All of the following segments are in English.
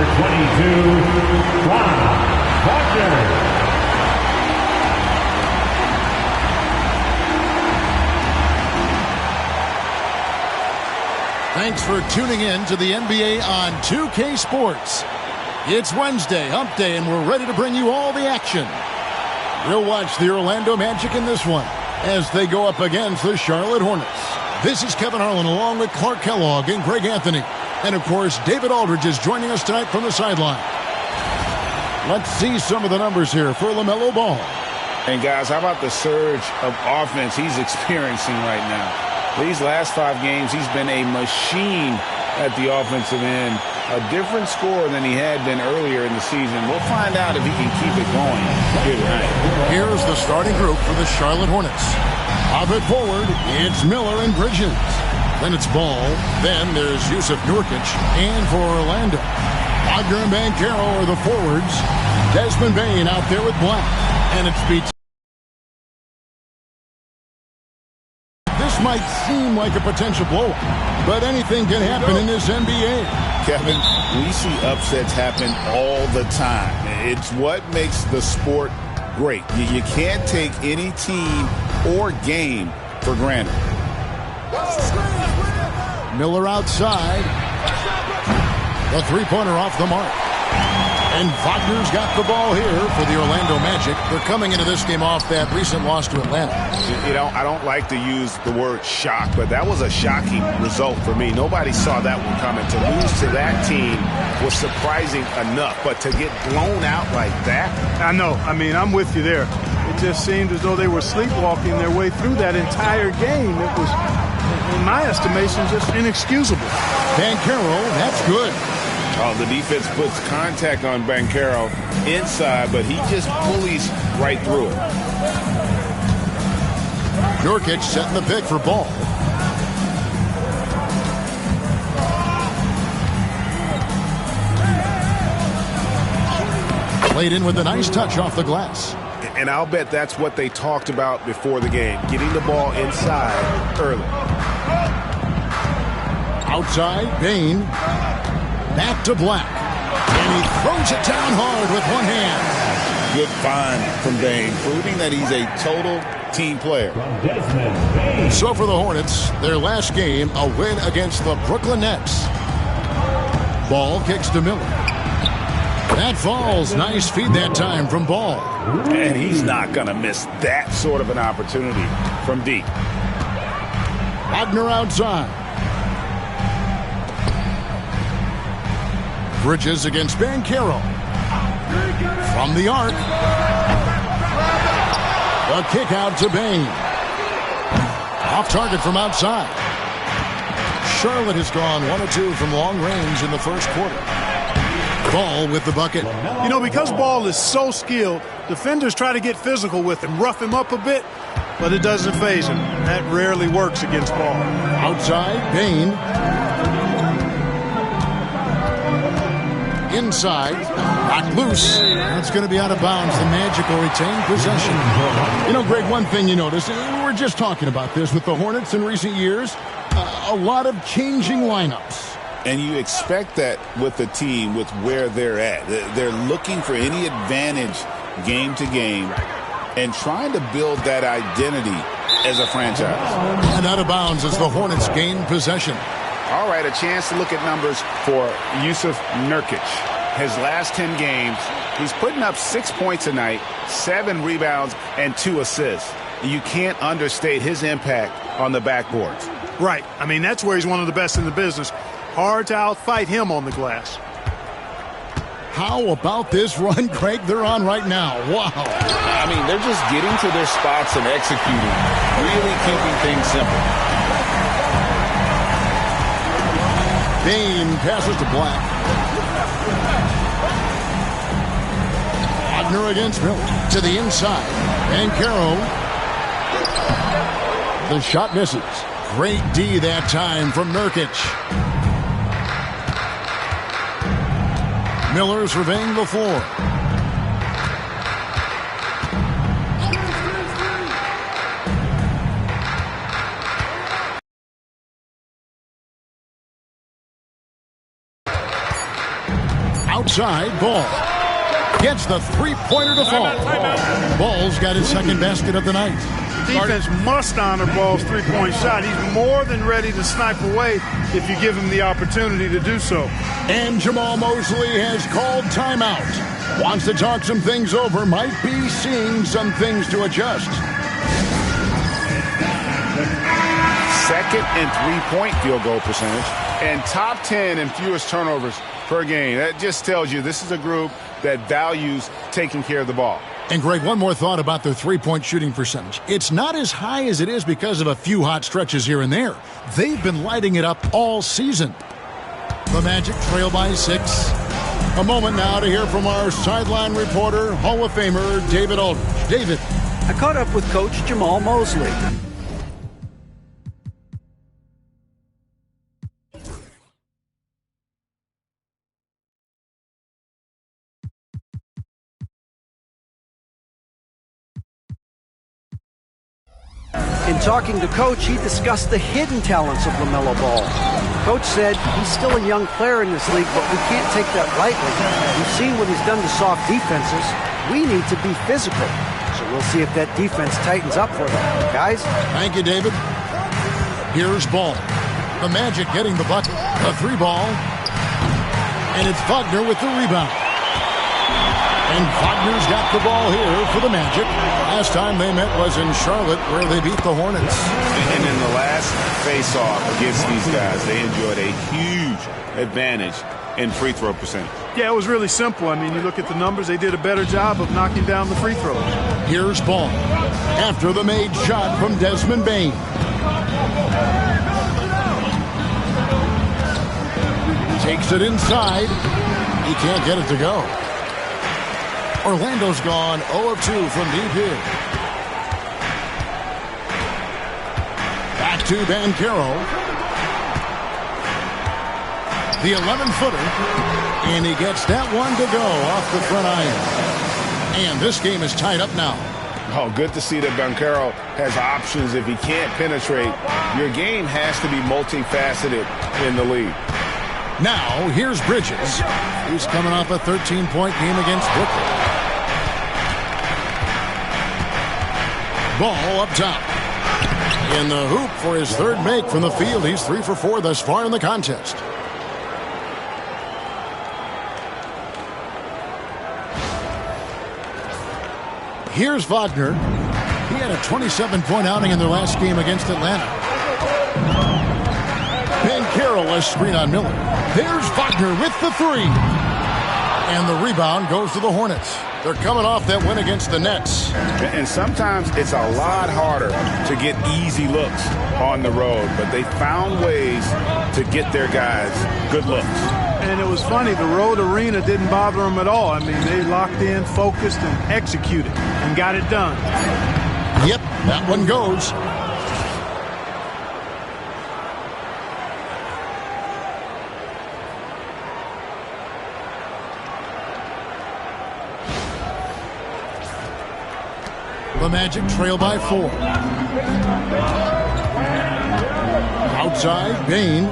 22, Ron Wagner. Thanks for tuning in to the NBA on 2K Sports. It's Wednesday, hump day, and we're ready to bring you all the action. We'll watch the Orlando Magic in this one as they go up against the Charlotte Hornets. This is Kevin Harlan along with Clark Kellogg and Greg Anthony. And, of course, David Aldridge is joining us tonight from the sideline. Let's see some of the numbers here for LaMelo Ball. And, guys, how about the surge of offense he's experiencing right now? These last 5 games, he's been a machine at the offensive end. A different score than he had been earlier in the season. We'll find out if he can keep it going here tonight. Here's the starting group for the Charlotte Hornets. Off it forward, it's Miller and Bridges. Then it's Ball. Then there's Jusuf Nurkic. And for Orlando, Wagner and Banchero are the forwards. Desmond Bane out there with Black. And it's beats. This might seem like a potential blowout, but anything can happen in this NBA. Kevin, we see upsets happen all the time. It's what makes the sport great. You can't take any team or game for granted. Miller outside. The three-pointer off the mark. And Wagner's got the ball here for the Orlando Magic. They're coming into this game off that recent loss to Atlanta. You know, I don't like to use the word shock, but that was a shocking result for me. Nobody saw that one coming. To lose to that team was surprising enough, but to get blown out like that? I know. I mean, I'm with you there. It just seemed as though they were sleepwalking their way through that entire game. It was, in my estimation, just inexcusable. Banchero, that's good. Oh, the defense puts contact on Banchero inside, but he just pulleys right through it. Nurkic setting the pick for Ball. Played in with a nice touch off the glass. And I'll bet that's what they talked about before the game, getting the ball inside early. Outside, Bane. Back to Black. And he throws it down hard with one hand. Good find from Bane, proving that he's a total team player. So for the Hornets, their last game, a win against the Brooklyn Nets. Ball kicks to Miller. That falls. Nice feed that time from Ball. And he's not going to miss that sort of an opportunity from deep. Wagner outside. Bridges against Banchero. From the arc. A kick out to Bane. Off target from outside. Charlotte has gone 1 of 2 from long range in the first quarter. Ball with the bucket. You know, because Ball is so skilled, defenders try to get physical with him, rough him up a bit, but it doesn't faze him. That rarely works against Ball. Outside, Bane. Inside, knocked loose. That's going to be out of bounds. The Magic will retain possession. You know, Greg, one thing you notice, we were just talking about this with the Hornets in recent years, a lot of changing lineups. And you expect that with the team, with where they're at. They're looking for any advantage game to game and trying to build that identity as a franchise. And out of bounds as the Hornets gain possession. All right, a chance to look at numbers for Jusuf Nurkic. His last 10 games, he's putting up 6 points a night, 7 rebounds, and 2 assists. You can't understate his impact on the backboards. Right. I mean, that's where he's one of the best in the business. Hard to outfight him on the glass. How about this run, Craig, they're on right now? Wow. I mean, they're just getting to their spots and executing, really keeping things simple. Bane passes to Black. Wagner against Miller. To the inside. Banchero. The shot misses. Great D that time from Nurkic. Miller surveying the floor. Outside, Ball. Gets the three-pointer to fall. Ball's got his second basket of the night. Defense must honor Ball's three-point shot. He's more than ready to snipe away if you give him the opportunity to do so. And Jamal Mosley has called timeout. Wants to talk some things over. Might be seeing some things to adjust. Second and three-point field goal percentage. And top 10 in fewest turnovers per game. That just tells you this is a group that values taking care of the ball. And Greg, one more thought about their three-point shooting percentage. It's not as high as it is because of a few hot stretches here and there. They've been lighting it up all season. The Magic trail by 6. A moment now to hear from our sideline reporter, Hall of Famer David Aldridge. David. I caught up with Coach Jamal Mosley. In talking to Coach, he discussed the hidden talents of LaMelo Ball. Coach said he's still a young player in this league, but we can't take that lightly. We've seen what he's done to soft defenses. We need to be physical. So we'll see if that defense tightens up for them. Guys? Thank you, David. Here's Ball. The Magic getting the bucket. A three ball. And it's Wagner with the rebound. And Wagner's got the ball here for the Magic. Last time they met was in Charlotte, where they beat the Hornets. And in the last face-off against these guys, they enjoyed a huge advantage in free throw percentage. Yeah, it was really simple. I mean, you look at the numbers, they did a better job of knocking down the free throws. Here's Ball. After the made shot from Desmond Bane. Takes it inside. He can't get it to go. Orlando's gone 0 of 2 from deep here. Back to Banchero. The 11-footer. And he gets that one to go off the front iron. And this game is tied up now. Oh, good to see that Banchero has options if he can't penetrate. Your game has to be multifaceted in the league. Now, here's Bridges. He's coming off a 13-point game against Brooklyn. Ball up top. In the hoop for his third make from the field. He's 3 for 4 thus far in the contest. Here's Wagner. He had a 27-point outing in their last game against Atlanta. Banchero, a screen on Miller. There's Wagner with the three. And the rebound goes to the Hornets. They're coming off that win against the Nets. And sometimes it's a lot harder to get easy looks on the road, but they found ways to get their guys good looks. And it was funny, the road arena didn't bother them at all. I mean, they locked in, focused, and executed, and got it done. Yep, that one goes. The Magic trail by 4. Outside, Bane.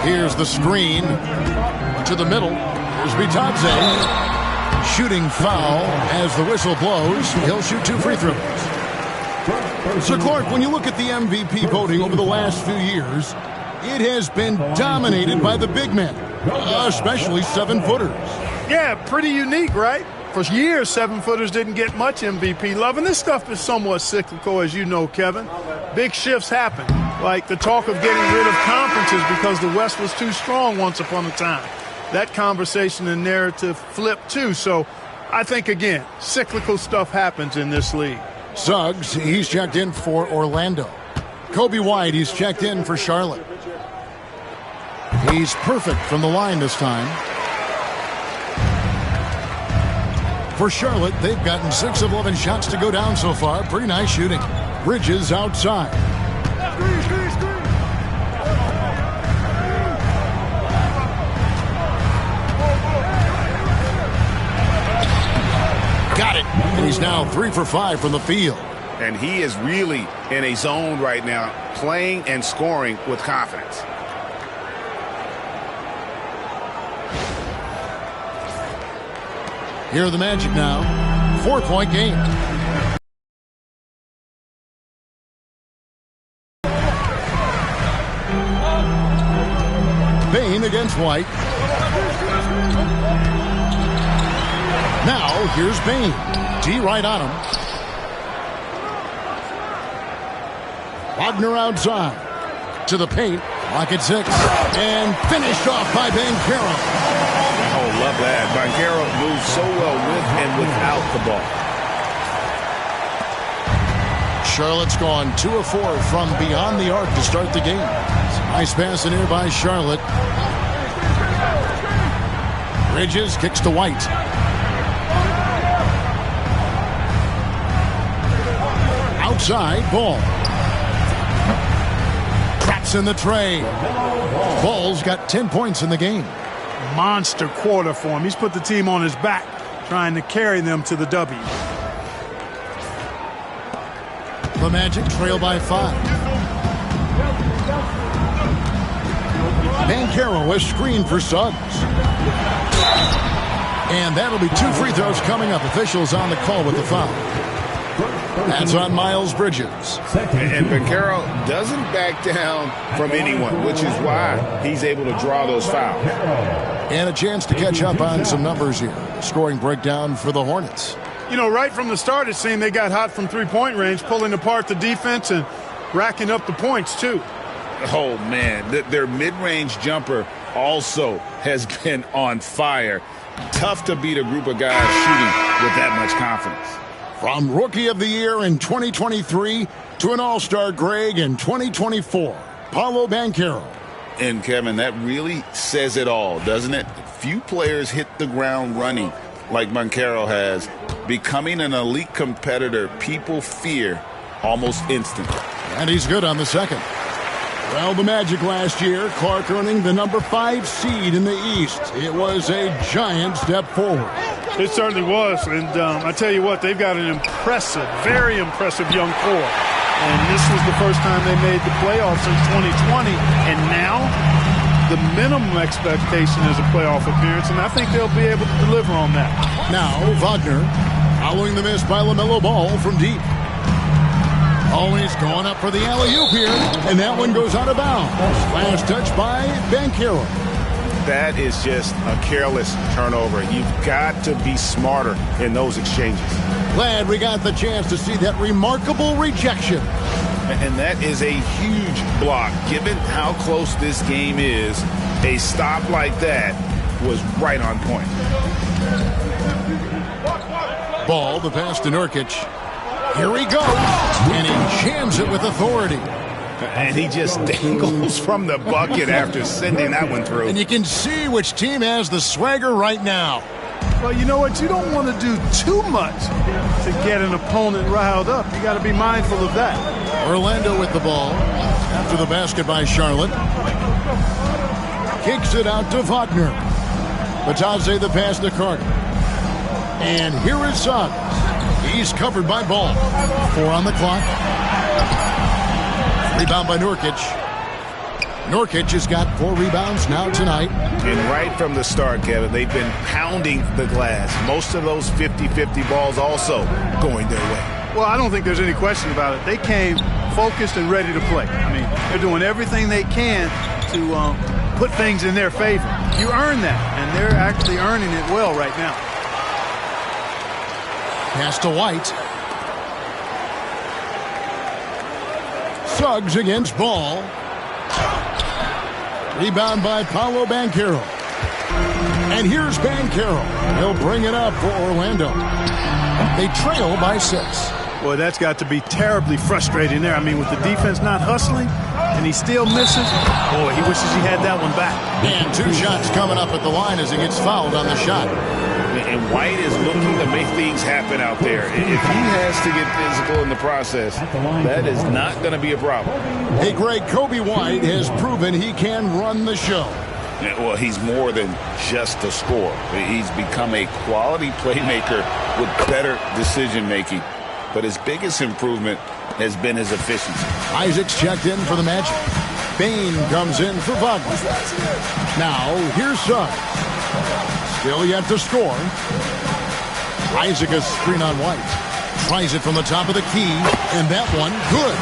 Here's the screen to the middle. Here's Bitadze. Shooting foul as the whistle blows. He'll shoot 2 free throws. So, Clark, when you look at the MVP voting over the last few years, it has been dominated by the big men, especially 7-footers. Yeah, pretty unique, right? For years, 7-footers didn't get much MVP love, and this stuff is somewhat cyclical, as you know, Kevin. Big shifts happen, like the talk of getting rid of conferences because the West was too strong once upon a time. That conversation and narrative flipped, too. So I think, again, cyclical stuff happens in this league. Suggs, he's checked in for Orlando. Kobe White, he's checked in for Charlotte. He's perfect from the line this time. For Charlotte, they've gotten 6 of 11 shots to go down so far. Pretty nice shooting. Bridges outside. Got it. And he's now 3 for 5 from the field. And he is really in a zone right now, playing and scoring with confidence. Here are the Magic now. 4-point game. Bane against White. Now, here's Bane. D right on him. Wagner outside. To the paint. Lock at 6. And finished off by Banchero. Oh, love that. Banchero moves so well with and without the ball. Charlotte's gone 2 of 4 from beyond the arc to start the game. Nice pass in here by Charlotte. Bridges kicks to White. Outside, Ball. Traps in the tray. Ball's got 10 points in the game. Monster quarter for him. He's put the team on his back, trying to carry them to the W. The Magic trail by 5. Banchero is screened for Suggs. And that'll be 2 free throws coming up. Officials on the call with the foul. That's on Miles Bridges. And Banchero doesn't back down from anyone, which is why he's able to draw those fouls. And a chance to catch up on some numbers here. Scoring breakdown for the Hornets. You know, right from the start, it seemed they got hot from three-point range, pulling apart the defense and racking up the points, too. Oh, man. Their mid-range jumper also has been on fire. Tough to beat a group of guys shooting with that much confidence. From Rookie of the Year in 2023 to an All-Star Greg in 2024, Paolo Banchero. And, Kevin, that really says it all, doesn't it? Few players hit the ground running like Banchero has. Becoming an elite competitor, people fear almost instantly. And he's good on the second. Well, the Magic last year, Clark earning the number 5 seed in the East. It was a giant step forward. It certainly was. And I tell you what, they've got an impressive, very impressive young core. And this was the first time they made the playoffs since 2020. And now the minimum expectation is a playoff appearance, and I think they'll be able to deliver on that. Now, Wagner following the miss by LaMelo Ball from deep. Always going up for the alley-oop here, and that one goes out of bounds. Last touch by Banchero. That is just a careless turnover. You've got to be smarter in those exchanges. Glad we got the chance to see that remarkable rejection. And that is a huge block. Given how close this game is, a stop like that was right on point. Ball, the pass to Nurkic. Here he goes, and he jams it with authority. And he just dangles from the bucket after sending that one through. And you can see which team has the swagger right now. Well, you know what? You don't want to do too much to get an opponent riled up. You got to be mindful of that. Orlando with the ball after the basket by Charlotte. Kicks it out to Wagner. Batadze the pass to Carter. And here is Suggs. He's covered by Ball. 4 on the clock. Rebound by Nurkic. Nurkic has got 4 rebounds now tonight. And right from the start, Kevin, they've been pounding the glass. Most of those 50-50 balls also going their way. Well, I don't think there's any question about it. They came focused and ready to play. I mean, they're doing everything they can to put things in their favor. You earn that, and they're actually earning it well right now. Pass to White. Suggs against Ball. Rebound by Paolo Banchero. And here's Banchero. He'll bring it up for Orlando. They trail by 6. Boy, that's got to be terribly frustrating there. I mean, with the defense not hustling and he still misses, boy, he wishes he had that one back. And 2 shots coming up at the line as he gets fouled on the shot. And White is looking to make things happen out there. If he has to get physical in the process, that is not going to be a problem. Hey, Greg, Kobe White has proven he can run the show. Yeah, well, he's more than just a scorer. He's become a quality playmaker with better decision-making. But his biggest improvement has been his efficiency. Isaac's checked in for the Magic. Bane comes in for Wagner. Now, here's Suggs. Still yet to score. Isaac a screen on White. Tries it from the top of the key, and that one, good.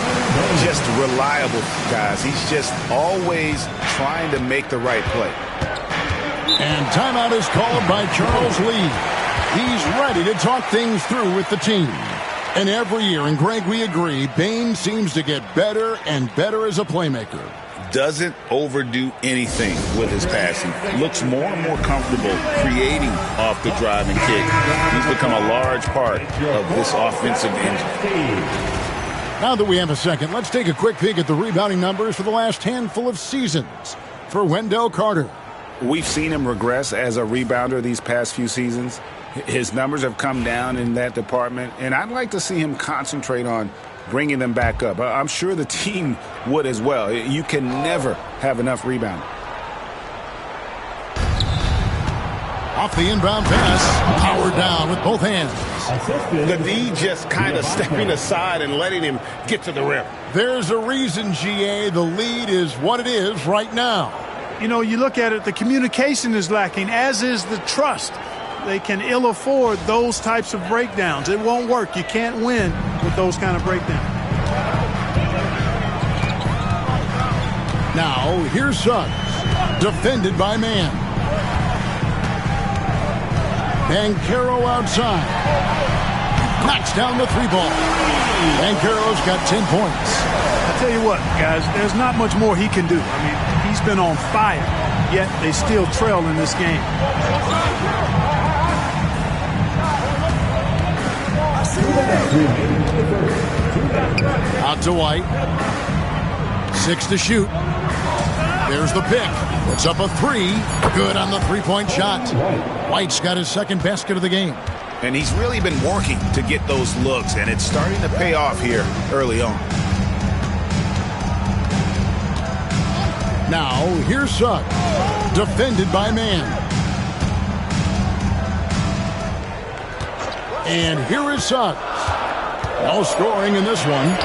Just reliable, guys. He's just always trying to make the right play. And timeout is called by Charles Lee. He's ready to talk things through with the team. And every year, and Greg, we agree, Bane seems to get better and better as a playmaker. Doesn't overdo anything with his passing. Looks more and more comfortable creating off the driving kick. He's become a large part of this offensive engine. Now that we have a second, let's take a quick peek at the rebounding numbers for the last handful of seasons for Wendell Carter. We've seen him regress as a rebounder these past few seasons. His numbers have come down in that department, and I'd like to see him concentrate on bringing them back up. I'm sure the team would as well. You can never have enough rebounding. Off the inbound pass, powered down with both hands. The D just kind of stepping aside and letting him get to the rim. There's a reason, GA, the lead is what it is right now. You know, you look at it, the communication is lacking, as is the trust. They can ill afford those types of breakdowns. It won't work. You can't win with those kind of breakdowns. Now, here's Suggs. Defended by man. Banchero outside. Knocks down the three ball. Banchero's got 10 points. I tell you what, guys, there's not much more he can do. I mean, he's been on fire, yet they still trail in this game. Out to White. 6 to shoot. There's the pick. Puts up a 3. Good on the three-point shot. White's got his second basket of the game. And he's really been working to get those looks, and it's starting to pay off here early on. Now, here's Suggs. Defended by man. And here is Suggs. No scoring in this one.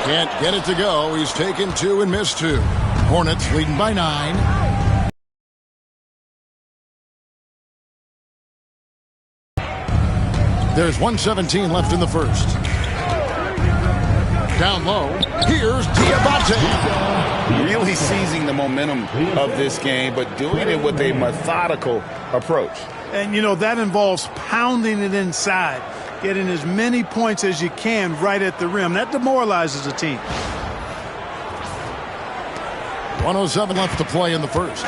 Can't get it to go. He's taken 2 and missed 2. Hornets leading by 9. There's 1:17 left in the first. Down low. Here's Diabate. Really seizing the momentum of this game, but doing it with a methodical approach. And, you know, that involves pounding it inside, getting as many points as you can right at the rim. That demoralizes a team. 1:07 left to play in the first.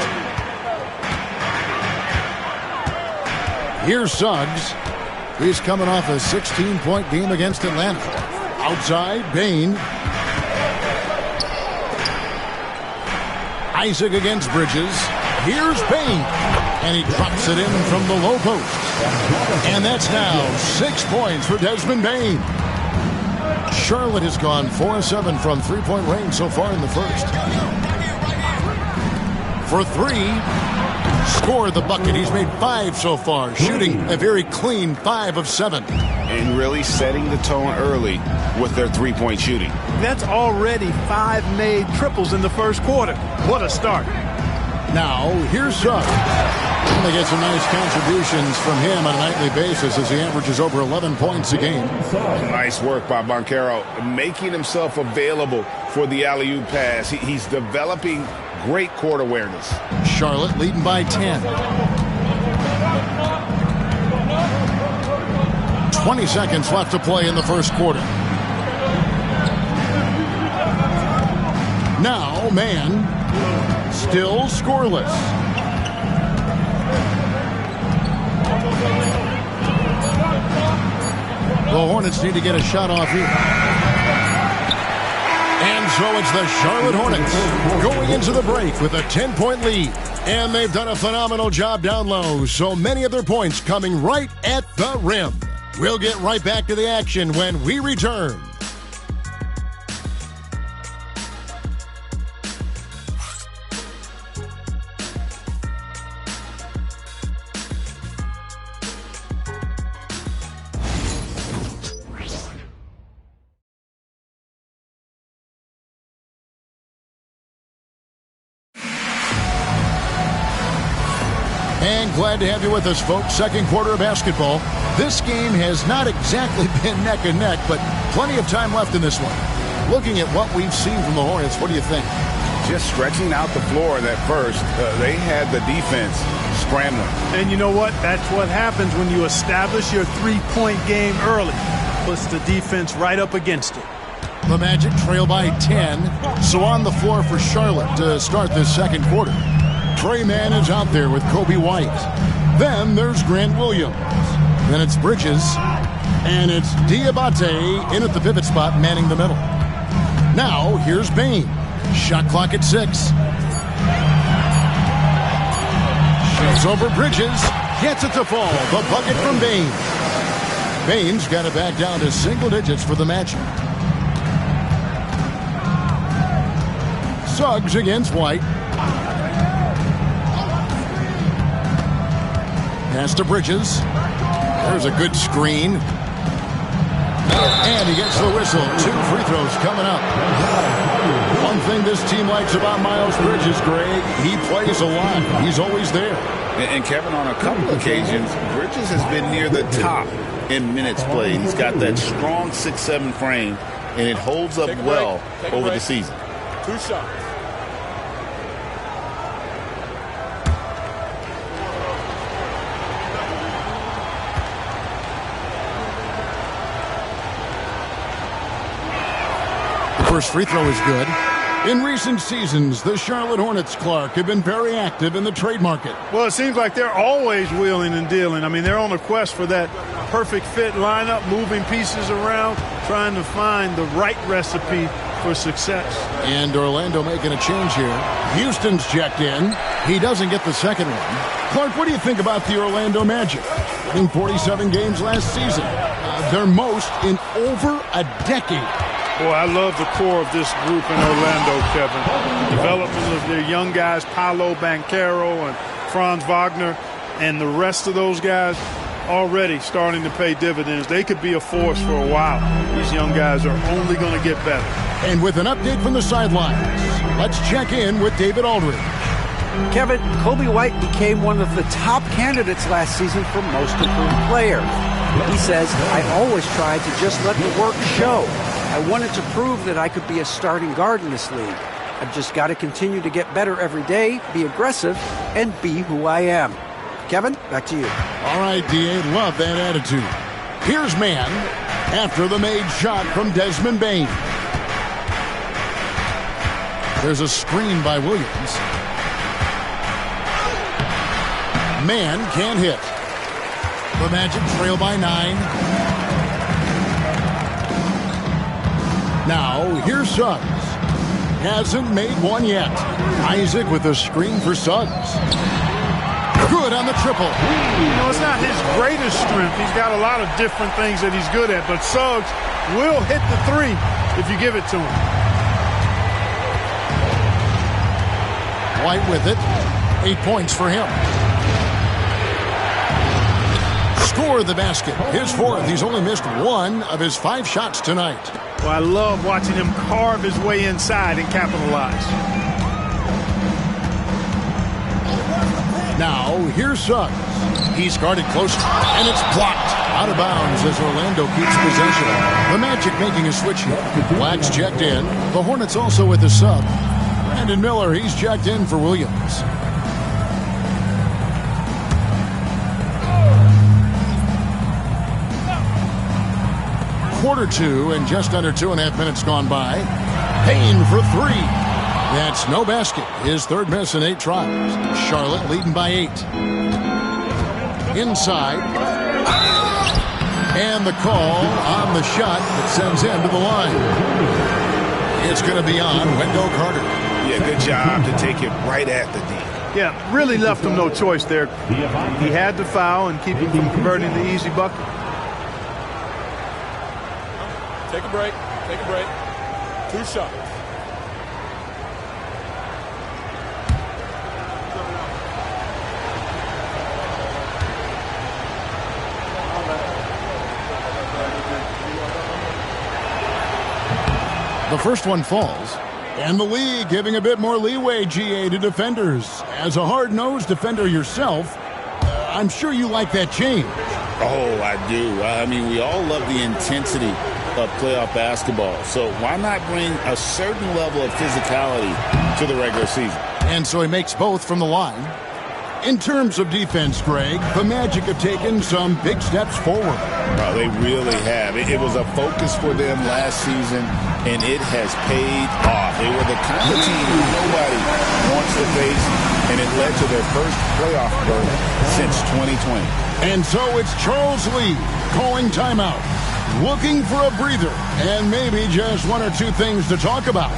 Here's Suggs. He's coming off a 16-point game against Atlanta. Outside, Bane. Isaac against Bridges. Here's Bane. And he drops it in from the low post. And that's now 6 points for Desmond Bane. Charlotte has gone 4-7 from three-point range so far in the first. For 3, scored the bucket. He's made 5 so far, shooting a very clean 5 of 7. And really setting the tone early with their three-point shooting. That's already 5 made triples in the first quarter. What a start. Now, here's Suggs. They get some nice contributions from him on a nightly basis as he averages over 11 points a game. Nice work by Banchero, making himself available for the alley-oop pass. He's developing great court awareness. Charlotte leading by 10. 20 seconds left to play in the first quarter. Now, man, still scoreless. The Hornets need to get a shot off here. And so it's the Charlotte Hornets going into the break with a 10-point lead. And they've done a phenomenal job down low, so many of their points coming right at the rim. We'll get right back to the action when we return. And glad to have you with us, folks. Second quarter of basketball. This game has not exactly been neck and neck, but plenty of time left in this one. Looking at what we've seen from the Hornets, what do you think? Just stretching out the floor at first. They had the defense scrambling. And you know what? That's what happens when you establish your three-point game early. Puts the defense right up against it. The Magic trail by 10. So on the floor for Charlotte to start this second quarter. Trey Mann is out there with Kobe White. Then there's Grant Williams. Then it's Bridges. And it's Diabate in at the pivot spot, manning the middle. Now, here's Bane. Shot clock at 6. Shoves over Bridges. Gets it to fall. The bucket from Bane. Bane's got it back down to single digits for the Magic. Suggs against White. Pass to Bridges. There's a good screen. And he gets the whistle. 2 free throws coming up. One thing this team likes about Miles Bridges, Greg, he plays a lot. He's always there. And Kevin, on a couple occasions, Bridges has been near the top in minutes played. He's got that strong 6'7" frame, and it holds up well over the season. 2 shots. First free throw is good. In recent seasons, the Charlotte Hornets, Clark, have been very active in the trade market. Well, it seems like they're always wheeling and dealing. I mean, they're on a quest for that perfect fit lineup, moving pieces around, trying to find the right recipe for success. And Orlando making a change here. Houston's checked in. He doesn't get the second one. Clark, what do you think about the Orlando Magic? In 47 games last season. Their most in over a decade. Boy, I love the core of this group in Orlando, Kevin. Development of their young guys, Paolo Banchero and Franz Wagner, and the rest of those guys already starting to pay dividends. They could be a force for a while. These young guys are only going to get better. And with an update from the sidelines, let's check in with David Aldridge. Kevin, Kobe White became one of the top candidates last season for most improved player. He says, I always tried to just let the work show. I wanted to prove that I could be a starting guard in this league. I've just got to continue to get better every day, be aggressive, and be who I am. Kevin, back to you. All right, D.A., love that attitude. Here's Mann after the made shot from Desmond Bane. There's a screen by Williams. Mann can't hit. The Magic trail by 9. Now, here's Suggs. Hasn't made one yet. Isaac with a screen for Suggs. Good on the triple. You know, it's not his greatest strength. He's got a lot of different things that he's good at, but Suggs will hit the 3 if you give it to him. White with it. 8 points for him. Score the basket. His 4th. He's only missed 1 of his 5 shots tonight. Well, I love watching him carve his way inside and capitalize. Now, here's Suggs. He's guarded close, and it's blocked. Out of bounds as Orlando keeps possession. The Magic making a switch here. Black's checked in. The Hornets also with a sub. Brandon Miller, he's checked in for Williams. Quarter 2 and just under 2.5 minutes gone by. Payne for 3. That's no basket. His 3rd miss in 8 tries. Charlotte leading by 8. Inside. And the call on the shot that sends him to the line. It's going to be on Wendell Carter. Yeah, good job to take it right at the D. Yeah, really left him no choice there. He had to foul and keep him from converting the easy bucket. Take a break. Take a break. 2 shots. The first one falls. And the league giving a bit more leeway, GA, to defenders. As a hard-nosed defender yourself, I'm sure you like that change. Oh, I do. I mean, we all love the intensity of playoff basketball. So why not bring a certain level of physicality to the regular season? And so he makes both from the line. In terms of defense, Greg, the Magic have taken some big steps forward. Well, they really have. It was a focus for them last season, and it has paid off. They were the kind of team nobody wants to face, and it led to their first playoff berth since 2020. And so it's Charles Lee calling timeout, looking for a breather, and maybe just one or two things to talk about.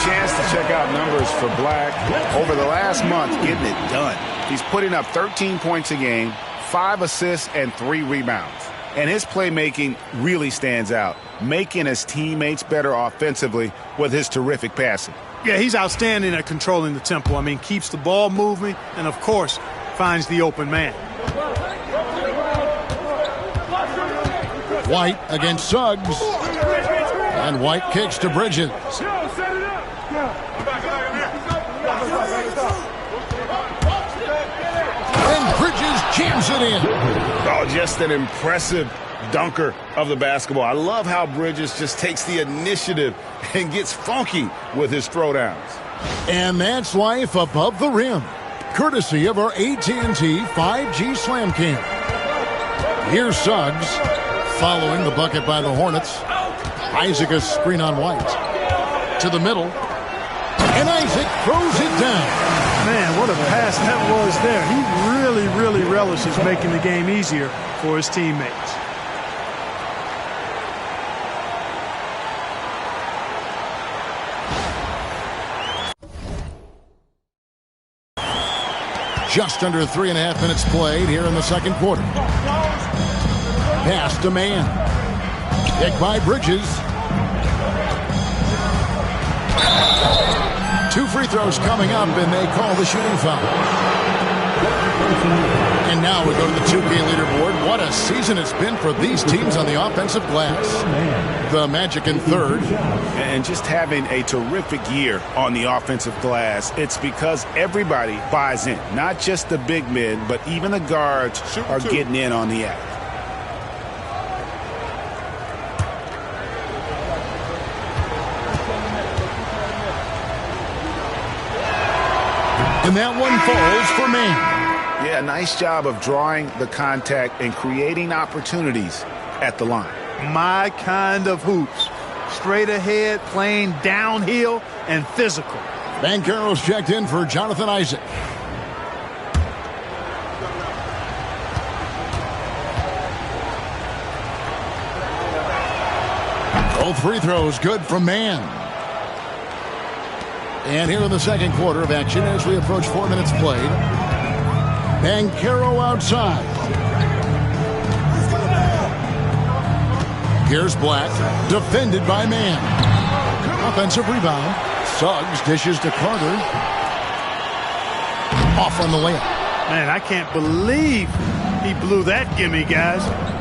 Chance to check out numbers for Black over the last month, getting it done. He's putting up 13 points a game, 5 assists, and 3 rebounds. And his playmaking really stands out, making his teammates better offensively with his terrific passing. Yeah, he's outstanding at controlling the tempo. I mean, keeps the ball moving and, of course, finds the open man. White against Suggs. And White kicks to Bridges. And Bridges jams it in. Oh, just an impressive dunker of the basketball. I love how Bridges just takes the initiative and gets funky with his throwdowns. And that's life above the rim, courtesy of our AT&T 5G Slam Cam. Here's Suggs following the bucket by the Hornets. Isaac a screen on White. To the middle. And Isaac throws it down. Man, what a pass that was there. He really relishes making the game easier for his teammates. Just under 3.5 minutes played here in the second quarter. Pass to Mann. Picked by Bridges. 2 free throws coming up, and they call the shooting foul. And now we go to the 2K leaderboard. What a season it's been for these teams on the offensive glass. The Magic in third. And just having a terrific year on the offensive glass, it's because everybody buys in. Not just the big men, but even the guards are getting in on the act. And that one falls for Mann. Yeah, nice job of drawing the contact and creating opportunities at the line. My kind of hoops. Straight ahead, playing downhill, and physical. Banchero's checked in for Jonathan Isaac. Both free throws good from Mann. And here in the second quarter of action as we approach 4 minutes played. Banchero outside. Here's Black, defended by Mann. Offensive rebound. Suggs dishes to Carter. Off on the layup. Man, I can't believe he blew that gimme, guys.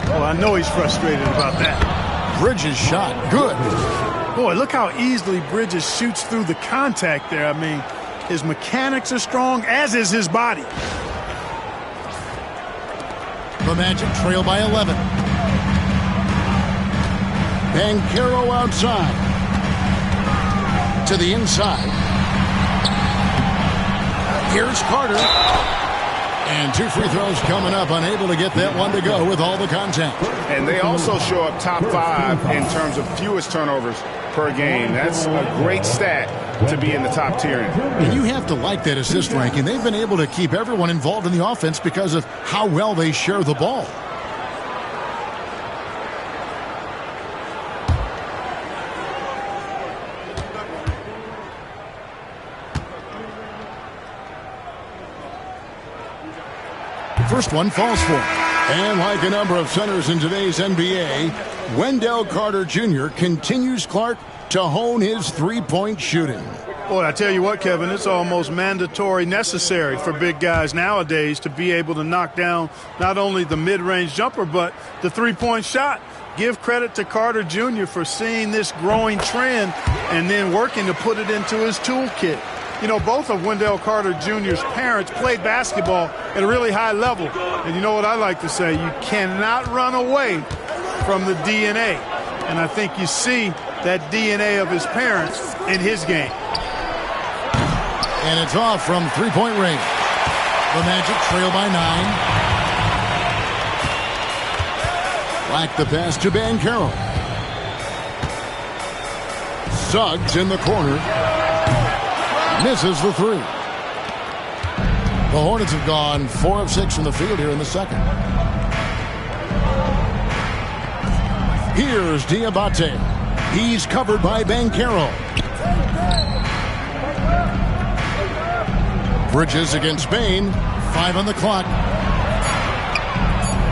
Well, I know he's frustrated about that. Bridges shot. Good. Boy, look how easily Bridges shoots through the contact there. I mean, his mechanics are strong, as is his body. The Magic trail by 11. Banchero outside. To the inside. Here's Carter. And 2 free throws coming up, unable to get that one to go with all the contact. And they also show up top 5 in terms of fewest turnovers per game. That's a great stat to be in the top tier. And you have to like that assist ranking. They've been able to keep everyone involved in the offense because of how well they share the ball. First one falls for him. And like a number of centers in today's NBA, Wendell Carter Jr. continues, Clark, to hone his three-point shooting. Boy, I tell you what, Kevin, it's almost mandatory necessary for big guys nowadays to be able to knock down not only the mid-range jumper, but the three-point shot. Give credit to Carter Jr. for seeing this growing trend and then working to put it into his toolkit. You know, both of Wendell Carter Jr.'s parents played basketball at a really high level. And you know what I like to say? You cannot run away from the DNA. And I think you see that DNA of his parents in his game. And it's off from three-point range. The Magic trail by 9. Black the pass to Banchero. Suggs in the corner. Misses the three. The Hornets have gone 4 of 6 from the field here in the second. Here's Diabate. He's covered by Banchero. Bridges against Bain. 5 on the clock.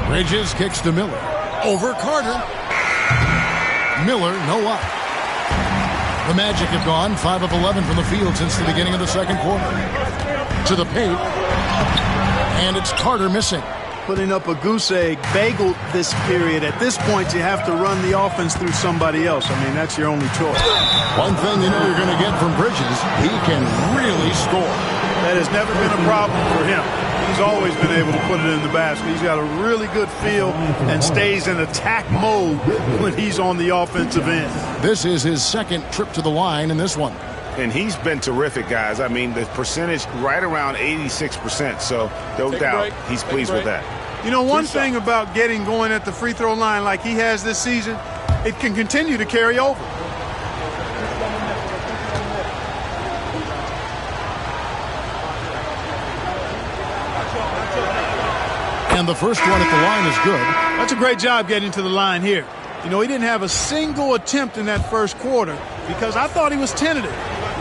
Bridges kicks to Miller. Over Carter. Miller, no up. The Magic have gone 5 of 11 from the field since the beginning of the second quarter. To the paint. And it's Carter missing. Putting up a goose egg bagel this period. At this point, you have to run the offense through somebody else. I mean, that's your only choice. One thing you know you're going to get from Bridges, he can really score. That has never been a problem for him. He's always been able to put it in the basket. He's got a really good feel and stays in attack mode when he's on the offensive end. This is his second trip to the line in this one. And he's been terrific, guys. I mean, the percentage right around 86%. So no doubt he's pleased with that. You know, one thing about getting going at the free throw line like he has this season, it can continue to carry over. And the first one at the line is good. That's a great job getting to the line here. You know, he didn't have a single attempt in that first quarter because I thought he was tentative.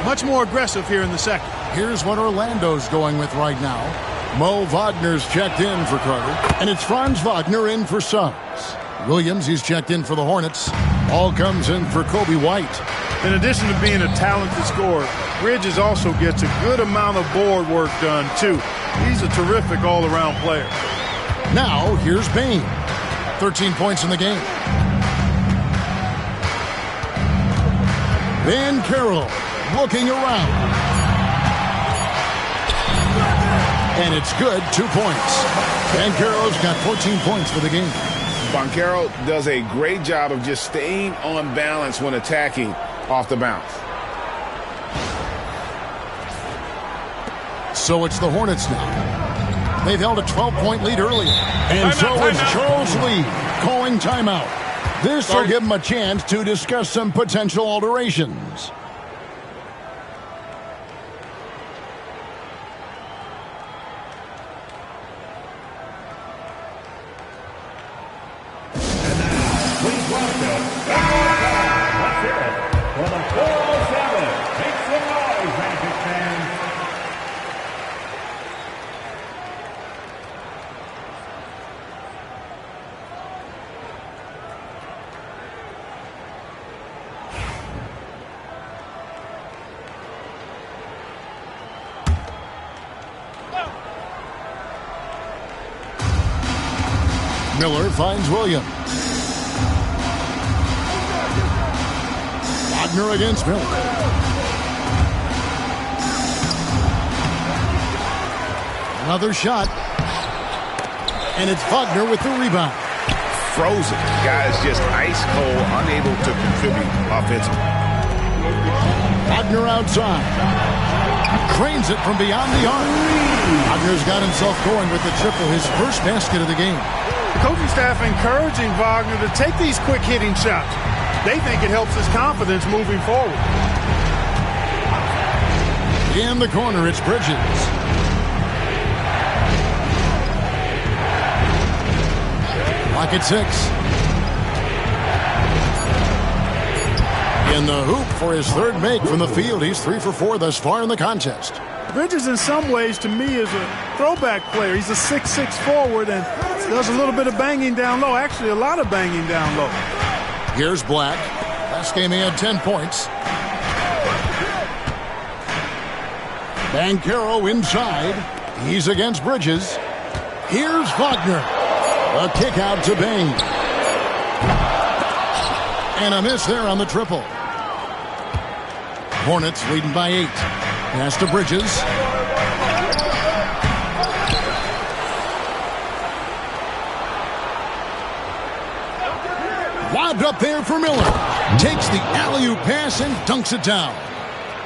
Much more aggressive here in the second. Here's what Orlando's going with right now. Mo Wagner's checked in for Carter. And it's Franz Wagner in for Suggs. Williams, he's checked in for the Hornets. All comes in for Kobe White. In addition to being a talented scorer, Bridges also gets a good amount of board work done, too. He's a terrific all-around player. Now, here's Bain. 13 points in the game. Banchero looking around. And it's good, 2 points. Banchero's got 14 points for the game. Banchero does a great job of just staying on balance when attacking off the bounce. So it's the Hornets now. They've held a 12-point lead earlier. And so is Charles Lee calling timeout. This will give him a chance to discuss some potential alterations. Please welcome, let's hear it for the 407. Make some noise, Magic fans. Miller finds Williams. Wagner against Miller. Another shot. And it's Wagner with the rebound. Frozen. Guys just ice cold, unable to contribute offensively. Wagner outside. Cranes it from beyond the arc. Wagner's got himself going with the triple, his first basket of the game. Coaching staff encouraging Wagner to take these quick hitting shots. They think it helps his confidence moving forward. In the corner, it's Bridges. Clock at 6. In the hoop for his third make from the field. He's 3 for 4 thus far in the contest. Bridges, in some ways, to me, is a throwback player. He's a 6'6" forward and does a little bit of banging down low. Actually, a lot of banging down low. Here's Black. Last game he had 10 points. Banchero inside. He's against Bridges. Here's Wagner. A kick out to Bain. And a miss there on the triple. Hornets leading by 8. Pass to Bridges. Lobbed up there for Miller. Takes the alley-oop pass and dunks it down.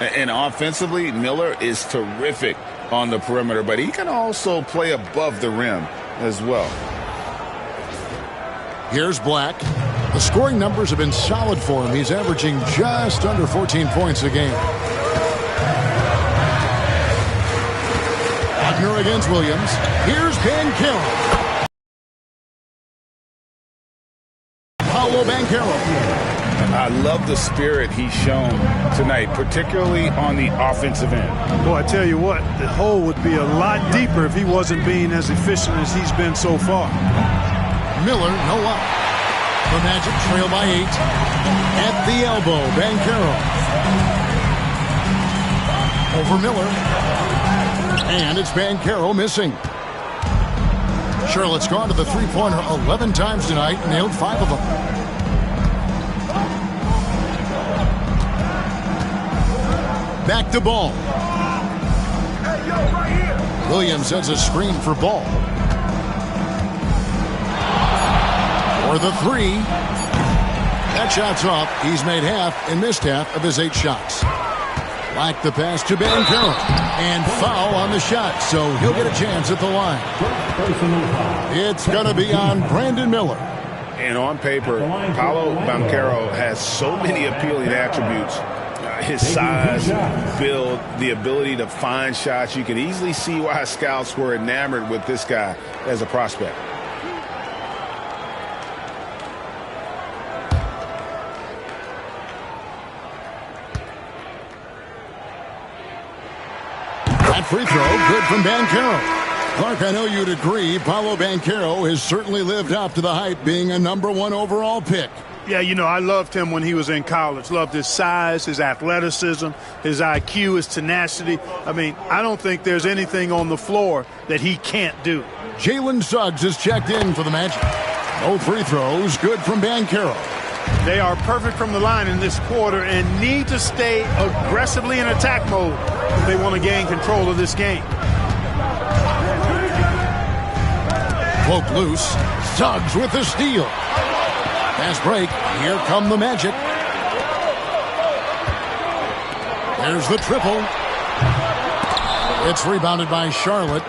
And offensively, Miller is terrific on the perimeter, but he can also play above the rim as well. Here's Black. The scoring numbers have been solid for him. He's averaging just under 14 points a game. Wagner against Williams. Here's Banchero. Paolo Banchero. I love the spirit he's shown tonight, particularly on the offensive end. Boy, I tell you what, the hole would be a lot deeper if he wasn't being as efficient as he's been so far. Miller, no up. The Magic trail by 8. At the elbow, Banchero. Over Miller. And it's Banchero missing. Charlotte's gone to the three-pointer 11 times tonight, nailed 5 of them. Back to Ball. Williams sets a screen for Ball. For the 3. That shot's off. He's made half and missed half of his 8 shots. Black the pass to Banchero. And foul on the shot, so he'll get a chance at the line. It's going to be on Brandon Miller. And on paper, Paolo Banchero has so many appealing attributes. His size, build, the ability to find shots. You can easily see why scouts were enamored with this guy as a prospect. That free throw, good from Banchero. Clark, I know you'd agree, Paolo Banchero has certainly lived up to the hype, being a #1 overall pick. Yeah, you know, I loved him when he was in college. Loved his size, his athleticism, his IQ, his tenacity. I mean, I don't think there's anything on the floor that he can't do. Jalen Suggs is checked in for the Magic. No free throws, good from Banchero. They are perfect from the line in this quarter and need to stay aggressively in attack mode if they want to gain control of this game. Cloak loose. Suggs with the steal. Fast break. Here come the Magic. There's the triple. It's rebounded by Charlotte.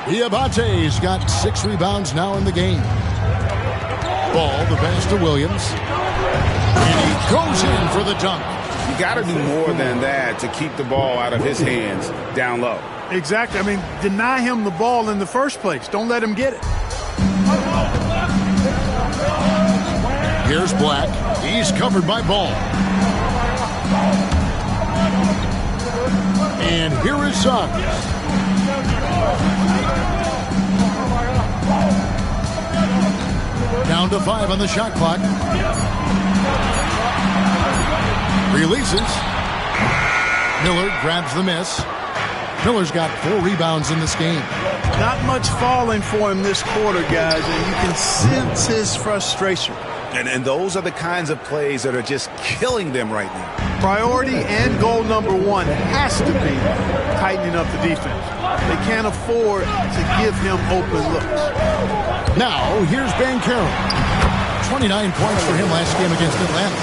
Diabate's got 6 rebounds now in the game. Ball, the pass to Williams. And he goes in for the dunk. You got to do more than that to keep the ball out of his hands down low. Exactly. I mean, deny him the ball in the first place. Don't let him get it. Here's Black. He's covered by Ball. And here is Suggs. Down to 5 on the shot clock. Releases. Miller grabs the miss. Miller's got 4 rebounds in this game. Not much falling for him this quarter, guys, and you can sense his frustration. And those are the kinds of plays that are just killing them right now. Priority and goal #1 has to be tightening up the defense. They can't afford to give him open looks. Now, here's Banchero. 29 points for him last game against Atlanta.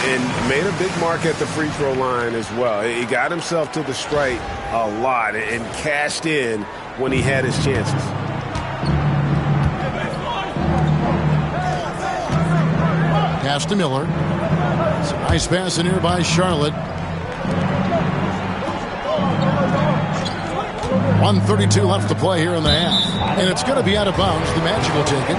And made a big mark at the free throw line as well. He got himself to the stripe a lot and cashed in when he had his chances. Pass to Miller. It's a nice pass in here by Charlotte. 1:32 left to play here in the half. And it's going to be out of bounds. The Magic will take it.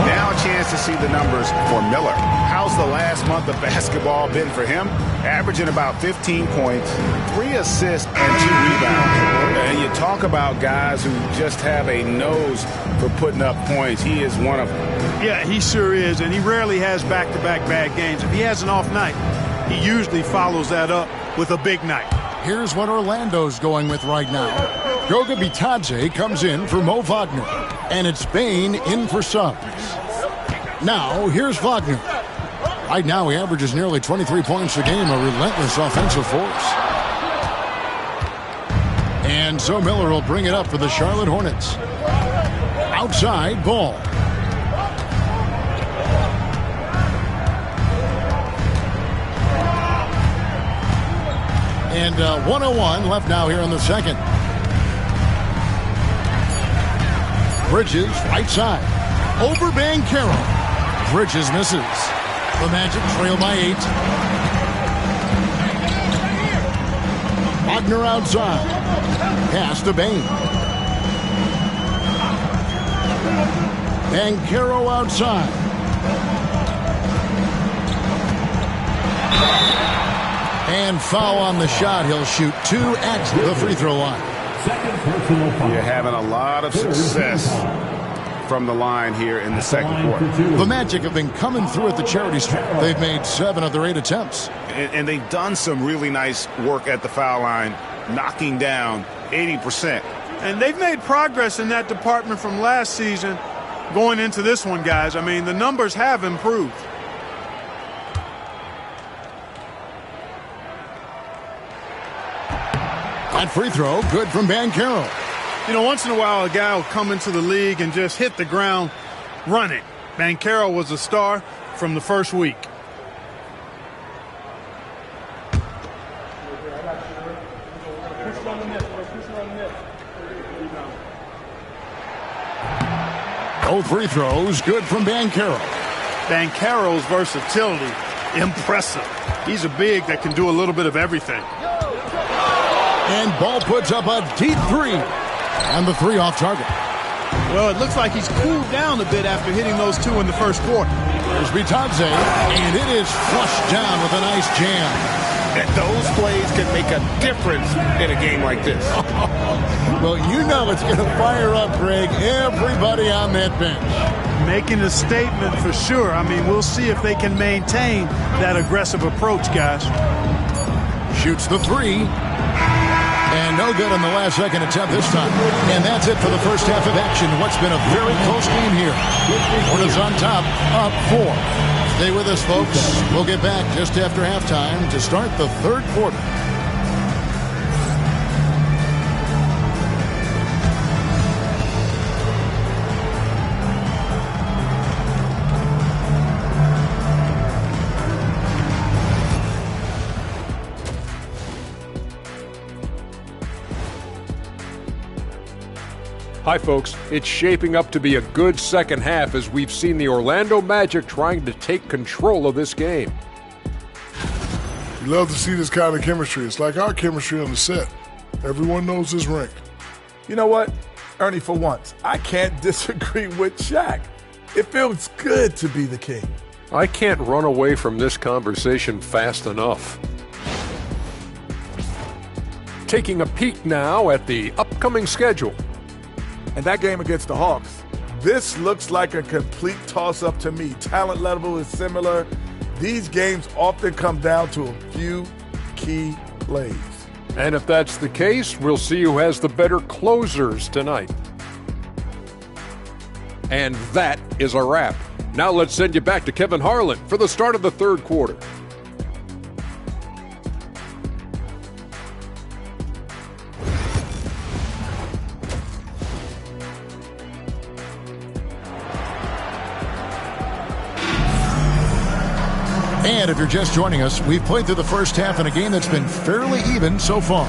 Now a chance to see the numbers for Miller. How's the last month of basketball been for him? Averaging about 15 points, 3 assists, and 2 rebounds. And you talk about guys who just have a nose for putting up points. He is one of them. Yeah, he sure is, and he rarely has back-to-back bad games. If he has an off night, he usually follows that up with a big night. Here's what Orlando's going with right now. Goga Bitadze comes in for Mo Wagner. And it's Bane in for Suggs. Now, here's Wagner. Right now, he averages nearly 23 points a game, a relentless offensive force. And so Miller will bring it up for the Charlotte Hornets. Outside ball. And 1:01 left now here in the second. Bridges, right side. Over Banchero. Bridges misses. The Magic trail by 8. Wagner outside. Pass to Bane. Banchero outside. And foul on the shot. He'll shoot 2 at the free throw line. You're having a lot of success from the line here in the second quarter. The Magic have been coming through at the charity stripe. They've made 7 of their 8 attempts. And they've done some really nice work at the foul line, knocking down 80%. And they've made progress in that department from last season going into this one, guys. I mean, the numbers have improved. That free throw, good from Banchero. You know, once in a while, a guy will come into the league and just hit the ground running. Banchero was a star from the first week. Both free throws, good from Banchero. Banchero's versatility, impressive. He's a big that can do a little bit of everything. And Ball puts up a deep 3. And the 3 off target. Well, it looks like he's cooled down a bit after hitting those 2 in the first quarter. There's Bitadze, and it is flushed down with a nice jam. And those plays can make a difference in a game like this. Well, you know it's going to fire up, Greg, everybody on that bench. Making a statement for sure. I mean, we'll see if they can maintain that aggressive approach, guys. Shoots the 3. And no good on the last second attempt this time. And that's it for the first half of action. What's been a very close game here. Hornets on top, up 4. Stay with us, folks. We'll get back just after halftime to start the third quarter. Hi, folks. It's shaping up to be a good second half as we've seen the Orlando Magic trying to take control of this game. You love to see this kind of chemistry. It's like our chemistry on the set. Everyone knows his rank. You know what, Ernie, for once, I can't disagree with Shaq. It feels good to be the king. I can't run away from this conversation fast enough. Taking a peek now at the upcoming schedule. And that game against the Hawks, this looks like a complete toss-up to me. Talent level is similar. These games often come down to a few key plays. And if that's the case, we'll see who has the better closers tonight. And that is a wrap. Now let's send you back to Kevin Harlan for the start of the third quarter. And if you're just joining us, we've played through the first half in a game that's been fairly even so far.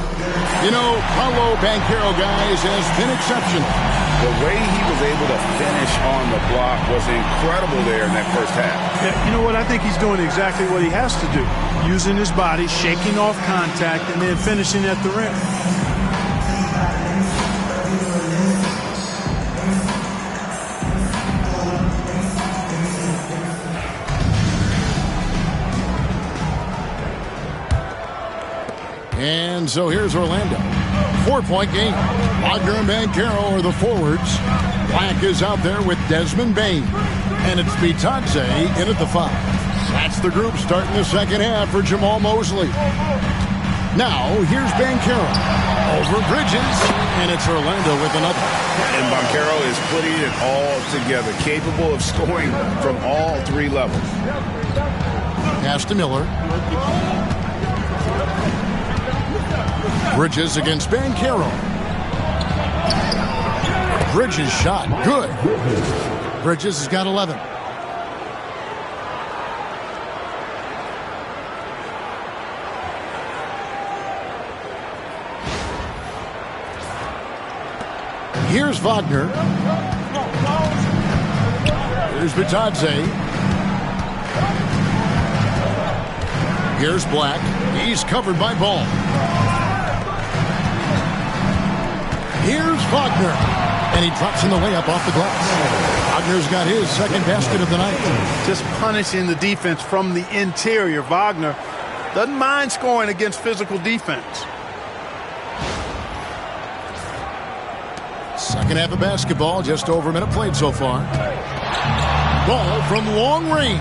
You know, Paolo Banchero, guys, has been exceptional. The way he was able to finish on the block was incredible there in that first half. Yeah, you know what? I think he's doing exactly what he has to do. Using his body, shaking off contact, and then finishing at the rim. And so here's Orlando. 4-point game. Wagner and Banchero are the forwards. Black is out there with Desmond Bane. And it's Bitadze in at the 5. That's the group starting the second half for Jamal Mosley. Now, here's Banchero. Over Bridges. And it's Orlando with another. And Banchero is putting it all together. Capable of scoring from all 3 levels. Pass to Miller. Bridges against Banchero. Bridges shot. Good. Bridges has got 11. Here's Wagner. Here's Bitadze. Here's Black. He's covered by Ball. Here's Wagner. And he drops in the layup off the glass. Wagner's got his second basket of the night. Just punishing the defense from the interior. Wagner doesn't mind scoring against physical defense. Second half of basketball, just over a minute played so far. Ball from long range.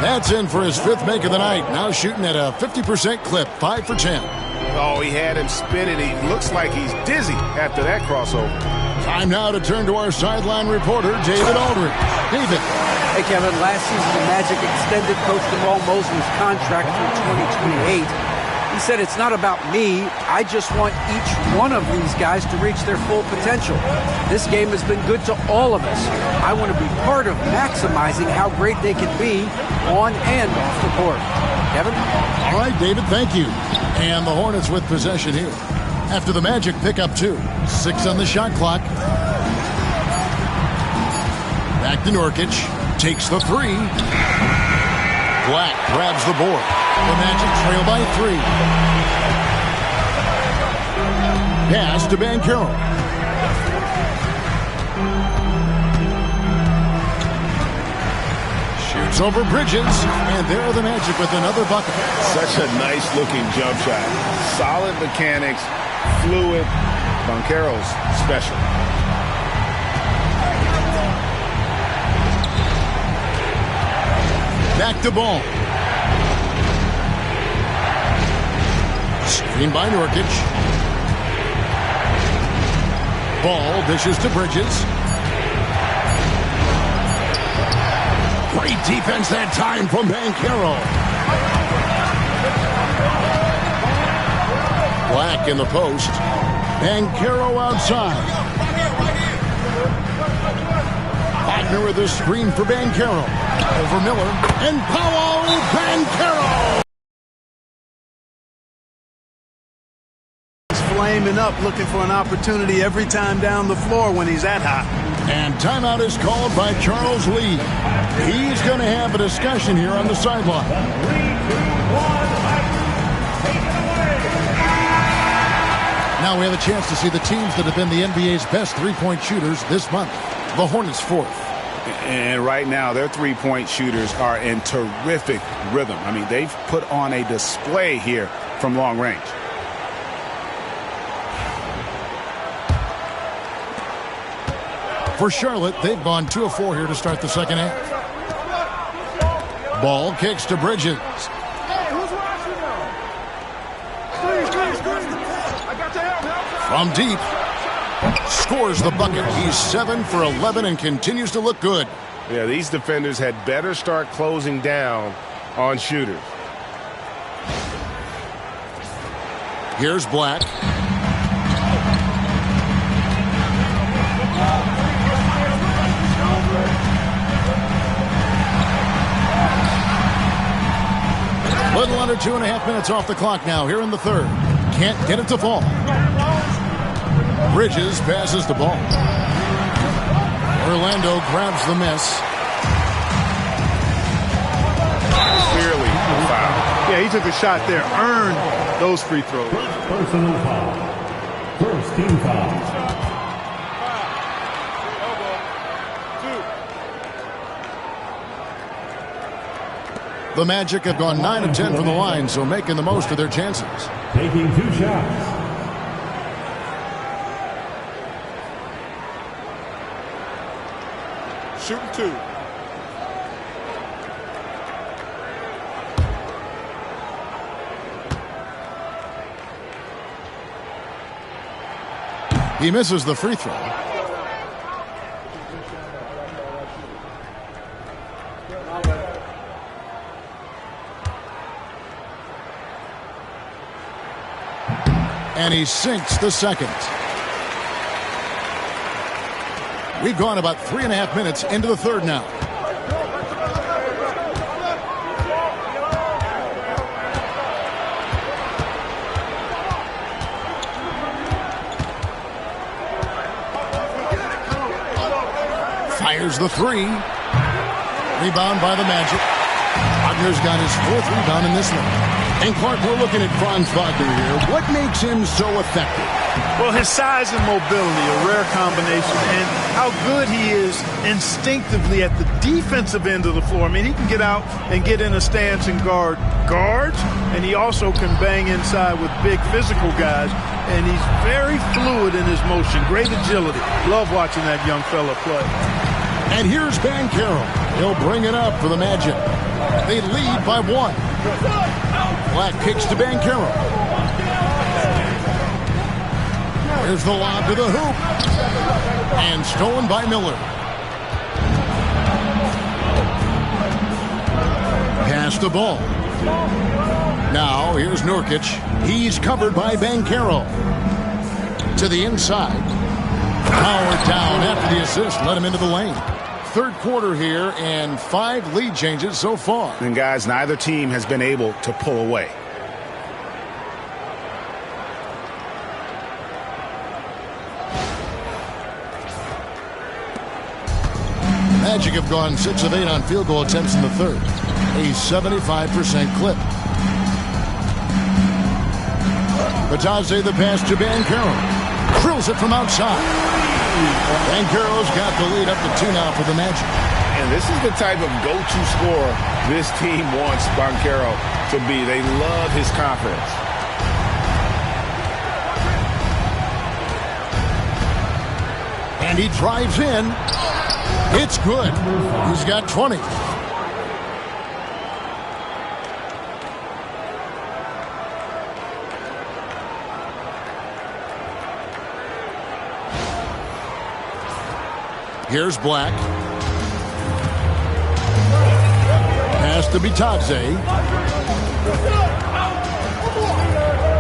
That's in for his fifth make of the night. Now shooting at a 50% clip, 5 for 10. Oh, he had him spinning. He looks like he's dizzy after that crossover. Time now to turn to our sideline reporter, David Aldridge. David. Hey, Kevin, last season the Magic extended Coach Jamal Mosley's contract through 2028. He said, it's not about me. I just want each one of these guys to reach their full potential. This game has been good to all of us. I want to be part of maximizing how great they can be on and off the court. Kevin? All right, David, thank you. And the Hornets with possession here. After the Magic pick up 2. 6 on the shot clock. Back to Nurkic. Takes the 3. Black grabs the board. The Magic trail by 3. Pass to Banchero. Shoots over Bridges. And there are the Magic with another bucket. Such a nice-looking jump shot. Solid mechanics, fluid. Banchero's special. Back to Ball. Screen by Nurkic. Ball dishes to Bridges. Great defense that time from Banchero. Black in the post. Banchero outside. Wagner with a screen for Banchero. Over Miller. And Paolo Banchero. Flaming up, looking for an opportunity every time down the floor when he's that hot. And timeout is called by Charles Lee. He's going to have a discussion here on the sideline. 3, 2, 1, take it away. Now we have a chance to see the teams that have been the NBA's best three-point shooters this month. The Hornets 4th. And right now, their three-point shooters are in terrific rhythm. I mean, they've put on a display here from long range. For Charlotte, they've gone 2 of 4 here to start the second half. Ball kicks to Bridges. From deep. Scores the bucket. He's 7 for 11 and continues to look good. Yeah, these defenders had better start closing down on shooters. Here's Black. Little under 2.5 minutes off the clock now here in the third. Can't get it to fall. Bridges passes the ball. Orlando grabs the miss. Clearly foul. Yeah, he took a shot there. Earned those free throws. Personal foul. First team foul. The Magic have gone 9 of 10 from the line, so making the most of their chances. Taking 2 shots. Shooting 2. He misses the free throw. And he sinks the second. We've gone about 3.5 minutes into the third now. Fires the three. Rebound by the Magic. Wagner's got his 4th rebound in this one. And Clark, we're looking at Franz Wagner here. What makes him so effective? Well, his size and mobility, a rare combination, and how good he is instinctively at the defensive end of the floor. I mean, he can get out and get in a stance and guard guards, and he also can bang inside with big physical guys, and he's very fluid in his motion. Great agility. Love watching that young fella play. And here's Banchero. He'll bring it up for the Magic. They lead by 1. Black kicks to Banchero. Here's the lob to the hoop. And stolen by Miller. Pass the ball. Now here's Nurkic. He's covered by Banchero. To the inside. Powered down after the assist. Let him into the lane. Third quarter here and 5 lead changes so far. And guys, neither team has been able to pull away. Magic have gone 6 of 8 on field goal attempts in the third. A 75% clip. Batadze the pass to Banchero. Drills it from outside. Banchero's got the lead up to 2 now for the Magic. And this is the type of go-to scorer this team wants Banchero to be. They love his confidence. And he drives in. It's good. He's got 20. Here's Black. Pass to Bitadze.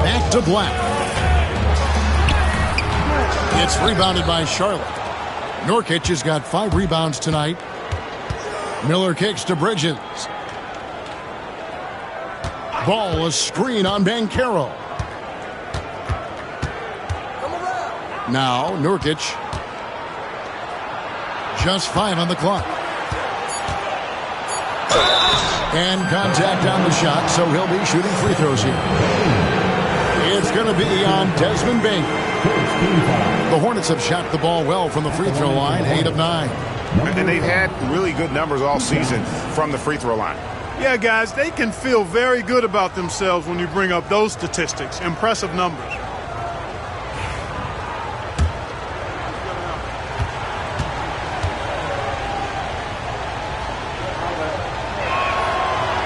Back to Black. It's rebounded by Charlotte. Nurkic has got 5 rebounds tonight. Miller kicks to Bridges. Ball, a screen on Banchero. Now Nurkic. Just 5 on the clock. And contact on the shot, so he'll be shooting free throws here. It's going to be on Desmond Bane. The Hornets have shot the ball well from the free throw line, 8 of 9. And they've had really good numbers all season from the free throw line. Yeah, guys, they can feel very good about themselves when you bring up those statistics. Impressive numbers.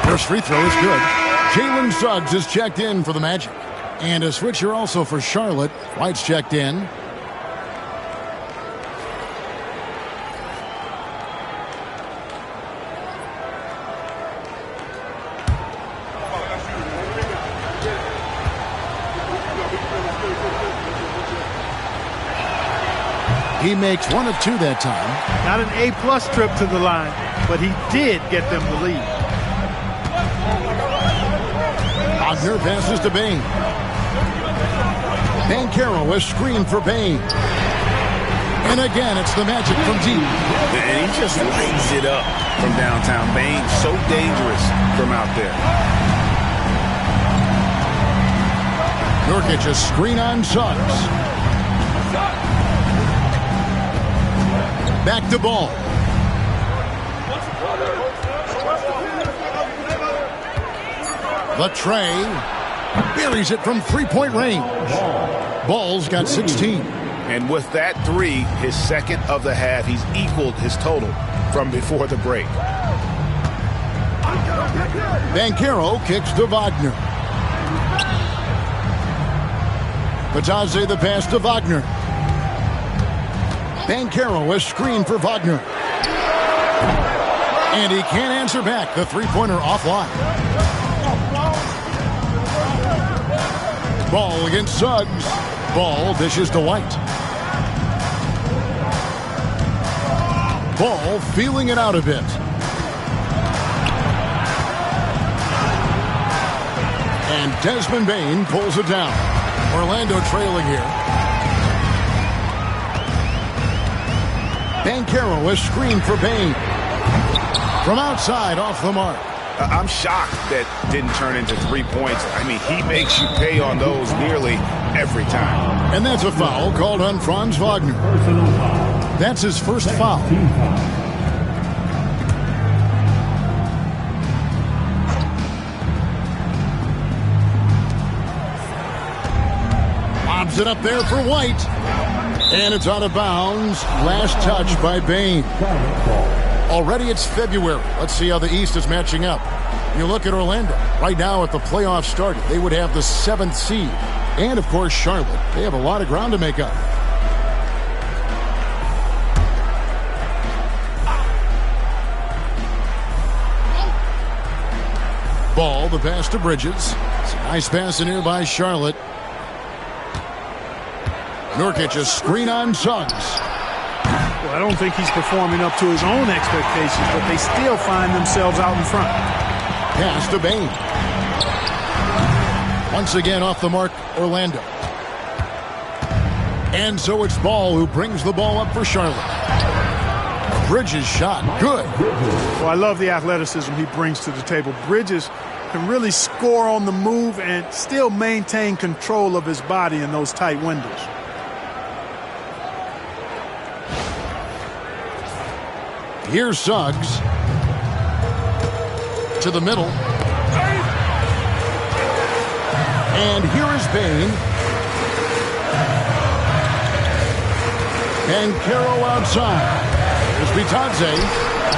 First free throw is good. Jalen Suggs is checked in for the Magic. And a switcher also for Charlotte. White's checked in. He makes 1 of 2 that time. Not an A-plus trip to the line, but he did get them the lead. Wagner passes to Bane. Banchero, a screen for Bane. And again, it's the Magic from deep. And he just lights it up from downtown. Bane, so dangerous from out there. Nurkic, a screen on Suggs. Back to ball. Latrey buries it from 3-point range. Ball's got 16. And with that 3, his second of the half, he's equaled his total from before the break. Banchero kicks to Wagner. Batadze the pass to Wagner. Banchero, a screen for Wagner. And he can't answer back. The three-pointer offline. Ball against Suggs. Ball dishes to White. Ball feeling it out a bit. And Desmond Bane pulls it down. Orlando trailing here. Banchero, a screen for Bane. From outside, off the mark. I'm shocked that didn't turn into 3 points. I mean, he makes you pay on those nearly every time. And that's a foul called on Franz Wagner. That's his first foul. Lobs it up there for White. And it's out of bounds. Last touch by Bane. Already it's February. Let's see how the East is matching up. You look at Orlando. Right now at the playoffs started, they would have the 7th seed. And, of course, Charlotte. They have a lot of ground to make up. Ball, the pass to Bridges. It's a nice pass in here by Charlotte. Nurkic, a screen on Suggs. Well, I don't think he's performing up to his own expectations, but they still find themselves out in front. Pass to Bane. Once again off the mark, Orlando. And so it's Ball who brings the ball up for Charlotte. Bridges shot. Good. Well, I love the athleticism he brings to the table. Bridges can really score on the move and still maintain control of his body in those tight windows. Here's Suggs. To the middle. And here is Bane. Banchero outside. There's Bitadze.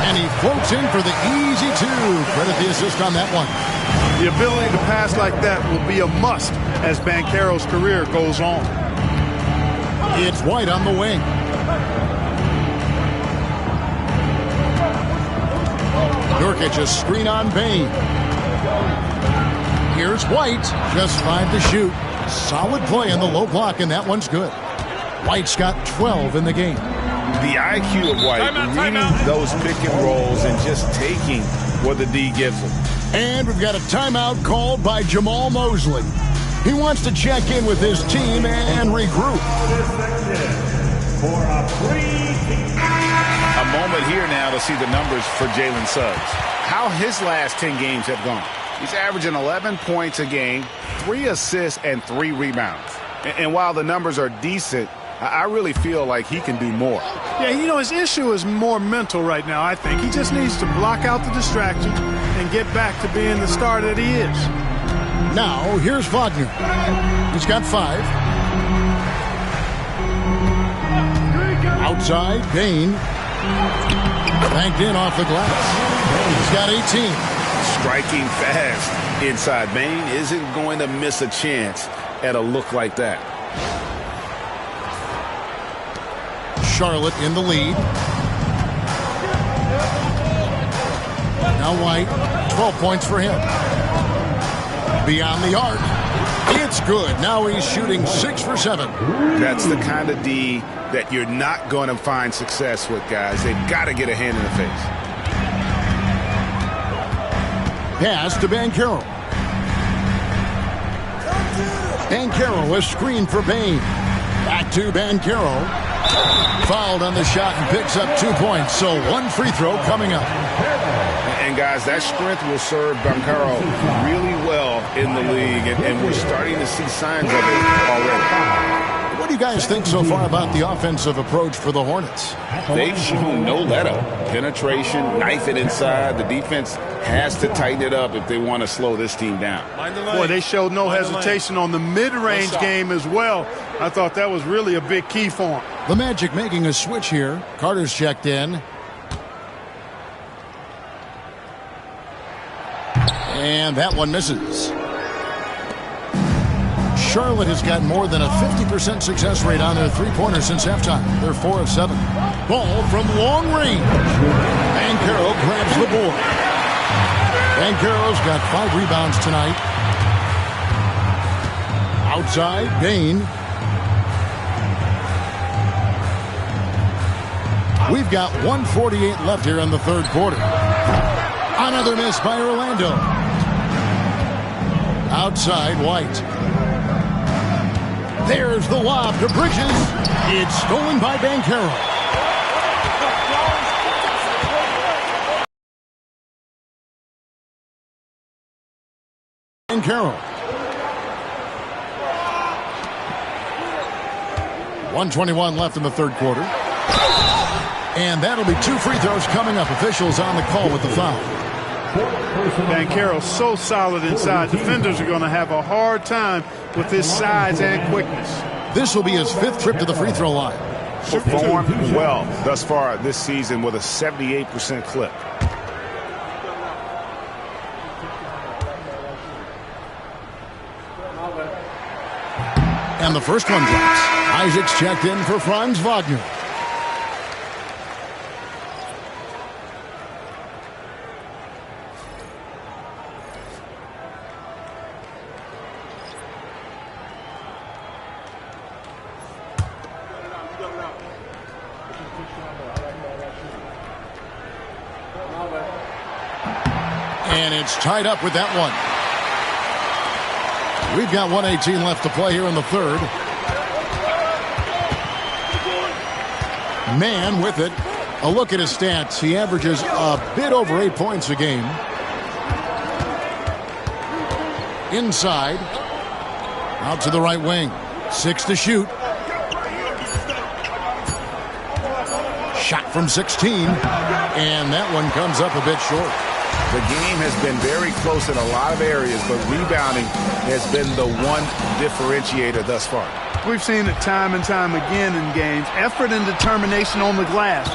And he floats in for the easy two. Credit the assist on that one. The ability to pass like that will be a must as Banchero's career goes on. It's White on the wing. Nurkic, a screen on Bane. Here's White. Just 5 to shoot. Solid play in the low block, and that one's good. White's got 12 in the game. The IQ of White, reading those pick and rolls and just taking what the D gives him. And we've got a timeout called by Jamal Mosley. He wants to check in with his team and regroup. A moment here now to see the numbers for Jalen Suggs. How his last 10 games have gone. He's averaging 11 points a game, 3 assists, and 3 rebounds. And while the numbers are decent, I really feel like he can do more. Yeah, you know, his issue is more mental right now, I think. He just needs to block out the distractions and get back to being the star that he is. Now, here's Wagner. He's got 5. Outside, Bane. Banked in off the glass. He's got 18. Striking fast inside. Bane isn't going to miss a chance at a look like that. Charlotte in the lead. Now White, 12 points for him. Beyond the arc. It's good. Now he's shooting 6 for 7. That's the kind of D that you're not going to find success with, guys. They've got to get a hand in the face. Pass to Banchero. Banchero, a screen for Bane. Back to Banchero. Fouled on the shot and picks up 2 points. So 1 free throw coming up. And guys, that strength will serve Banchero really well in the league, and we're starting to see signs of it already. What do you guys think so far about the offensive approach for the Hornets? They've shown no let-up. Penetration, knife it inside. The defense has to tighten it up if they want to slow this team down. Boy, they showed no hesitation on the mid-range game as well. I thought that was really a big key for them. The Magic making a switch here. Carter's checked in. And that one misses. Charlotte has got more than a 50% success rate on their three-pointers since halftime. They're 4 of 7. Ball from long range. Banchero grabs the board. Banchero's got 5 rebounds tonight. Outside, Bane. We've got 1:48 left here in the third quarter. Another miss by Orlando. Outside, White. There's the lob to Bridges. It's stolen by Banchero. Banchero. 1:21 left in the third quarter. And that'll be 2 free throws coming up. Officials on the call with the foul. Banchero's so solid inside. Defenders are going to have a hard time with his size and quickness. This will be his 5th trip to the free throw line. Performed well thus far this season with a 78% clip. And the first one drops. Isaacs checked in for Franz Wagner. And it's tied up with that one. We've got 1:18 left to play here in the third. Mann with it. A look at his stats. He averages a bit over 8 points a game. Inside. Out to the right wing. 6 to shoot. Shot from 16. And that one comes up a bit short. The game has been very close in a lot of areas, but rebounding has been the one differentiator thus far. We've seen it time and time again in games. Effort and determination on the glass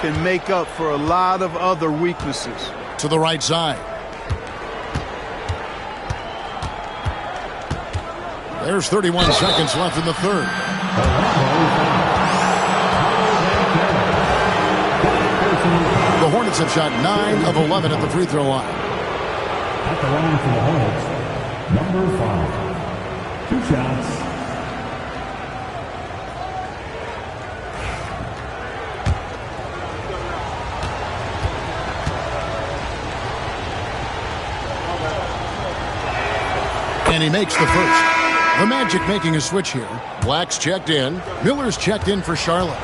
can make up for a lot of other weaknesses. To the right side. There's 31 seconds left in the third. The Hornets have shot 9 of 11 at the free throw line. At the line for the Hornets, number 5. 2 shots. And he makes the first. The Magic making a switch here. Black's checked in. Miller's checked in for Charlotte.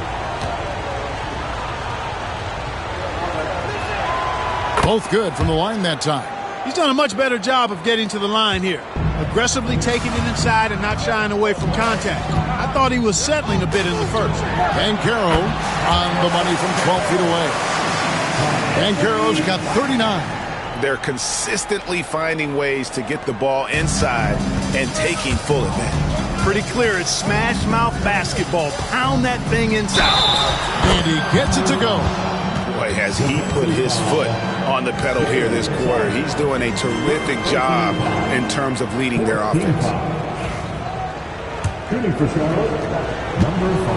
Both good from the line that time. He's done a much better job of getting to the line here. Aggressively taking it inside and not shying away from contact. I thought he was settling a bit in the first. Banchero on the money from 12 feet away. Banchero's got 39. They're consistently finding ways to get the ball inside and taking full advantage. Pretty clear it's smash mouth basketball. Pound that thing inside. And he gets it to go. Boy, has he put his foot on the pedal here this quarter. He's doing a terrific job in terms of leading their offense. Shooting for Charlotte, number 5.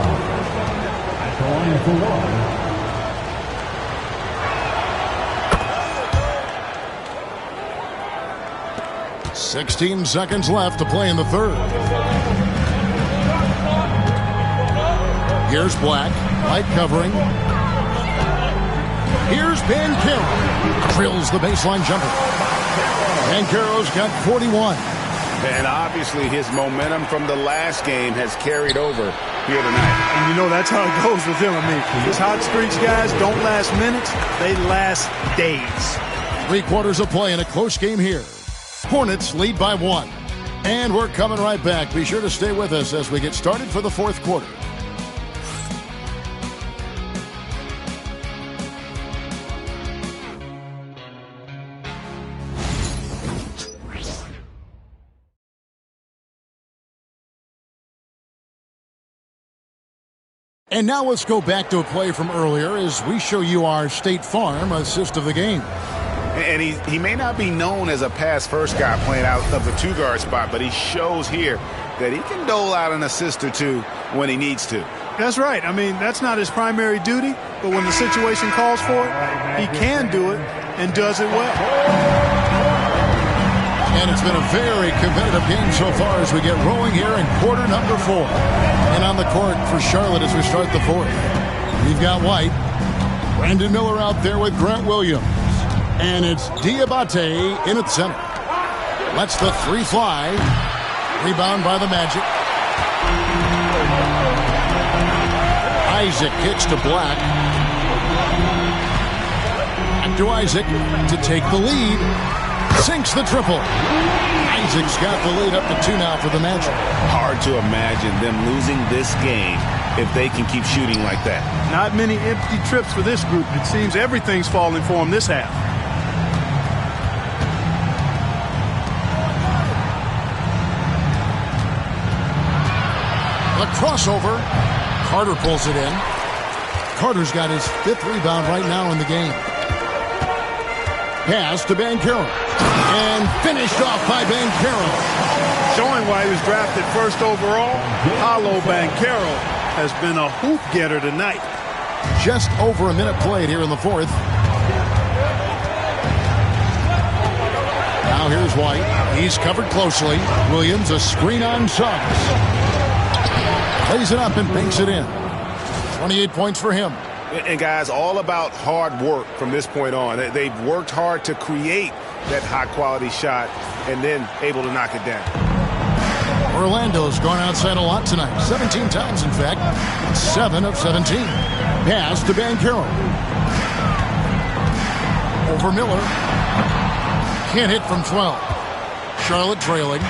At the line for 1. 16 seconds left to play in the third. Here's Black. Light covering. Here's Banchero. Drills the baseline jumper. Banchero's got 41. And obviously his momentum from the last game has carried over here tonight. And you know that's how it goes with him. I mean, his hot streaks, guys, don't last minutes. They last days. 3 quarters of play in a close game here. Hornets lead by 1. And we're coming right back. Be sure to stay with us as we get started for the fourth quarter. And now let's go back to a play from earlier as we show you our State Farm assist of the game. And he may not be known as a pass-first guy playing out of the 2-guard spot, but he shows here that he can dole out an assist or two when he needs to. That's right. I mean, that's not his primary duty, but when the situation calls for it, he can do it and does it well. And it's been a very competitive game so far as we get rolling here in quarter number 4. And on the court for Charlotte as we start the fourth. We've got White. Brandon Miller out there with Grant Williams. And it's Diabate in at center. Lets the three fly. Rebound by the Magic. Isaac kicks to Black. Back to Isaac to take the lead. Sinks the triple. Isaac's got the lead up to 2 now for the Magic. Hard to imagine them losing this game if they can keep shooting like that. Not many empty trips for this group. It seems everything's falling for them this half. The crossover. Carter pulls it in. Carter's got his 5th rebound right now in the game. Pass to Banchero. And finished off by Banchero. Showing why he was drafted first overall, Paolo Banchero has been a hoop getter tonight. Just over a minute played here in the 4th. Now here's White. He's covered closely. Williams, a screen on Suggs. Plays it up and banks it in. 28 points for him. And guys, all about hard work from this point on. They've worked hard to create that high-quality shot and then able to knock it down. Orlando's gone outside a lot tonight. 17 times, in fact. 7 of 17. Pass to Banchero. Over Miller. Can't hit from 12. Charlotte trailing.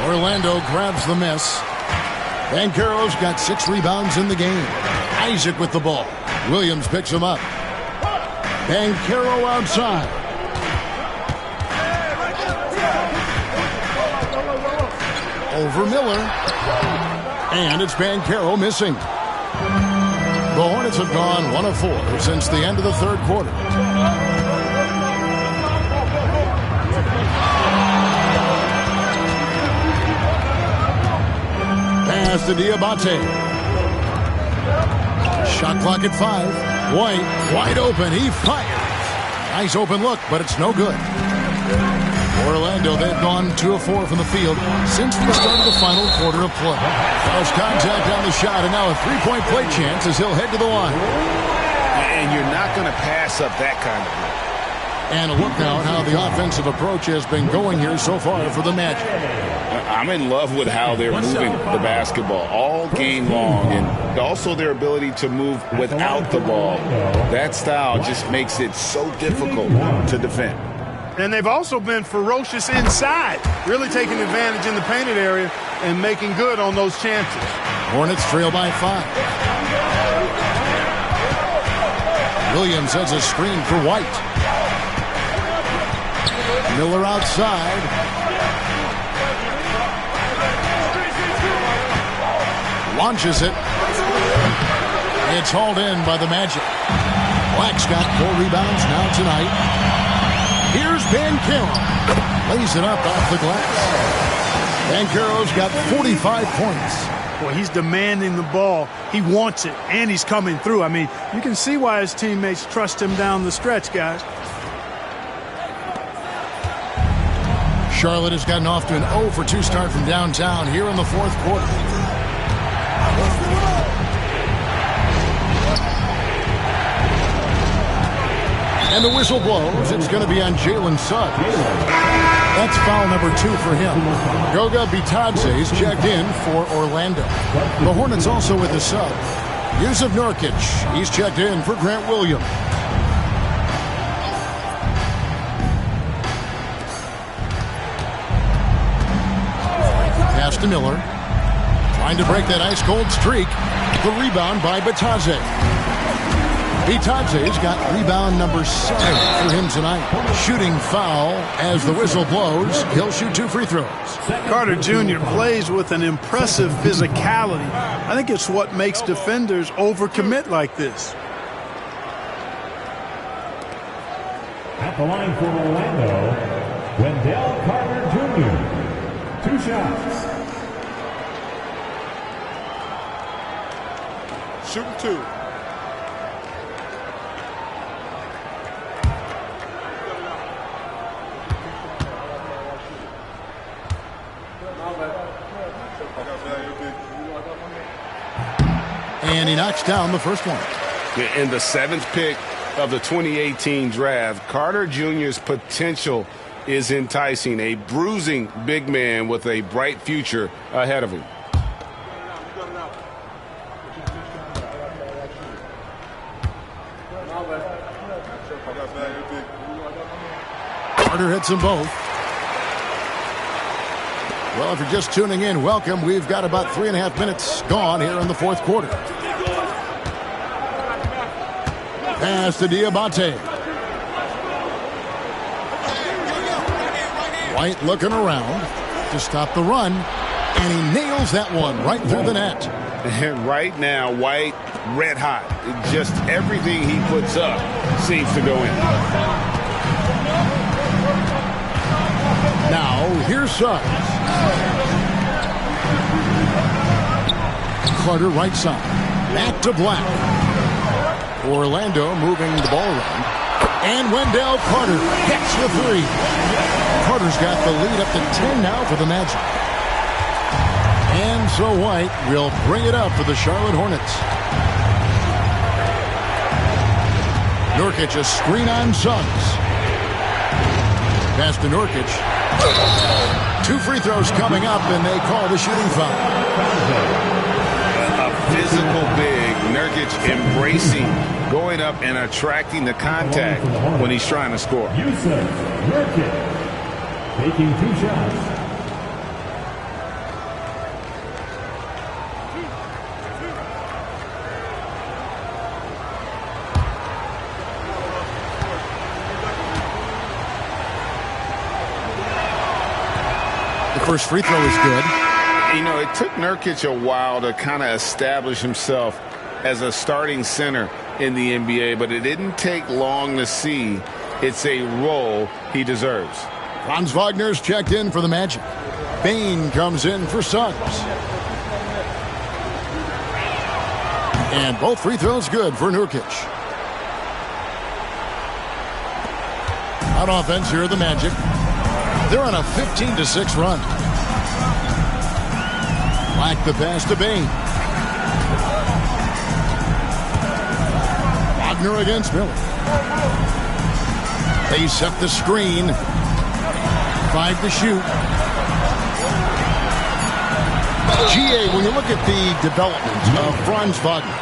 Orlando grabs the miss. Banchero's got 6 rebounds in the game. Isaac with the ball. Williams picks him up. Banchero outside. Over Miller. And it's Banchero missing. The Hornets have gone 1 of 4 since the end of the 3rd quarter. Pass to Diabate. Shot clock at 5. White, wide open. He fires. Nice open look, but it's no good. Orlando, they've gone 2 of 4 from the field since the start of the final quarter of play. First contact on the shot, and now a 3-point play chance as he'll head to the line. And you're not going to pass up that kind of play. And a look now at how the offensive approach has been going here so far for the Magic. I'm in love with how they're moving the basketball all game long, and also their ability to move without the ball. That style just makes it so difficult to defend. And they've also been ferocious inside, really taking advantage in the painted area and making good on those chances. Hornets trail by 5. Williams has a screen for White. Miller outside. Launches it. It's hauled in by the Magic. Black's got 4 rebounds now tonight. Here's Banchero. Lays it up off the glass. Banchero's got 45 points. Boy, he's demanding the ball. He wants it, and he's coming through. I mean, you can see why his teammates trust him down the stretch, guys. Charlotte has gotten off to an 0 for 2 start from downtown here in the 4th quarter. And the whistle blows. It's going to be on Jalen Suggs. That's foul number 2 for him. Goga Bitadze is checked in for Orlando. The Hornets also with a sub. Yusuf Nurkic. He's checked in for Grant Williams. Pass to Miller. Trying to break that ice-cold streak. The rebound by Bitadze. Bitadze's got rebound number 7 for him tonight. Shooting foul as the whistle blows. He'll shoot 2 free throws. Carter Jr. plays with an impressive physicality. I think it's what makes defenders overcommit like this. At the line for Orlando, Wendell Carter Jr. 2 shots. Shooting 2. And he knocks down the first one. In the 7th pick of the 2018 draft, Carter Jr.'s potential is enticing. A bruising big man with a bright future ahead of him. Carter hits them both. Well, if you're just tuning in, welcome. We've got about 3.5 minutes gone here in the fourth quarter. Pass to Diabate. White looking around to stop the run, and he nails that one right through the net. And right now, White, red hot. Just everything he puts up seems to go in. Now, here's Suggs. Carter right side. Back to Black. Orlando moving the ball around. And Wendell Carter gets the three. Carter's got the lead up to 10 now for the Magic. And so White will bring it up for the Charlotte Hornets. Nurkic a screen on Suggs. Pass to Nurkic. 2 free throws coming up, and they call the shooting foul. A physical big. Nurkic embracing, going up and attracting the contact when he's trying to score. Jusuf Nurkic taking 2 shots. First free throw is good. You know, it took Nurkic a while to kind of establish himself as a starting center in the NBA, but it didn't take long to see it's a role he deserves. Franz Wagner's checked in for the Magic. Bane comes in for Suggs. And both free throws good for Nurkic. On offense here, the Magic. They're on a 15-6 run. Black the pass to Bane. Wagner against Miller. They set the screen. 5 to shoot. GA, when you look at the development of Franz Wagner,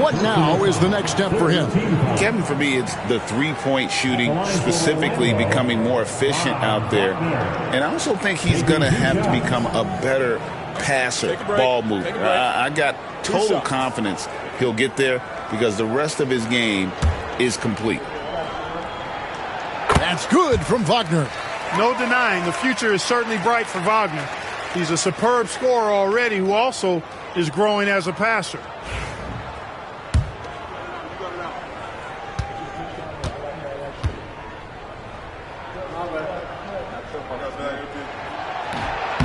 what now is the next step for him? Kevin, for me, it's the three-point shooting, specifically becoming more efficient out there. And I also think he's going to have to become a better passer, ball mover. I got total confidence he'll get there because the rest of his game is complete. That's good from Wagner. No denying the future is certainly bright for Wagner. He's a superb scorer already who also is growing as a passer.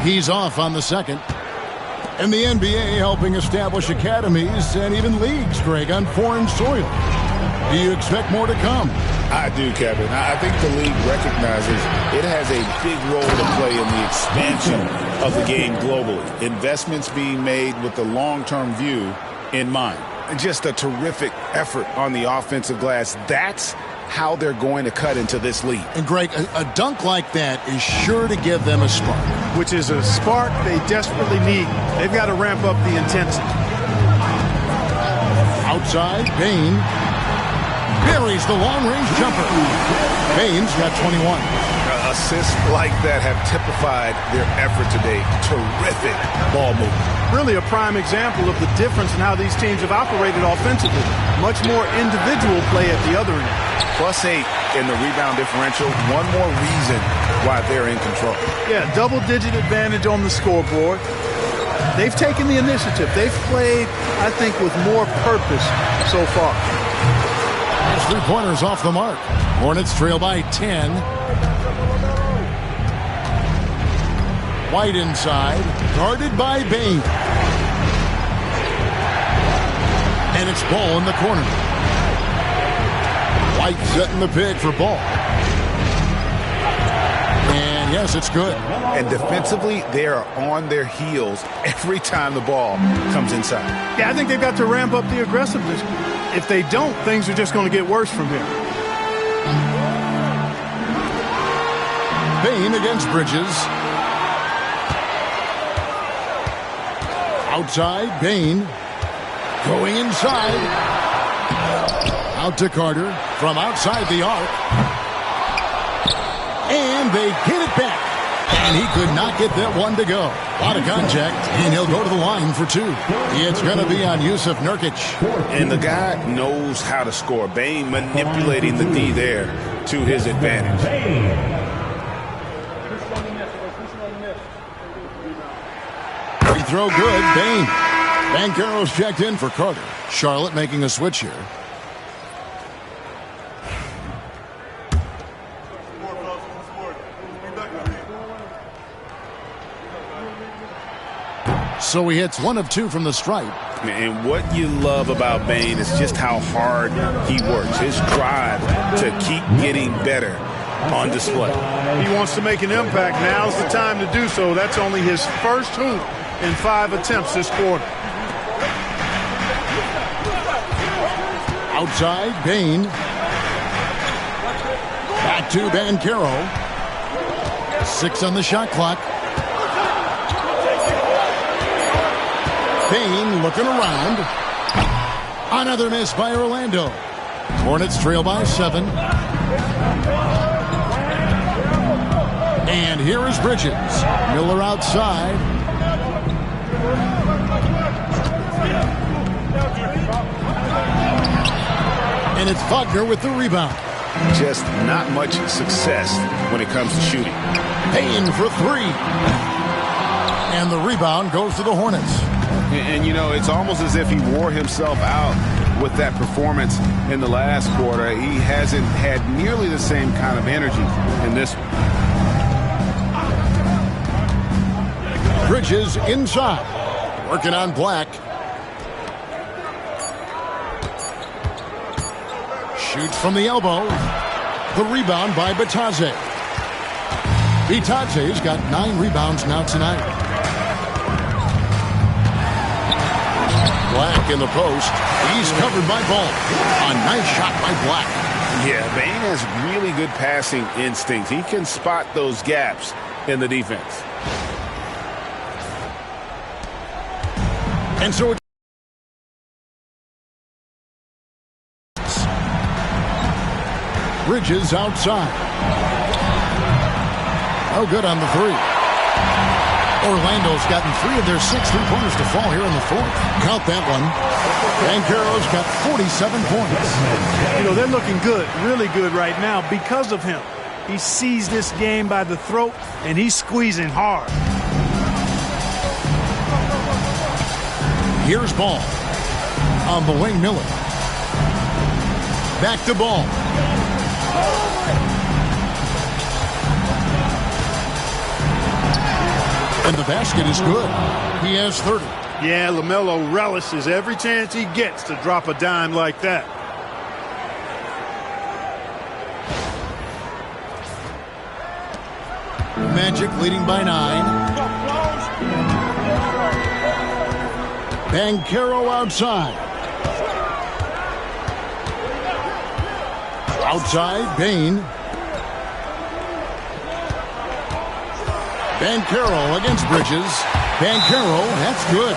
He's off on the second. And the NBA helping establish academies and even leagues, Greg, on foreign soil. Do you expect more to come? I do, Kevin. I think the league recognizes it has a big role to play in the expansion of the game globally. Investments being made with the long-term view in mind. Just a terrific effort on the offensive glass. That's how they're going to cut into this league. And, Greg, a dunk like that is sure to give them a spark. Which is a spark they desperately need. They've got to ramp up the intensity. Outside, Bane buries the long-range jumper. Bane's got 21. Assists like that have typified their effort today. Terrific ball movement. Really a prime example of the difference in how these teams have operated offensively. Much more individual play at the other end. +8 in the rebound differential. One more reason why they're in control. Yeah, double-digit advantage on the scoreboard. They've taken the initiative. They've played, I think, with more purpose so far. 3-pointers off the mark. Hornets trail by 10. White inside, guarded by Bane. And it's Ball in the corner. White setting the pick for Ball. And yes, it's good. And defensively, they are on their heels every time the ball comes inside. Yeah, I think they've got to ramp up the aggressiveness. If they don't, things are just going to get worse from here. Bain against Bridges. Outside, Bain. Going inside. Out to Carter from outside the arc. And they get it back. And he could not get that one to go. Out of contact, and he'll go to the line for two. It's going to be on Yusuf Nurkic. And the guy knows how to score. Bain manipulating the D there to his advantage. Free throw good, Bain. Banchero's checked in for Carter. Charlotte making a switch here. So he hits 1 of 2 from the stripe. And what you love about Bain is just how hard he works. His drive to keep getting better on display. He wants to make an impact. Now's the time to do so. That's only his first hoop in 5 attempts this quarter. Outside, Bain. Back to Banchero. 6 on the shot clock. Bain looking around. Another miss by Orlando. Hornets trail by 7. And here is Bridges. Miller outside. And it's Wagner with the rebound. Just not much success when it comes to shooting. Bain for 3. And the rebound goes to the Hornets. And, you know, it's almost as if he wore himself out with that performance in the last quarter. He hasn't had nearly the same kind of energy in this one. Bridges inside. Working on Black. Shoots from the elbow. The rebound by Bitadze. Bitadze's got 9 rebounds now tonight. Black in the post. He's covered by Ball. A nice shot by Black. Yeah, Bain has really good passing instincts. He can spot those gaps in the defense. And so it's Bridges outside. No good on the 3. Orlando's gotten 3 of their 6 3-pointers to fall here in the 4th. Count that one. Banchero's got 47 points. You know, they're looking good, really good right now because of him. He seized this game by the throat, and he's squeezing hard. Here's Ball. On the wing, Miller. Back to Ball. And the basket is good. He has 30. Yeah, LaMelo relishes every chance he gets to drop a dime like that. Magic leading by 9. Banchero outside. Outside, Bain. Banchero against Bridges. Banchero, that's good.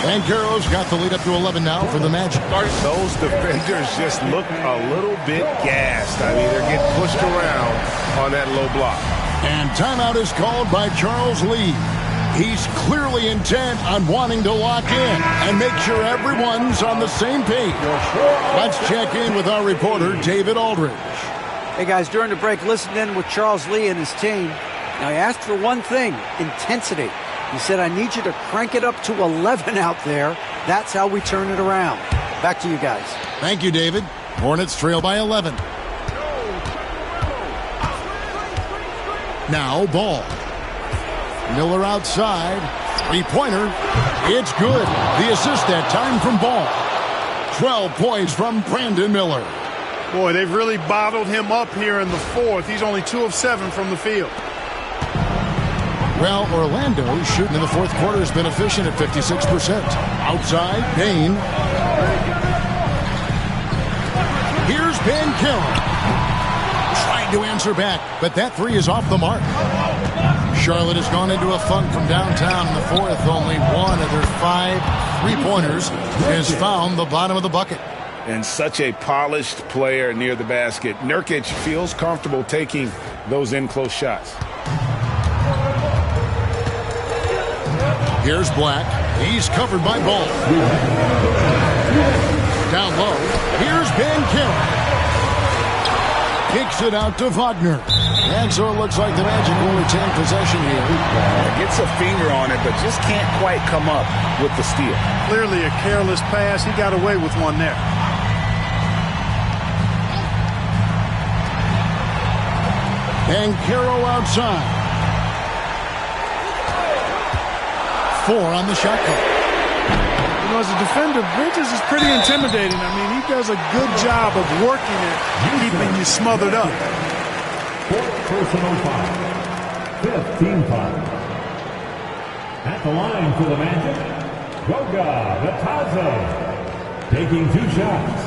Banchero's got the lead up to 11 now for the Magic. Those defenders just look a little bit gassed. I mean, they're getting pushed around on that low block. And timeout is called by Charles Lee. He's clearly intent on wanting to lock in and make sure everyone's on the same page. Let's check in with our reporter, David Aldridge. Hey, guys, during the break, listen in with Charles Lee and his team. Now, he asked for one thing, intensity. He said, I need you to crank it up to 11 out there. That's how we turn it around. Back to you guys. Thank you, David. Hornets trail by 11. Now, Ball. Miller outside. 3-pointer. It's good. The assist that time from Ball. 12 points from Brandon Miller. Boy, they've really bottled him up here in the 4th. He's only 2 of 7 from the field. Well, Orlando shooting in the fourth quarter has been efficient at 56%. Outside, Bain. Here's Banchero. Trying to answer back, but that three is off the mark. Charlotte has gone into a funk from downtown in the fourth. Only one of their 5 3-pointers has found the bottom of the bucket. And such a polished player near the basket. Nurkic feels comfortable taking those in-close shots. Here's Black. He's covered by Ball. Down low. Here's Banchero. Kicks it out to Wagner. And so it looks like the Magic will retain possession here. Gets a finger on it, but just can't quite come up with the steal. Clearly a careless pass. He got away with one there. Banchero outside. 4 on the shot clock. You know, as a defender, Bridges is pretty intimidating. I mean, he does a good job of working it, keeping you smothered up. 4th personal foul. 5th team foul. At the line for the Magic, Goga Bitadze, taking 2 shots.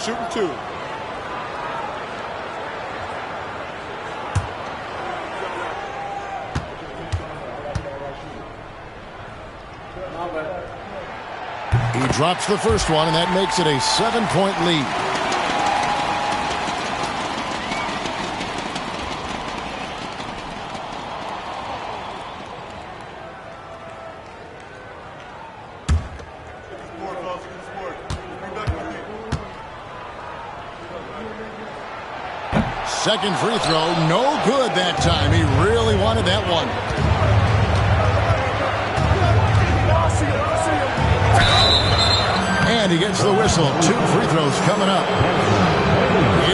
Shooting 2. He drops the first one, and that makes it a 7-point lead. Second free throw, no good that time. He really wanted that one. And he gets the whistle. 2 free throws coming up.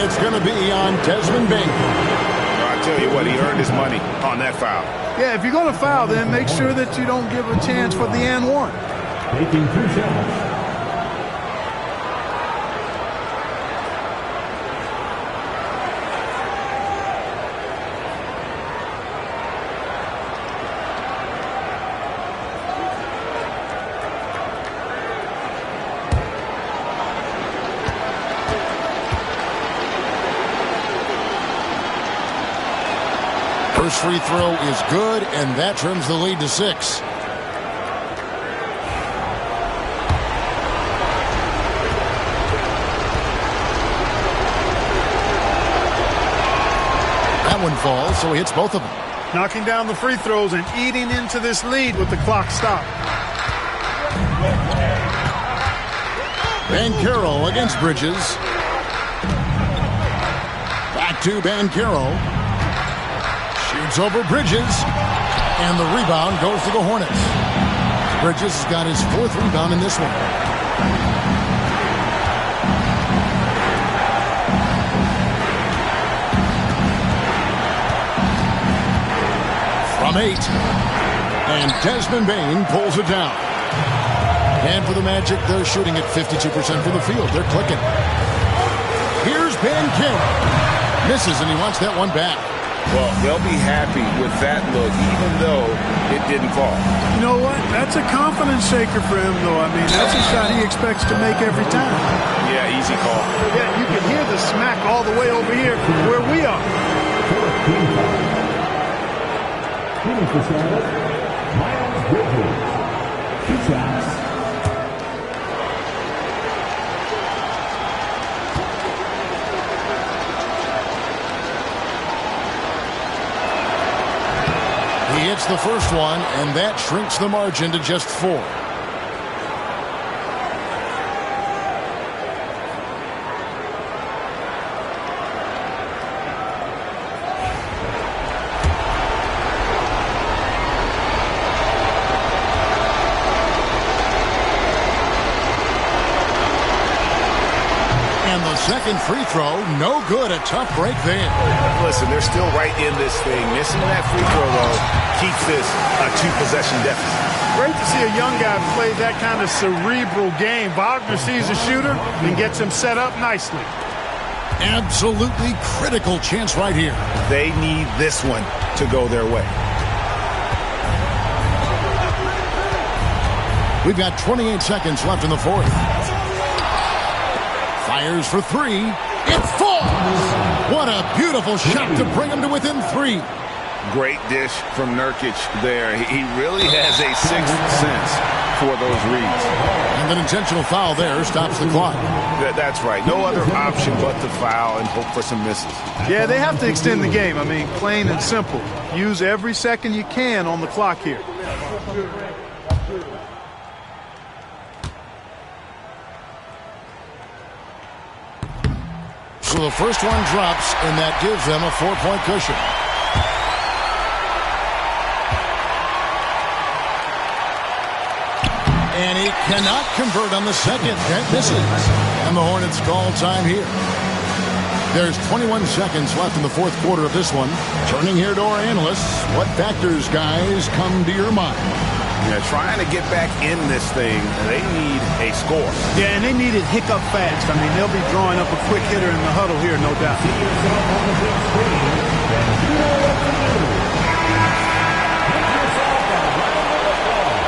It's going to be on Desmond Bain. I tell you what, he earned his money on that foul. Yeah, if you're going to foul, then make sure that you don't give a chance for the and one. Taking 2 shots. First free throw is good, and that trims the lead to 6. That one falls, so he hits both of them. Knocking down the free throws and eating into this lead with the clock stopped. Banchero against Bridges. Back to Banchero. Shoots over Bridges. And the rebound goes to the Hornets. Bridges has got his 4th rebound in this one. From 8. And Desmond Bain pulls it down. And for the Magic, they're shooting at 52% from the field. They're clicking. Here's Banchero. Misses, and he wants that one back. Well, they'll be happy with that look, even though it didn't fall. You know what? That's a confidence shaker for him, though. I mean, that's a shot he expects to make every time. Yeah, easy call. Yeah, you can hear the smack all the way over here where we are. Shooting for Charlotte, Miles Bridges. 2 shots. He hits the first one, and that shrinks the margin to just 4. Second free throw, no good. A tough break there. Listen, they're still right in this thing. Missing that free throw, though, keeps this a 2-possession deficit. Great to see a young guy play that kind of cerebral game. Wagner sees a shooter and gets him set up nicely. Absolutely critical chance right here. They need this one to go their way. We've got 28 seconds left in the fourth. Fires for three. It falls! What a beautiful shot to bring him to within three. Great dish from Nurkic there. He really has a sixth sense for those reads. And an intentional foul there stops the clock. That's right. No other option but to foul and hope for some misses. Yeah, they have to extend the game. I mean, plain and simple. Use every second you can on the clock here. So the first one drops, and that gives them a 4-point cushion. And he cannot convert on the second. That misses. And the Hornets call time here. There's 21 seconds left in the fourth quarter of this one. Turning here to our analysts, what factors, guys, come to your mind? Yeah, trying to get back in this thing, they need a score. Yeah, and they need it hiccup fast. I mean, they'll be drawing up a quick hitter in the huddle here, no doubt. See yourself on the big screen, and you know what to do. Get yourself a round of applause.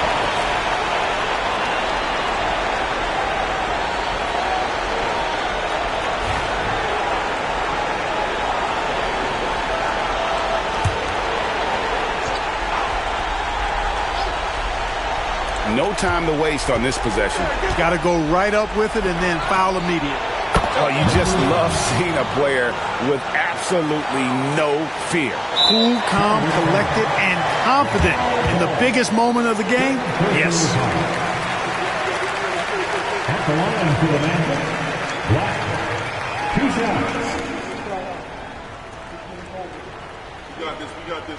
No time to waste on this possession. Got to go right up with it and then foul immediate. Oh, you just love seeing a player with absolutely no fear. Cool, calm, collected, and confident in the biggest moment of the game. Yes. At the line for the Magic, Black. 2 shots. We got this. We got this.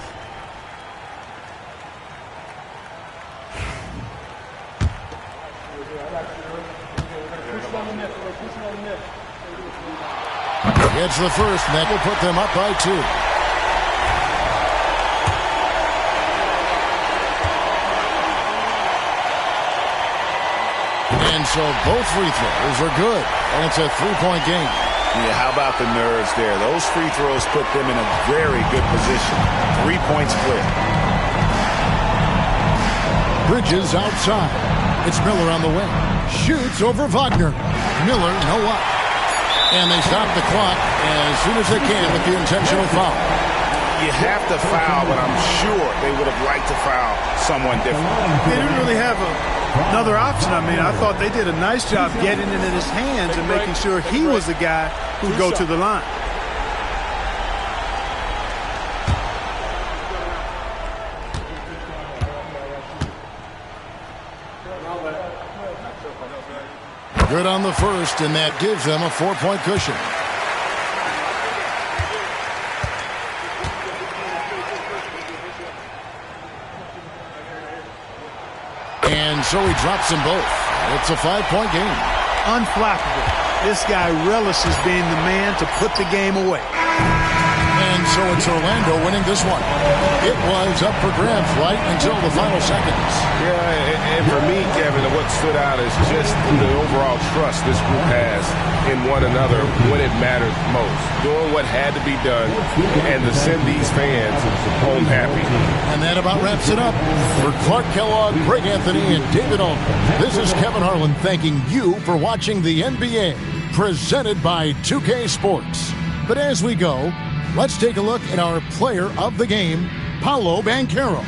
Gets the first, and that will put them up by 2. And so both free throws are good, and it's a 3-point game. Yeah, how about the nerves there? Those free throws put them in a very good position. 3 points clear. Bridges outside. It's Miller on the wing. Shoots over Wagner. Miller, no up. And they stop the clock as soon as they can with the intentional foul. You have to foul, but I'm sure they would have liked to foul someone different. They didn't really have another option. I mean, I thought they did a nice job getting it in his hands and making sure he was the guy who'd go to the line. Good on the first, and that gives them a 4-point cushion. And so he drops them both. It's a 5-point game. Unflappable. This guy relishes being the man to put the game away. And so it's Orlando winning this one. It was up for grabs right until the final seconds. Yeah, and for me, Kevin, what stood out is just the overall trust this group has in one another when it matters most. Doing what had to be done and to send these fans home happy. And that about wraps it up. For Clark Kellogg, Greg Anthony, and David Altman, this is Kevin Harlan thanking you for watching the NBA, presented by 2K Sports. But as we go, let's take a look at our player of the game, Paolo Banchero.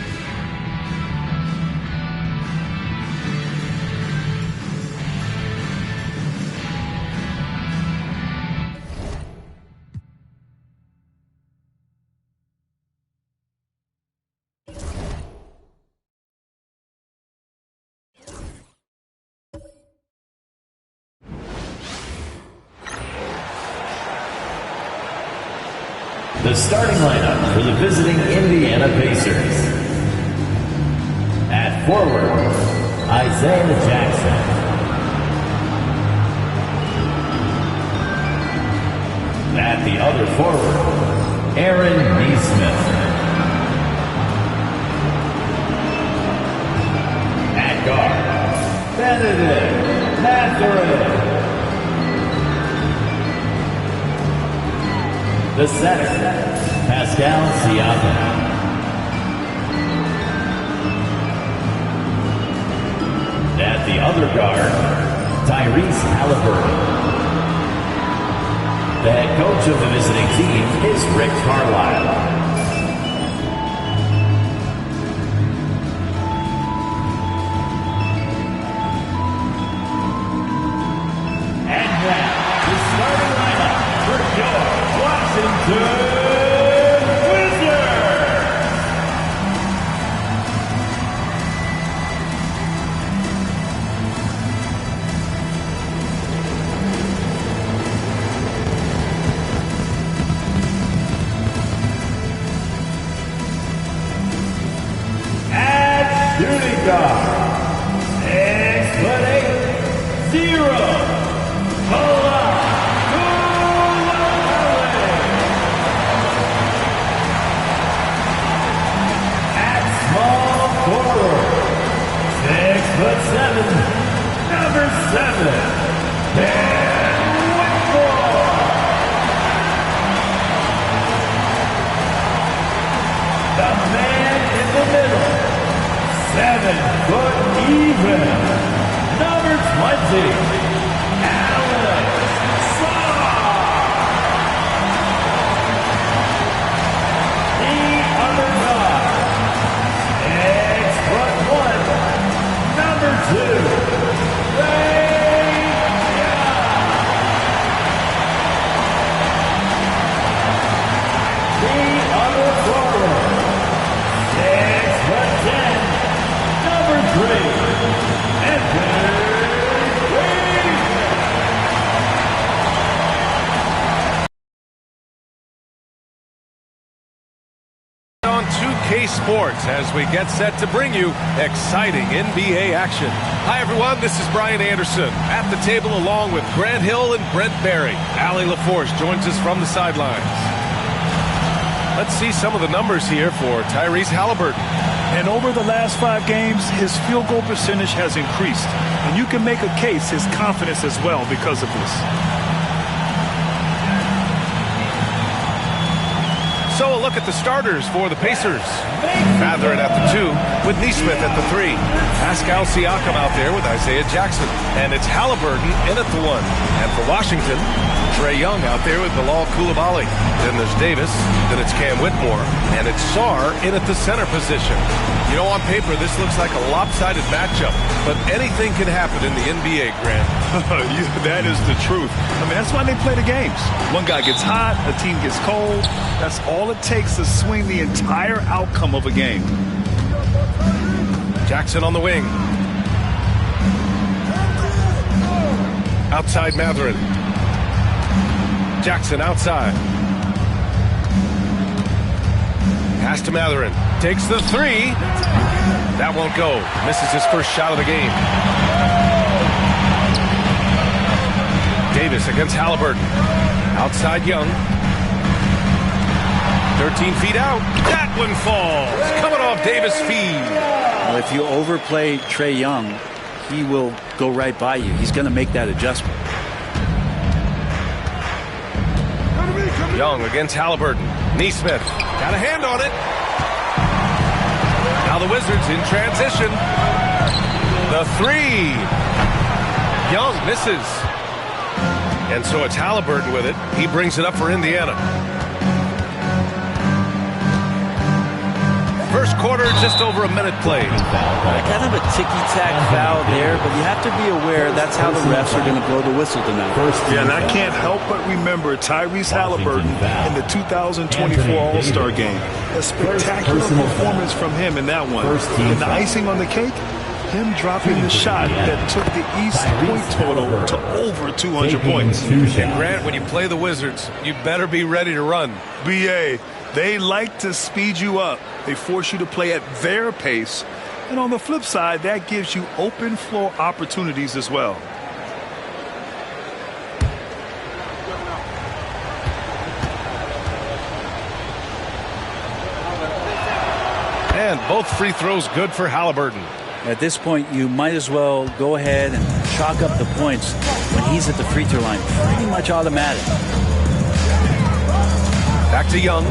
The starting lineup for the visiting Indiana Pacers. At forward, Isaiah Jackson. At the other forward, Aaron Nesmith. At guard, Benedict Mathurin. The center, Pascal Siakam. At the other guard, Tyrese Halliburton. The head coach of the visiting team is Rick Carlisle. And now, the starting lineup for your Washington Wizards. At shooting guard, 6'8", 0. Number 7, Ben Whitmore. The man in the middle, 7 foot even, number 20, Alex Sarr. The other guy, 6'1", number 2. On 2K Sports as we get set to bring you exciting NBA action. Hi everyone, this is Brian Anderson at the table along with Grant Hill and Brent Barry. Allie LaForce joins us from the sidelines. Let's see some of the numbers here for Tyrese Halliburton. And over the last 5 games, his field goal percentage has increased. And you can make a case, his confidence as well, because of this. So a look at the starters for the Pacers. Mathurin at the 2 with Neesmith at the 3. Pascal Siakam out there with Isaiah Jackson. And it's Halliburton in at the 1. And for Washington, Trae Young out there with Bilal Coulibaly. Then there's Davis, then it's Cam Whitmore, and it's Sarr in at the center position. You know, on paper, this looks like a lopsided matchup, but anything can happen in the NBA, Grant. That is the truth. I mean, that's why they play the games. One guy gets hot, the team gets cold. That's all it takes to swing the entire outcome of a game. Jackson on the wing. Outside Mathurin. Jackson outside. Pass to Mathurin. Takes the 3. That won't go. Misses his first shot of the game. Davis against Halliburton. Outside Young. 13 feet out. That one falls. Coming off Davis' feed. Well, if you overplay Trae Young, he will go right by you. He's going to make that adjustment. Young against Halliburton. Neesmith got a hand on it. Now the Wizards in transition. The 3. Young misses. And so it's Halliburton with it. He brings it up for Indiana. First quarter, just over a minute played. Kind of a ticky-tack foul there, but you have to be aware that's how the refs are going to blow the whistle tonight. Yeah, and I can't help but remember Tyrese Halliburton in the 2024 All-Star game. A spectacular performance from him in that one. And the icing on the cake, him dropping the shot that took the East point total to over 200 points. And Grant, when you play the Wizards, you better be ready to run. BA, they like to speed you up. They force you to play at their pace. And on the flip side, that gives you open floor opportunities as well. And both free throws good for Halliburton. At this point, you might as well go ahead and chalk up the points when he's at the free throw line. Pretty much automatic. to Young.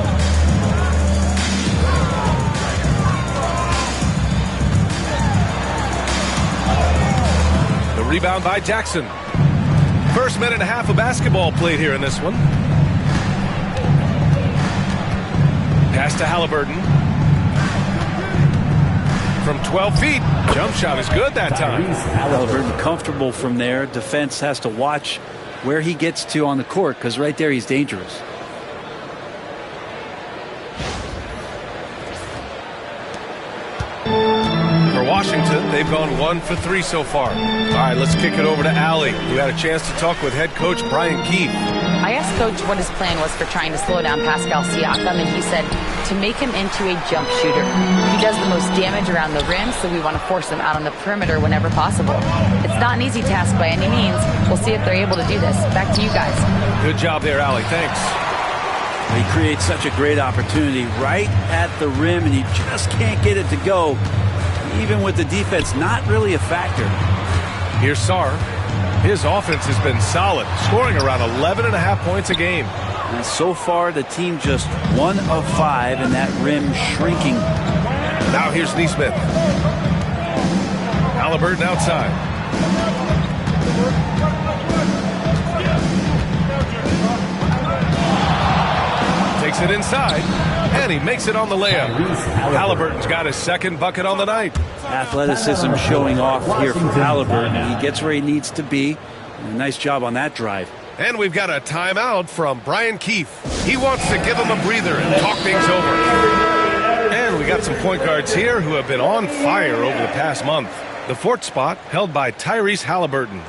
The rebound by Jackson. First minute and a half of basketball played here in this one. Pass to Halliburton. From 12 feet. Jump shot is good that time. Halliburton comfortable from there. Defense has to watch where he gets to on the court, because right there he's dangerous. For Washington, they've gone 1 for 3 so far. All right, let's kick it over to Allie, who had a chance to talk with head coach Brian Keefe. I asked Coach what his plan was for trying to slow down Pascal Siakam, and he said to make him into a jump shooter. He does the most damage around the rim, so we want to force him out on the perimeter whenever possible. It's not an easy task by any means. We'll see if they're able to do this. Back to you guys. Good job there, Allie. Thanks. He creates such a great opportunity right at the rim, and he just can't get it to go. Even with the defense not really a factor. Here's Sarr. His offense has been solid, scoring around 11.5 points a game. And so far, the team just 1 of 5, and that rim shrinking. Now here's Neesmith. Halliburton outside. Takes it inside, and he makes it on the layup. Halliburton's got his second bucket on the night. Athleticism showing off here from Halliburton. He gets where he needs to be. Nice job on that drive. And we've got a timeout from Brian Keefe. He wants to give him a breather and talk things over. And we got some point guards here who have been on fire over the past month. The 4th spot held by Tyrese Halliburton.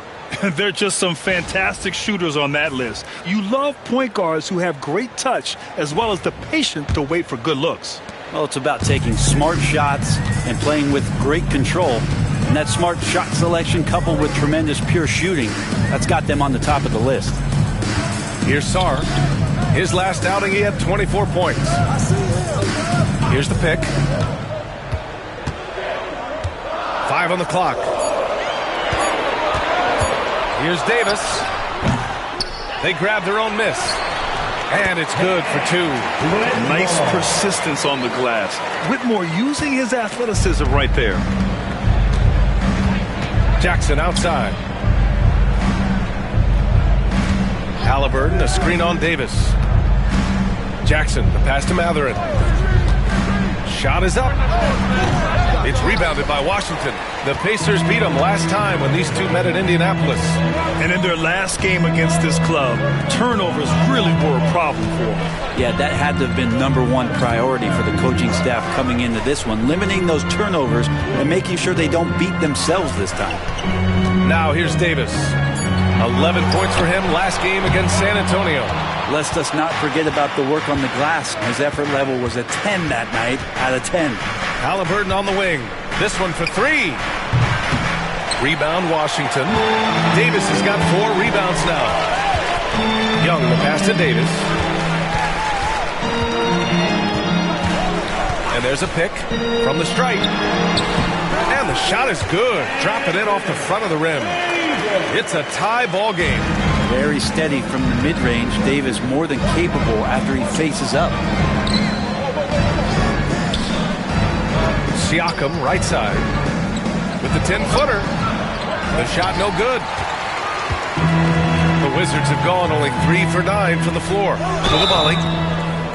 They're just some fantastic shooters on that list. You love point guards who have great touch as well as the patience to wait for good looks. Well, it's about taking smart shots and playing with great control. And that smart shot selection coupled with tremendous pure shooting, that's got them on the top of the list. Here's Sarr. His last outing, he had 24 points. Here's the pick. 5 on the clock. Here's Davis. They grab their own miss. And it's good for 2. Nice persistence on the glass. Whitmore using his athleticism right there. Jackson outside. Halliburton, a screen on Davis. Jackson, the pass to Mathurin. Shot is up. It's rebounded by Washington. The Pacers beat them last time when these two met at Indianapolis. And in their last game against this club, turnovers really were a problem for them. Yeah, that had to have been #1 priority for the coaching staff coming into this one, limiting those turnovers and making sure they don't beat themselves this time. Now here's Davis. 11 points for him last game against San Antonio. Lest us not forget about the work on the glass. His effort level was a 10 that night out of 10. Halliburton on the wing. This one for 3. Rebound Washington. Davis has got 4 rebounds now. Young, the pass to Davis. And there's a pick from the stripe. And the shot is good. Dropping it off the front of the rim. It's a tie ball game. Very steady from the mid-range. Davis more than capable after he faces up. Siakam right side with the 10-footer. The shot no good. The Wizards have gone only 3 for 9 from the floor. Coulibaly.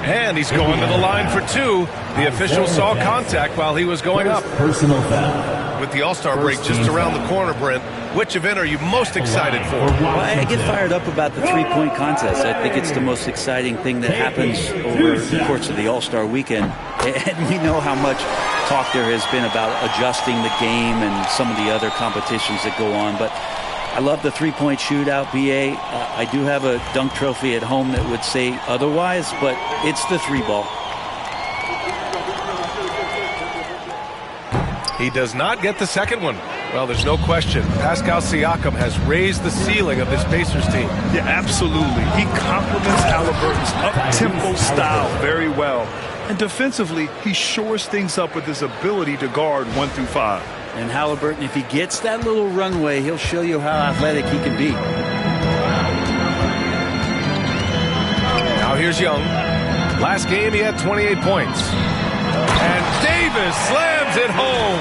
And he's going to the line for 2. The official saw contact while he was going up. Personal foul. With the All-Star break just around the corner, Brent, which event are you most excited for? Well, I get fired up about the three-point contest. I think it's the most exciting thing that happens over the course of the All-Star weekend. And we know how much talk there has been about adjusting the game and some of the other competitions that go on. But I love the three-point shootout, BA. I do have a dunk trophy at home that would say otherwise, but it's the 3-ball. He does not get the second one. Well, there's no question. Pascal Siakam has raised the ceiling of this Pacers team. Yeah, absolutely. He complements Halliburton's up-tempo style very well. And defensively, he shores things up with his ability to guard 1 through 5. And Halliburton, if he gets that little runway, he'll show you how athletic he can be. Now here's Young. Last game, he had 28 points. And Davis slams it home.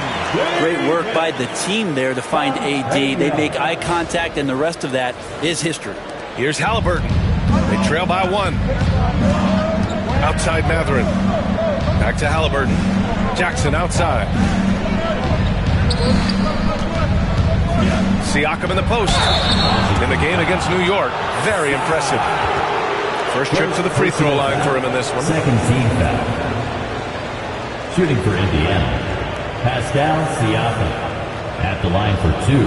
Great work by the team there to find AD. They make eye contact, and the rest of that is history. Here's Halliburton. They trail by 1. Outside Mathurin. Back to Halliburton. Jackson outside. Siakam in the post. In the game against New York. Very impressive. First trip to the free throw line for him in this one. Second team foul. Shooting for Indiana, Pascal Siakam at the line for 2.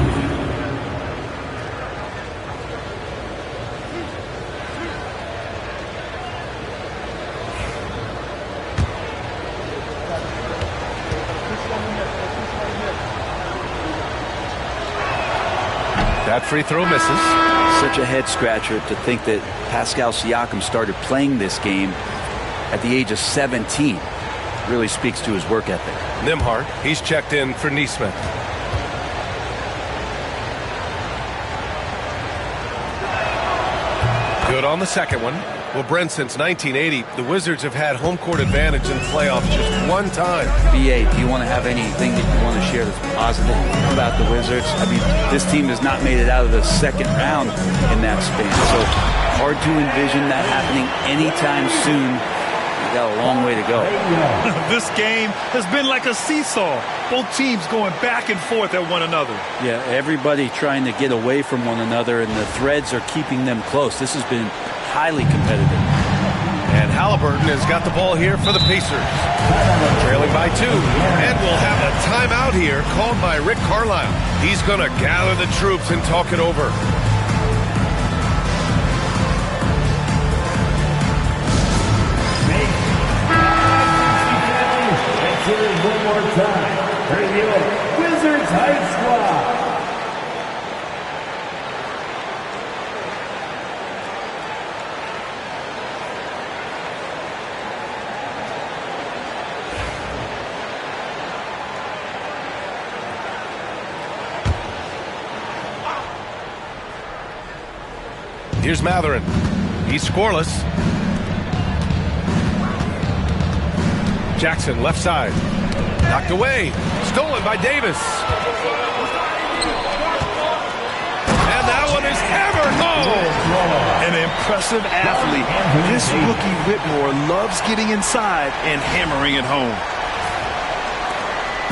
That free throw misses. Such a head scratcher to think that Pascal Siakam started playing this game at the age of 17. Really speaks to his work ethic. Nembhard, he's checked in for Nesmith. Good on the second one. Well, Brent, since 1980, the Wizards have had home court advantage in the playoffs just one time. BA, do you want to have anything that you want to share that's positive about the Wizards? I mean, this team has not made it out of the second round in that span, so hard to envision that happening anytime soon. We got a long way to go. This game has been like a seesaw. Both teams going back and forth at one another. Yeah, everybody trying to get away from one another, and the threads are keeping them close. This has been highly competitive. And Halliburton has got the ball here for the Pacers. Trailing by 2. And we'll have a timeout here called by Rick Carlisle. He's going to gather the troops and talk it over. One more time for your Wizards High Squad. Here's Mathurin. He's scoreless. Jackson, left side. Knocked away. Stolen by Davis. And that one is hammered home. An impressive athlete. This rookie Whitmore loves getting inside and hammering it home.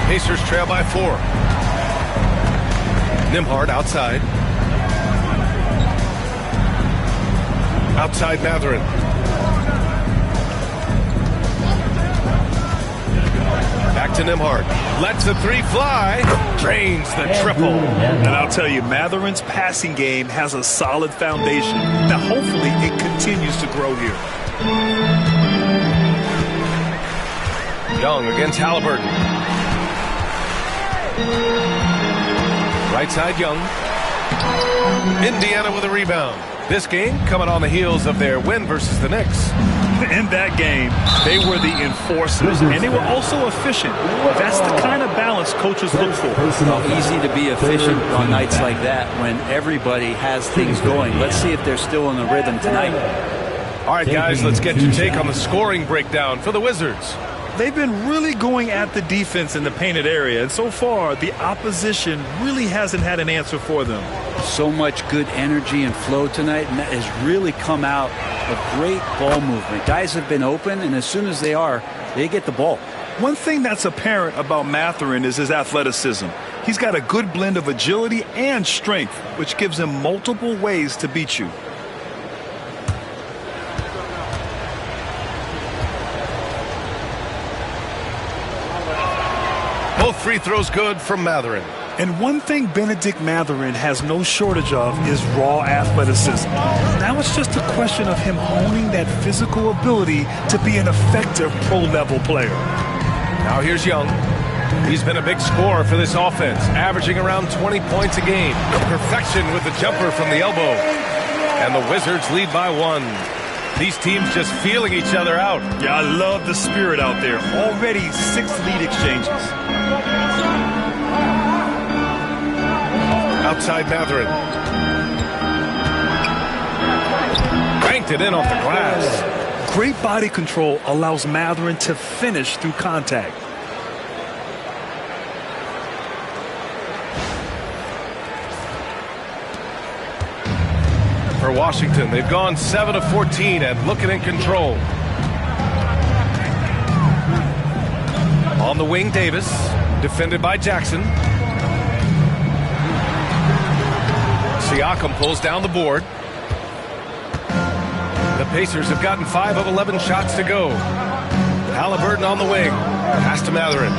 Pacers trail by 4. Nembhard outside. Outside Mathurin. Back to Nembhard. Lets the 3 fly. Drains the triple. And I'll tell you, Mathurin's passing game has a solid foundation. Now, hopefully, it continues to grow here. Young against Halliburton. Right side, Young. Indiana with a rebound. This game coming on the heels of their win versus the Knicks. In that game, they were the enforcers, and they were also efficient. That's the kind of balance coaches look for. Easy to be efficient on nights like that when everybody has things going. Let's see if they're still in the rhythm tonight. All right, guys, let's get your take on the scoring breakdown for the Wizards. They've been really going at the defense in the painted area, and so far, the opposition really hasn't had an answer for them. So much good energy and flow tonight, and that has really come out of great ball movement. Guys have been open, and as soon as they are, they get the ball. One thing that's apparent about Mathurin is his athleticism. He's got a good blend of agility and strength, which gives him multiple ways to beat you. Both free throws good from Mathurin. And one thing Bennedict Mathurin has no shortage of is raw athleticism. Now it's just a question of him honing that physical ability to be an effective pro-level player. Now here's Young. He's been a big scorer for this offense, averaging around 20 points a game. Perfection with the jumper from the elbow. And the Wizards lead by 1. These teams just feeling each other out. Yeah, I love the spirit out there. Already 6 lead exchanges. Outside Mathurin. Banked it in off the glass. Great body control allows Mathurin to finish through contact. For Washington, they've gone 7 of 14 and looking in control. On the wing, Davis, defended by Jackson. Siakam pulls down the board. The Pacers have gotten 5 of 11 shots to go. Haliburton on the wing. Pass to Mathurin.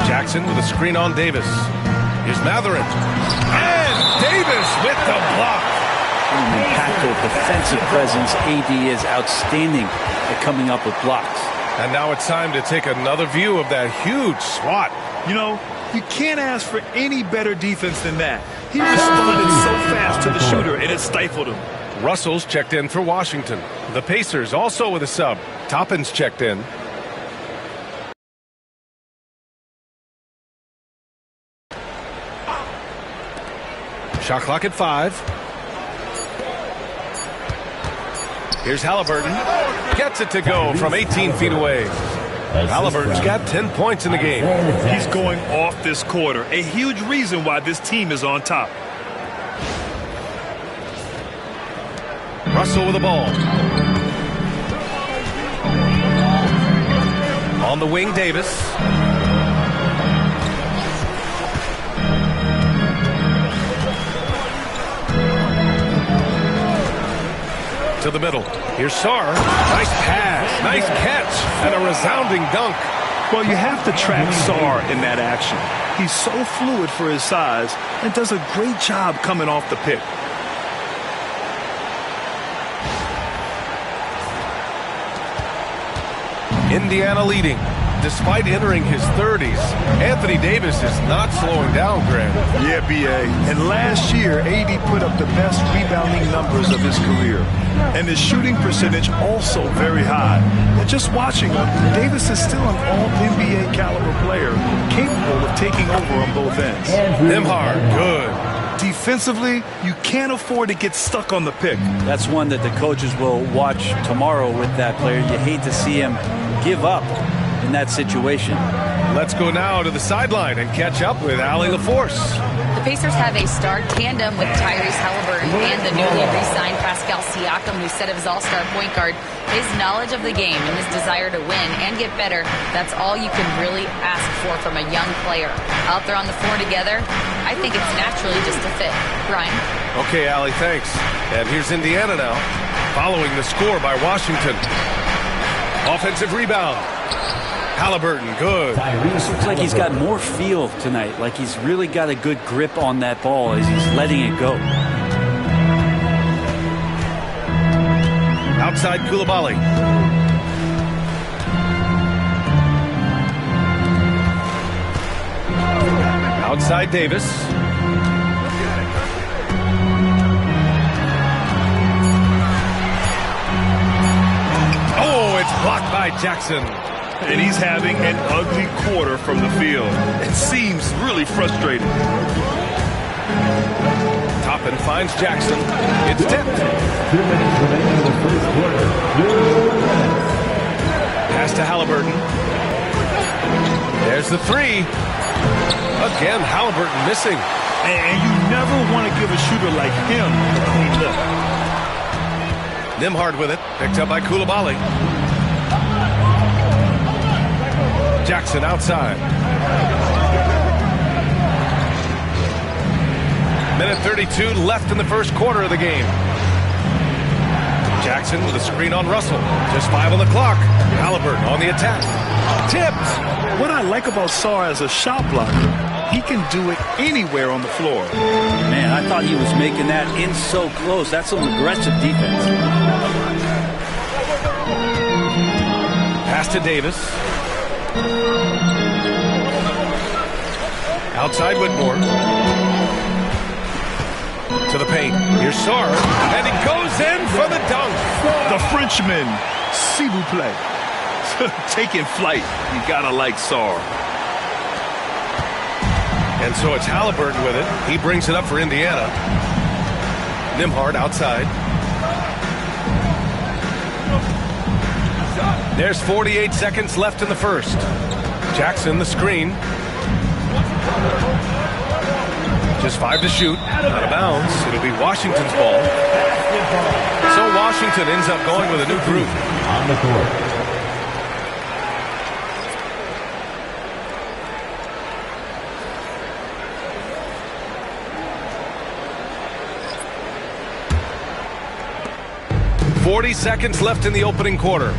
Jackson with a screen on Davis. Here's Mathurin. And Davis with the block. An impactful defensive presence. AD is outstanding at coming up with blocks. And now it's time to take another view of that huge swat. You know, you can't ask for any better defense than that. He responded so fast to the shooter, and it stifled him. Russell's checked in for Washington. The Pacers also with a sub. Toppin's checked in. Shot clock at 5. Here's Haliburton. Gets it to go from 18 feet away. Haliburton's got 10 points in the game. He's going off this quarter. A huge reason why this team is on top. Russell with the ball. On the wing, Davis. To the middle. Here's Sarr. Nice pass. Nice catch. And a resounding dunk. Well, you have to track Sarr in that action. He's so fluid for his size and does a great job coming off the pick. Indiana leading. Despite entering his 30s, Anthony Davis is not slowing down, Grant. Yeah, B.A. And last year, AD put up the best rebounding numbers of his career. And his shooting percentage also very high. And just watching him, Davis is still an all-NBA caliber player, capable of taking over on both ends. Nembhard, good. Defensively, you can't afford to get stuck on the pick. That's one that the coaches will watch tomorrow with that player. You hate to see him give up in that situation. Let's go now to the sideline and catch up with Allie LaForce. The Pacers have a star tandem with Tyrese Haliburton and the newly re-signed Pascal Siakam, who said of his all-star point guard, his knowledge of the game and his desire to win and get better, that's all you can really ask for from a young player. Out there on the floor together, I think it's naturally just a fit. Brian? Okay, Allie, thanks. And here's Indiana now, following the score by Washington. Offensive rebound. Haliburton, good. This looks like he's got more feel tonight, like he's really got a good grip on that ball as he's letting it go. Outside Coulibaly. Outside Davis. Oh, it's blocked by Jackson. And he's having an ugly quarter from the field. It seems really frustrating. Toppin finds Jackson. It's tipped. 2 minutes remaining in the first quarter. Pass to Haliburton. There's the 3. Again, Haliburton missing. And you never want to give a shooter like him a clean look. Nembhard with it. Picked up by Coulibaly. Jackson outside. Minute 32 left in the first quarter of the game. Jackson with a screen on Russell. Just 5 on the clock. Haliburton on the attack. Tipped. What I like about Sarr as a shot blocker, he can do it anywhere on the floor. Man, I thought he was making that in so close. That's some aggressive defense. Pass to Davis. Outside Whitmore. To the paint. Here's Sarr. And he goes in for the dunk. The Frenchman, s'il vous plaît. Taking flight. You gotta like Sarr. And so it's Haliburton with it. He brings it up for Indiana. Nembhard outside. There's 48 seconds left in the first. Jackson, the screen. Just 5 to shoot. Out of bounds. It'll be Washington's ball. So Washington ends up going with a new group. On the court. Seconds left in the opening quarter.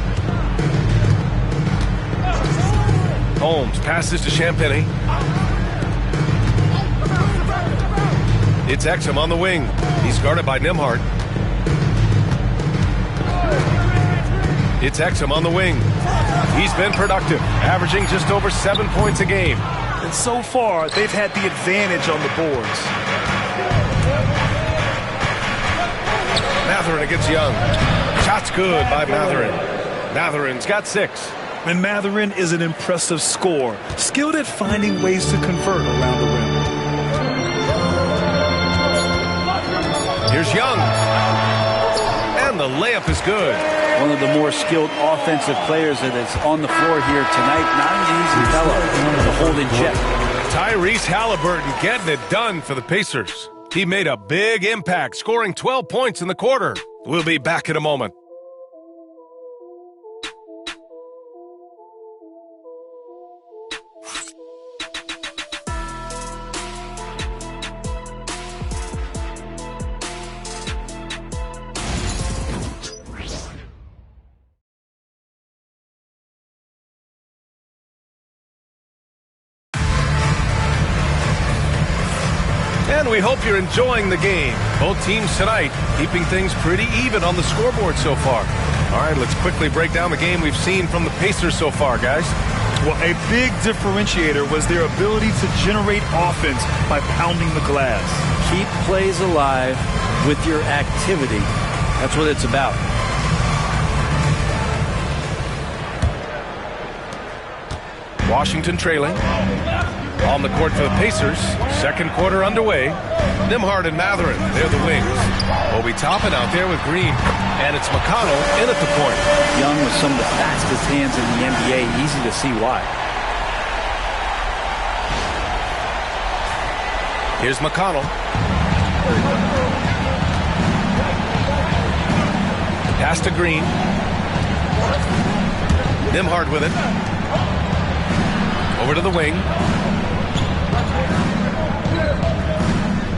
Holmes passes to Champagnie. It's Exum on the wing. He's guarded by Nembhard. It's Exum on the wing. He's been productive, averaging just over 7 points a game. And so far, they've had the advantage on the boards. Mathurin against Young. Shot's good by Mathurin. Mathurin's got 6. And Mathurin is an impressive scorer, skilled at finding ways to convert around the rim. Here's Young. And the layup is good. One of the more skilled offensive players that is on the floor here tonight. Not an easy fellow to hold in check. Tyrese Halliburton getting it done for the Pacers. He made a big impact, scoring 12 points in the quarter. We'll be back in a moment. And we hope you're enjoying the game. Both teams tonight keeping things pretty even on the scoreboard so far. All right, let's quickly break down the game we've seen from the Pacers so far, guys. Well, a big differentiator was their ability to generate offense by pounding the glass. Keep plays alive with your activity. That's what it's about. Washington trailing. On the court for the Pacers. Second quarter underway. Nembhard and Mathurin, they're the wings. Obi Toppin out there with Green. And it's McConnell in at the point. Young with some of the fastest hands in the NBA. Easy to see why. Here's McConnell. Pass to Green. Nembhard with it. Over to the wing.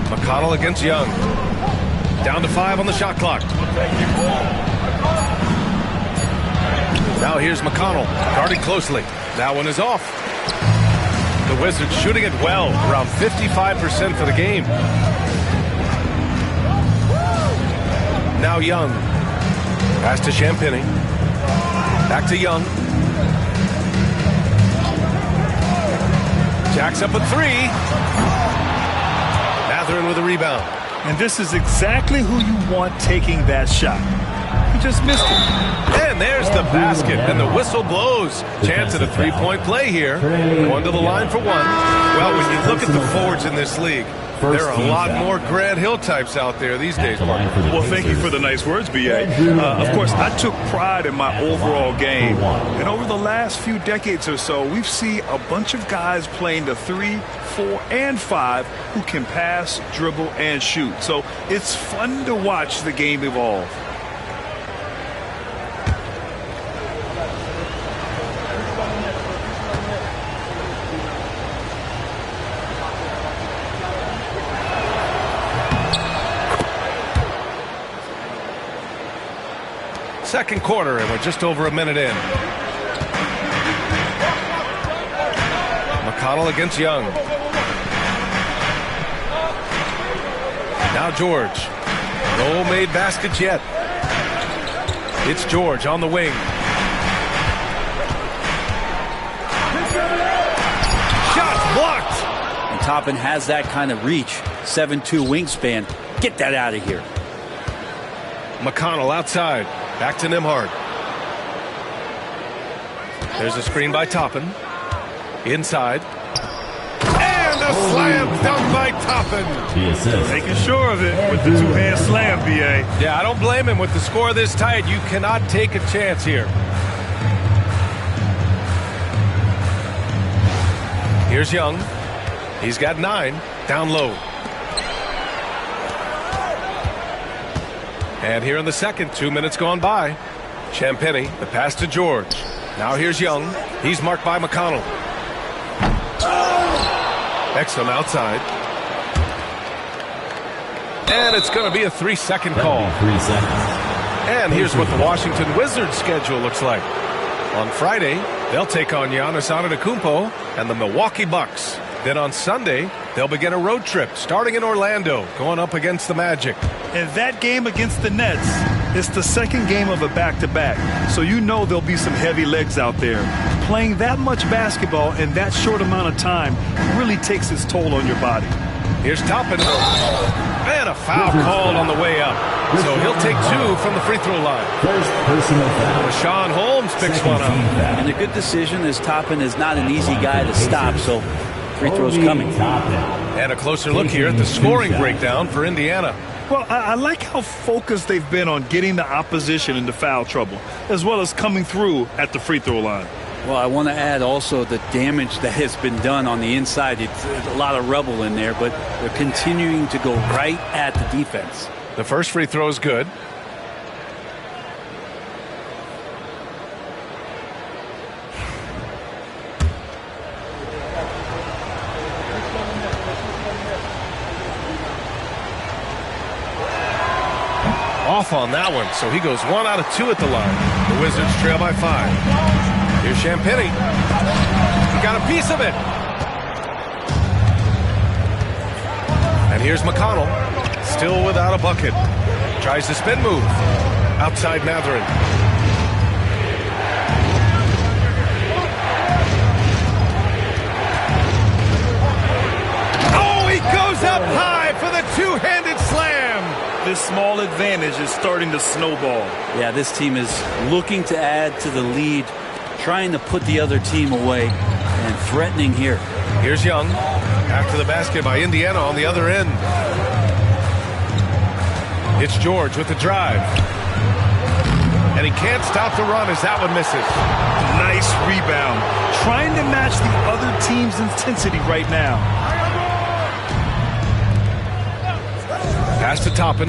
McConnell against Young. Down to 5 on the shot clock. Now here's McConnell, guarded closely. That one is off. The Wizards shooting it well, around 55% for the game. Now Young. Pass to Champagnie. Back to Young. Jack's up a 3. Mathurin with a rebound. And this is exactly who you want taking that shot. He just missed it. And there's the basket, and the whistle blows. Chance at a three-point play here. Going to the line for 1. Well, when you look at the forwards in this league, there are a lot more Grant Hill types out there these days. Well, thank you for the nice words, B.A. Of course, I took pride in my overall game. And over the last few decades or so, we've seen a bunch of guys playing the 3, 4, and 5 who can pass, dribble, and shoot. So it's fun to watch the game evolve. Second quarter, and we're just over a minute in. McConnell against Young. Now George. No made baskets yet. It's George on the wing. Shot blocked. And Toppin has that kind of reach. 7'2" wingspan. Get that out of here. McConnell outside. Back to Nembhard. There's a screen by Toppin. Inside. And a slam dunk by Toppin. Making sure of it with the two-hand slam, B.A. Yeah, I don't blame him. With the score this tight, you cannot take a chance here. Here's Young. He's got 9. Down low. And here in the second, 2 minutes gone by. Champagnie, the pass to George. Now here's Young. He's marked by McConnell. Exum outside. And it's going to be a 3-second call. 3 seconds. And here's what the Washington Wizards schedule looks like. On Friday, they'll take on Giannis Antetokounmpo and the Milwaukee Bucks. Then on Sunday, they'll begin a road trip starting in Orlando, going up against the Magic. And that game against the Nets is the second game of a back-to-back. So you know there'll be some heavy legs out there. Playing that much basketball in that short amount of time really takes its toll on your body. Here's Toppin. And a foul called on the way up. So he'll take 2 from the free throw line. First personal foul. Rashawn Holmes picks one up. And a good decision, as Toppin is not an easy guy to stop, so free throw's coming. And a closer look here at the scoring breakdown for Indiana. Well, I like how focused they've been on getting the opposition into foul trouble, as well as coming through at the free throw line. Well, I want to add also the damage that has been done on the inside. It's a lot of rubble in there, but they're continuing to go right at the defense. The first free throw is good. Off on that one, so he goes 1 out of 2 at the line. The Wizards trail by 5. Here's Champagnie. He got a piece of it. And here's McConnell, still without a bucket. Tries the spin move. Outside Mathurin. Oh, he goes up high for the two-handed slam. This small advantage is starting to snowball. Yeah, this team is looking to add to the lead, trying to put the other team away, and threatening here. Here's Young. After the basket by Indiana on the other end. It's George with the drive. And he can't stop the run as that one misses. Nice rebound. Trying to match the other team's intensity right now. Pass to Toppin.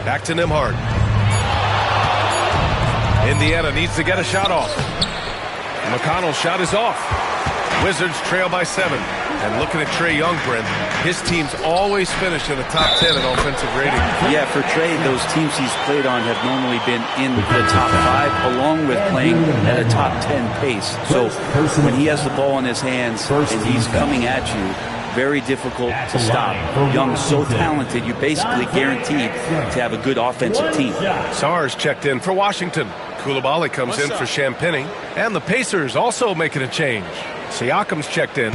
Back to Nembhard. Indiana needs to get a shot off. McConnell's shot is off. Wizards trail by 7. And looking at Trae Young, Brent, his teams always finish in the top 10 in offensive rating. Yeah, for Trae, those teams he's played on have normally been in the top 5, along with playing at a top 10 pace. So when he has the ball in his hands and he's coming at you, very difficult to stop. Young's so talented, you basically guaranteed to have a good offensive team. Sars checked in for Washington. Coulibaly comes in for Champagnie. And the Pacers also making a change. Siakam's checked in.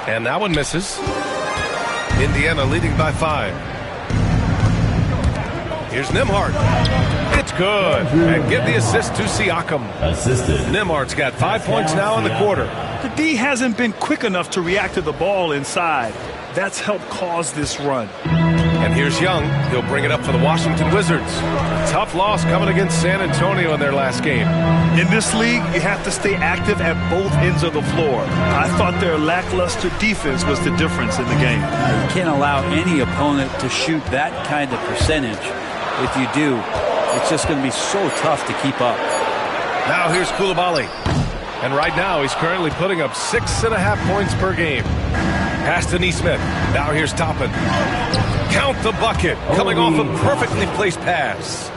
And that one misses. Indiana leading by 5. Here's Nembhard. It's good. And give the assist to Siakam. Assisted. Nembhard's got 5 points now in the quarter. The D hasn't been quick enough to react to the ball inside. That's helped cause this run. And here's Young. He'll bring it up for the Washington Wizards. Tough loss coming against San Antonio in their last game. In this league, you have to stay active at both ends of the floor. I thought their lackluster defense was the difference in the game. You can't allow any opponent to shoot that kind of percentage. If you do, it's just going to be so tough to keep up. Now here's Coulibaly. And right now he's currently putting up 6.5 points per game. Pass to Nesmith. Now here's Toppin. Count the bucket. Coming off a perfectly placed pass.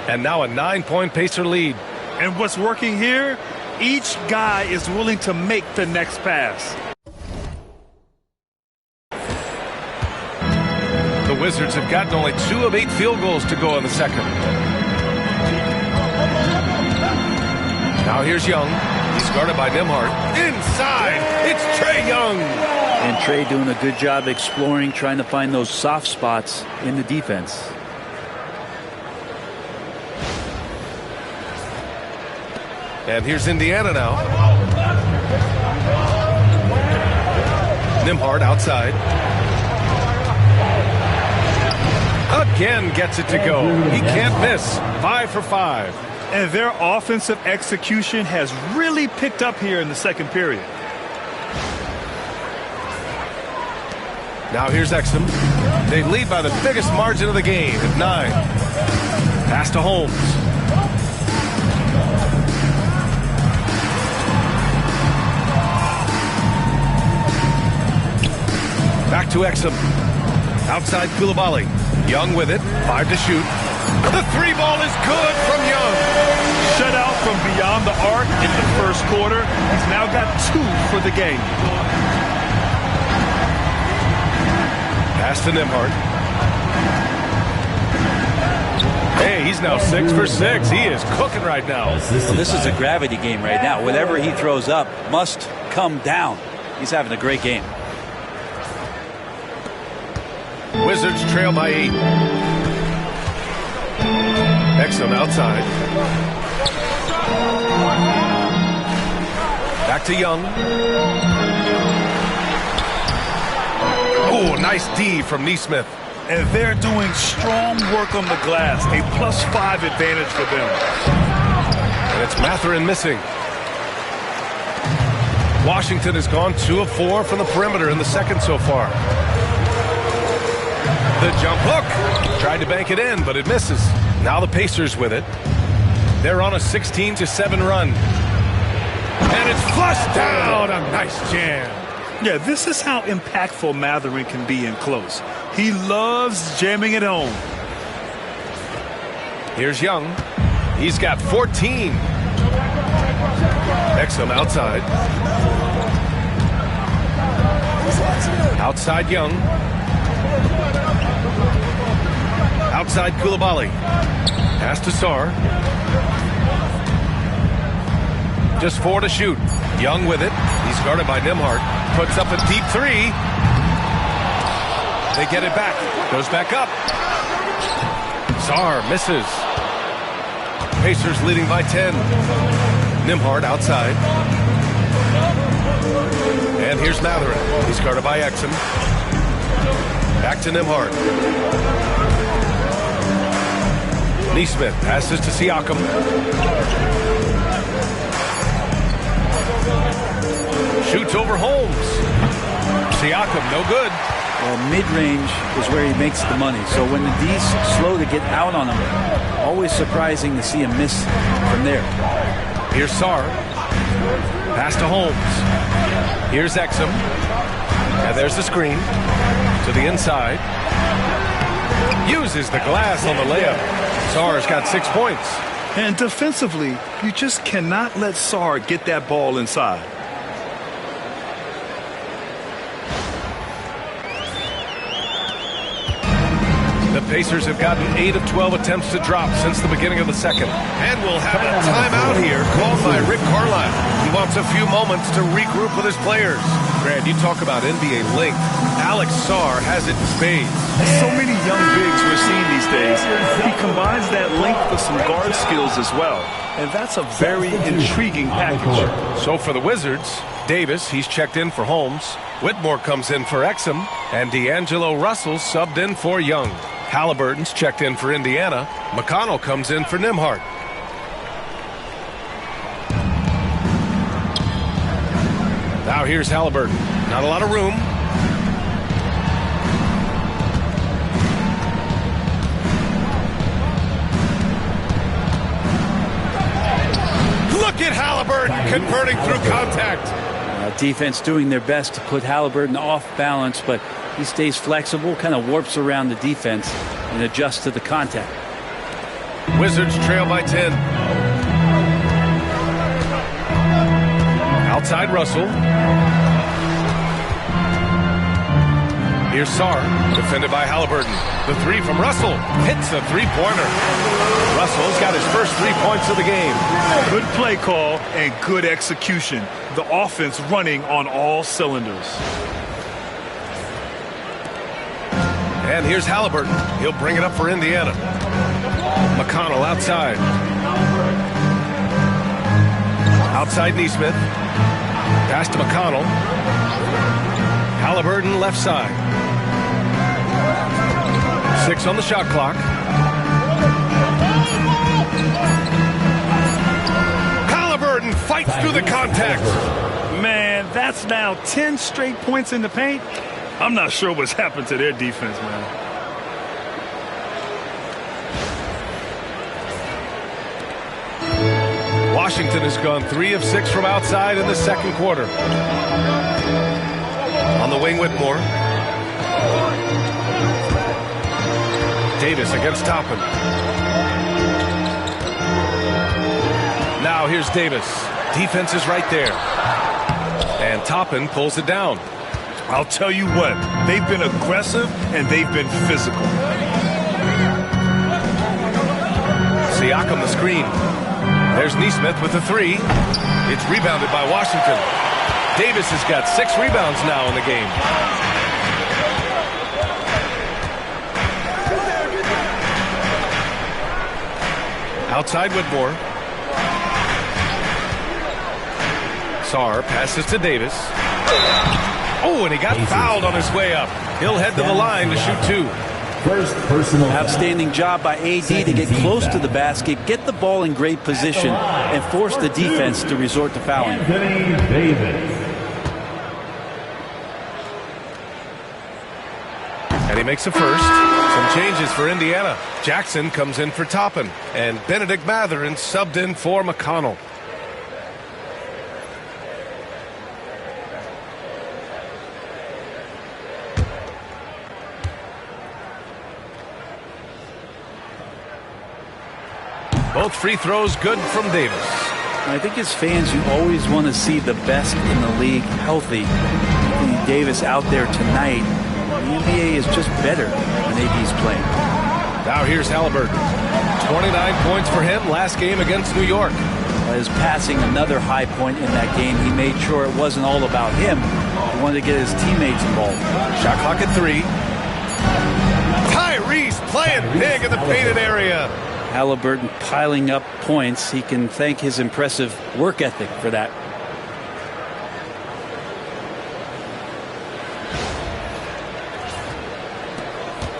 And now a 9-point Pacer lead. And what's working here? Each guy is willing to make the next pass. The Wizards have gotten only 2 of 8 field goals to go in the second. Now here's Young. He's guarded by Nembhard. Inside, it's Trae Young. And Trae doing a good job exploring, trying to find those soft spots in the defense. And here's Indiana now. Nembhard outside. Again gets it to go. He can't miss. 5 for 5. And their offensive execution has really picked up here in the second period. Now here's Exum. They lead by the biggest margin of the game at 9. Pass to Holmes. Back to Exum. Outside Koulibaly. Young with it. 5 to shoot. The 3 ball is good from Young. Shut out from beyond the arc in the first quarter. He's now got 2 for the game. Pass to Nembhard. Hey, he's now 6 for 6. He is cooking right now. Well, this is a gravity game right now. Whatever he throws up must come down. He's having a great game. Wizards trail by 8. Exum outside. Back to Young. Oh, nice D from Nesmith. And they're doing strong work on the glass. A +5 advantage for them. And it's Mathurin missing. Washington has gone 2 of 4 from the perimeter in the second so far. The jump hook. Tried to bank it in, but it misses. Now the Pacers with it. They're on a 16-7 run. And it's flushed down. A nice jam. Yeah, this is how impactful Mathurin can be in close. He loves jamming it home. Here's Young. He's got 14. Exum outside. Outside Young. Outside Koulibaly. Pass to Sarr. Just 4 to shoot. Young with it. He's guarded by Nembhard. Puts up a deep 3. They get it back. Goes back up. Sarr misses. Pacers leading by 10. Nembhard outside. And here's Mathurin. He's guarded by Exum. Back to Nembhard. Nesmith passes to Siakam. Shoots over Holmes. Siakam, no good. Well, mid-range is where he makes the money. So when the D's slow to get out on him, always surprising to see him miss from there. Here's Sarr. Pass to Holmes. Here's Exum. And there's the screen. To the inside. Uses the glass on the layup. Sarr's got 6 points. And defensively, you just cannot let Sarr get that ball inside. The Pacers have gotten 8 of 12 attempts to drop since the beginning of the second. And we'll have a timeout here called by Rick Carlisle. He wants a few moments to regroup with his players. Grant, you talk about NBA length. Alex Sarr has it in spades. So many young bigs we're seeing these days. He combines that length with some guard skills as well. And that's a very intriguing package. So for the Wizards, Davis, he's checked in for Holmes. Whitmore comes in for Exum. And D'Angelo Russell subbed in for Young. Halliburton's checked in for Indiana. McConnell comes in for Nembhard. Now here's Halliburton. Not a lot of room. Look at Halliburton converting through contact. Defense doing their best to put Halliburton off balance, but he stays flexible, kind of warps around the defense and adjusts to the contact. Wizards trail by 10. Outside Russell. Here's Sarr, defended by Halliburton. The 3 from Russell hits a three-pointer. Russell's got his first 3 points of the game. Good play call and good execution. The offense running on all cylinders. And here's Halliburton. He'll bring it up for Indiana. McConnell outside. Outside Nesmith. Pass to McConnell. Haliburton left side. 6 on the shot clock. Haliburton fights through the contact. Man, that's now 10 straight points in the paint. I'm not sure what's happened to their defense, man. Washington has gone 3 of 6 from outside in the second quarter. On the wing, Whitmore. Davis against Toppin. Now here's Davis. Defense is right there. And Toppin pulls it down. I'll tell you what, they've been aggressive and they've been physical. Siakam the screen. There's Nesmith with the 3. It's rebounded by Washington. Davis has got 6 rebounds now in the game. Outside Whitmore. Sarr passes to Davis. Oh, and he got fouled on his way up. He'll head to the line to shoot 2. First personal. Outstanding job by AD to get close to the basket, get the ball in great position, and force the defense to resort to fouling. Anthony Davis. And he makes a first. Some changes for Indiana. Jackson comes in for Toppin, and Benedict Mathurin subbed in for McConnell. Both free throws good from Davis. I think as fans, you always want to see the best in the league healthy. Anthony Davis out there tonight. The NBA is just better when AD's playing. Now here's Haliburton. 29 points for him last game against New York. His passing, another high point in that game. He made sure it wasn't all about him. He wanted to get his teammates involved. Shot clock at 3. Tyrese playing big in the painted area. Haliburton piling up points. He can thank his impressive work ethic for that.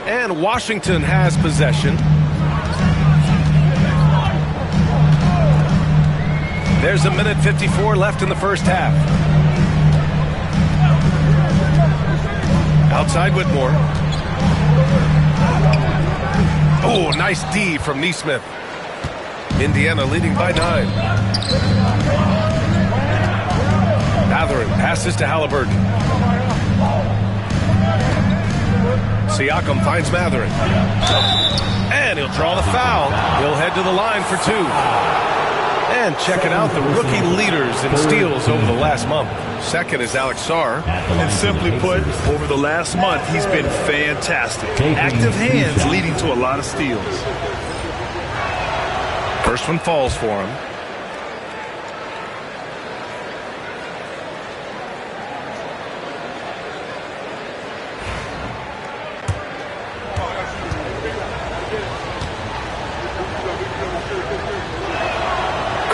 And Washington has possession. There's 1:54 left in the first half. Outside Whitmore. Oh, nice D from Nesmith. Indiana leading by 9. Mathurin passes to Haliburton. Siakam finds Mathurin. And he'll draw the foul. He'll head to the line for 2. And checking out the rookie leaders in steals over the last month. Second is Alex Sarr. And simply put, over the last month, he's been fantastic. Active hands leading to a lot of steals. First one falls for him.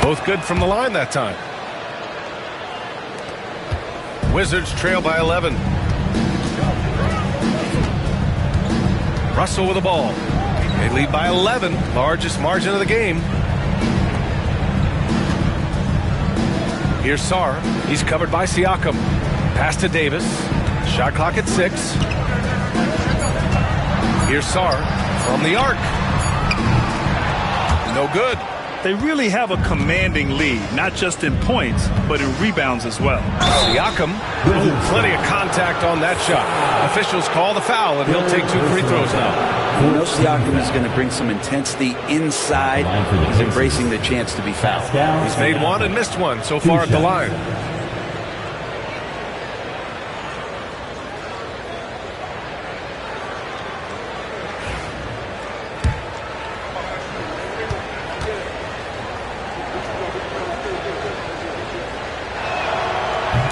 Both good from the line that time. Wizards trail by 11. Russell with the ball. They lead by 11, largest margin of the game. Here's Sarr. He's covered by Siakam. Pass to Davis. Shot clock at 6. Here's Sarr from the arc. No good. They really have a commanding lead, not just in points, but in rebounds as well. Siakam, plenty of contact on that shot. Officials call the foul, and he'll take 2 free throws now. You know Siakam is going to bring some intensity inside. He's embracing the chance to be fouled. He's made 1 and missed 1 so far at the line.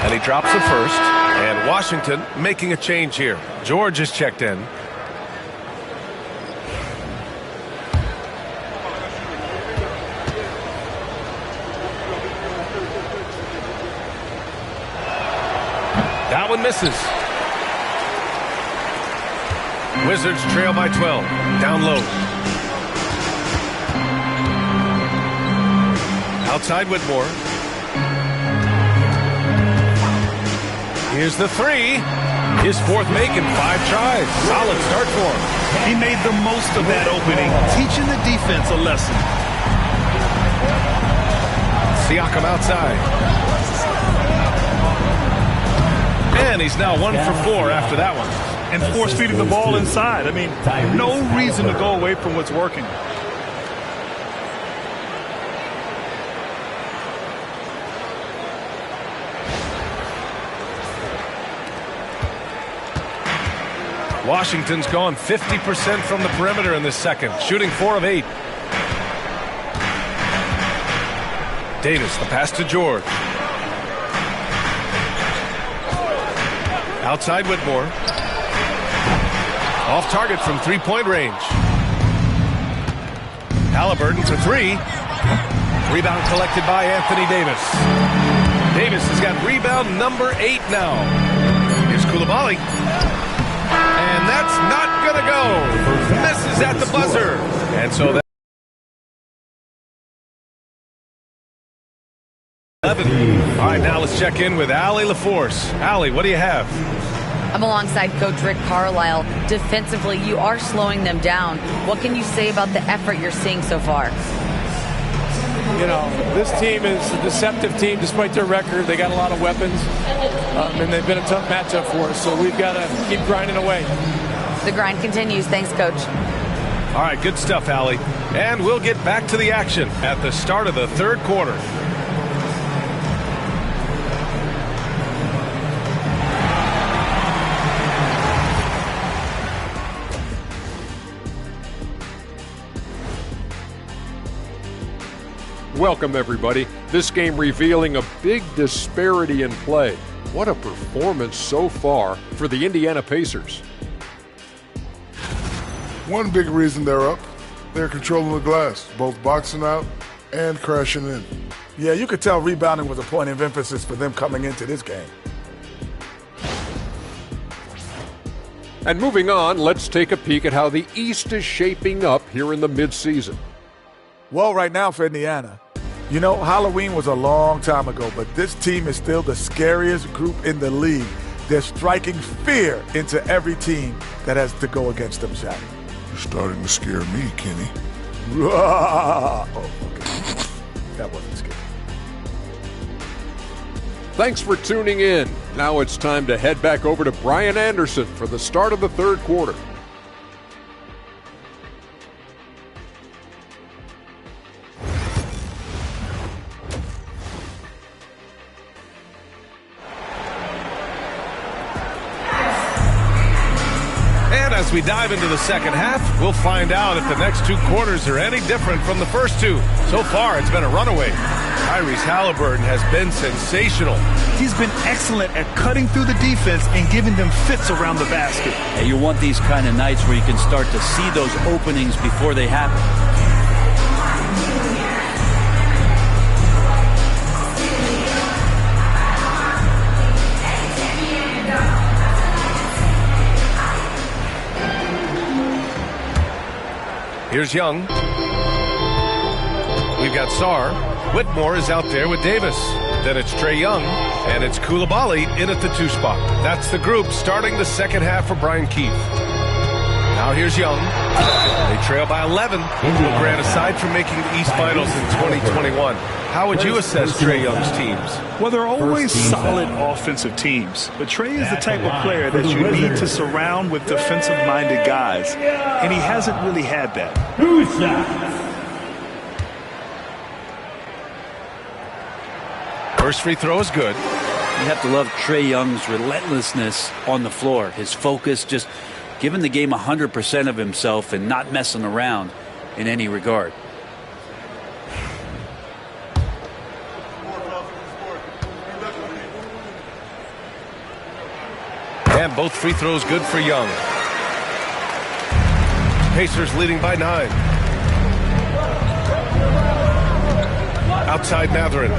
And he drops the first. And Washington making a change here. George is checked in. That one misses. Wizards trail by 12. Down low. Outside Whitmore. Here's the three. His fourth make in 5 tries. Solid start for him. He made the most of that opening, teaching the defense a lesson. Siakam outside. And he's now 1 for 4 after that one. And force-feeding the ball inside. I mean, no reason to go away from what's working. Washington's gone 50% from the perimeter in this second, shooting 4 of 8. Davis, the pass to George. Outside Whitmore. Off target from 3-point range. Halliburton for 3. Rebound collected by Anthony Davis. Davis has got rebound number 8 now. Here's Coulibaly. And that's not going to go. Misses at the buzzer. And so that 11. All right, now let's check in with Allie LaForce. Allie, what do you have? I'm alongside Coach Rick Carlisle. Defensively, you are slowing them down. What can you say about the effort you're seeing so far? You know, this team is a deceptive team despite their record. They got a lot of weapons, and they've been a tough matchup for us, so we've got to keep grinding away. The grind continues. Thanks, Coach. All right, good stuff, Allie. And we'll get back to the action at the start of the third quarter. Welcome, everybody. This game revealing a big disparity in play. What a performance so far for the Indiana Pacers. One big reason they're up, they're controlling the glass, both boxing out and crashing in. Yeah, you could tell rebounding was a point of emphasis for them coming into this game. And moving on, let's take a peek at how the East is shaping up here in the midseason. Well, right now for Indiana, you know, Halloween was a long time ago, but this team is still the scariest group in the league. They're striking fear into every team that has to go against them, Shaq. You're starting to scare me, Kenny. Oh, okay. That wasn't scary. Thanks for tuning in. Now it's time to head back over to Brian Anderson for the start of the third quarter. As we dive into the second half, we'll find out if the next 2 quarters are any different from the first 2. So far, it's been a runaway. Tyrese Halliburton has been sensational. He's been excellent at cutting through the defense and giving them fits around the basket. And you want these kind of nights where you can start to see those openings before they happen. Here's Young. We've got Sarr. Whitmore is out there with Davis. Then it's Trae Young, and it's Coulibaly in at the 2 spot. That's the group starting the second half for Brian Keefe. Now here's Young. They trail by 11. Well, Grant, aside from making the East Finals in 2021, how would you assess Trae Young's teams? Well, they're always solid offensive teams, but Trae is the type of player that you need to surround with defensive-minded guys, and he hasn't really had that. First free throw is good. You have to love Trae Young's relentlessness on the floor, his focus, just giving the game 100% of himself and not messing around in any regard. And both free throws good for Young. Pacers leading by 9. Outside Mathurin.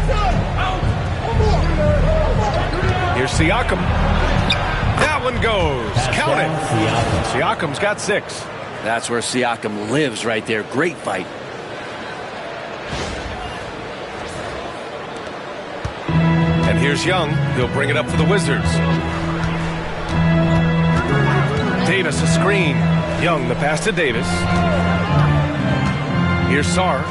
Here's Siakam. That one goes. Count it. Siakam's got 6. That's where Siakam lives right there. Great fight. And here's Young. He'll bring it up for the Wizards. Davis, a screen. Young, the pass to Davis. Here's Sarr.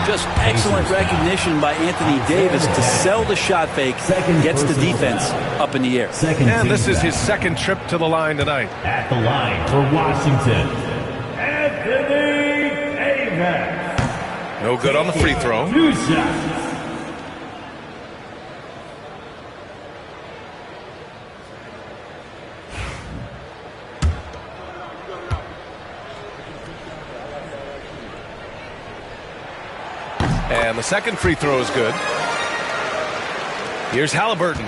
Just excellent recognition by Anthony Davis to sell the shot fake. Gets the defense up in the air. And this is his second trip to the line tonight. At the line for Washington, Anthony Davis. No good on the free throw. 2 shots. And the second free throw is good. Here's Halliburton.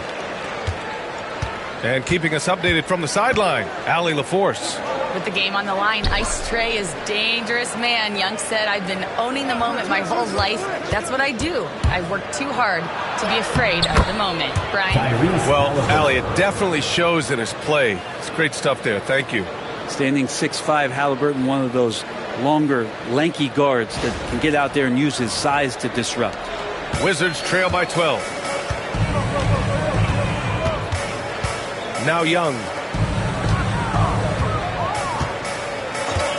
And keeping us updated from the sideline, Allie LaForce. With the game on the line, Ice Trae is dangerous, man. Young said, I've been owning the moment my whole life. That's what I do. I work too hard to be afraid of the moment. Brian? Well, Allie, it definitely shows in his play. It's great stuff there. Thank you. Standing 6'5", Halliburton, one of those longer, lanky guards that can get out there and use his size to disrupt. Wizards trail by 12. Now Young.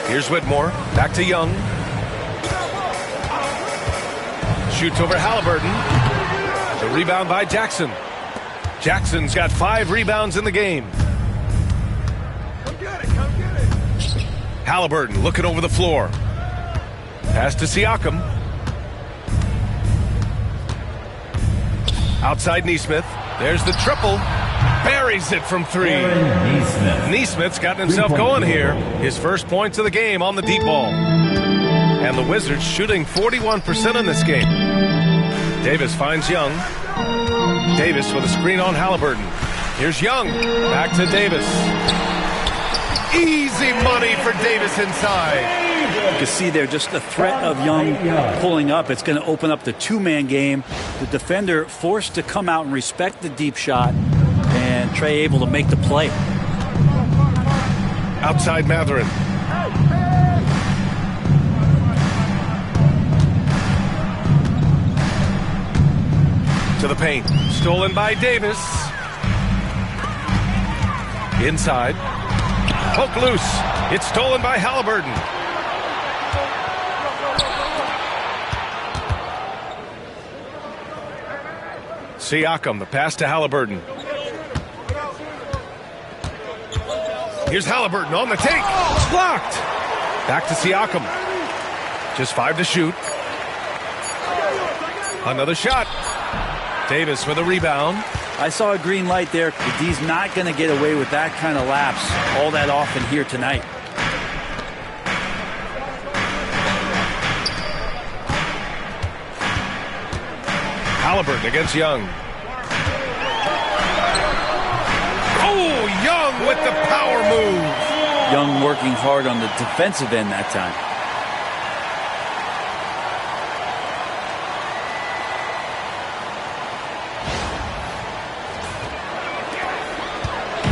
Here's Whitmore. Back to Young. Shoots over Halliburton. The rebound by Jackson. Jackson's got 5 rebounds in the game. Halliburton looking over the floor. Pass to Siakam. Outside Nesmith. There's the triple. Buries it from 3. Nesmith's gotten himself going here. His first points of the game on the deep ball. And the Wizards shooting 41% in this game. Davis finds Young. Davis with a screen on Halliburton. Here's Young. Back to Davis. Easy money for Davis inside. You can see there just the threat of Young pulling up. It's going to open up the 2-man game. The defender forced to come out and respect the deep shot. And Trae able to make the play. Outside Mathurin. To the paint. Stolen by Davis. Inside. Poke loose. It's stolen by Halliburton. Siakam, the pass to Halliburton. Here's Halliburton on the take. It's blocked. Back to Siakam. Just 5 to shoot. Another shot. Davis with a rebound. I saw a green light there. The D's not going to get away with that kind of lapse all that often here tonight. Halliburton against Young. Oh, Young with the power move. Young working hard on the defensive end that time.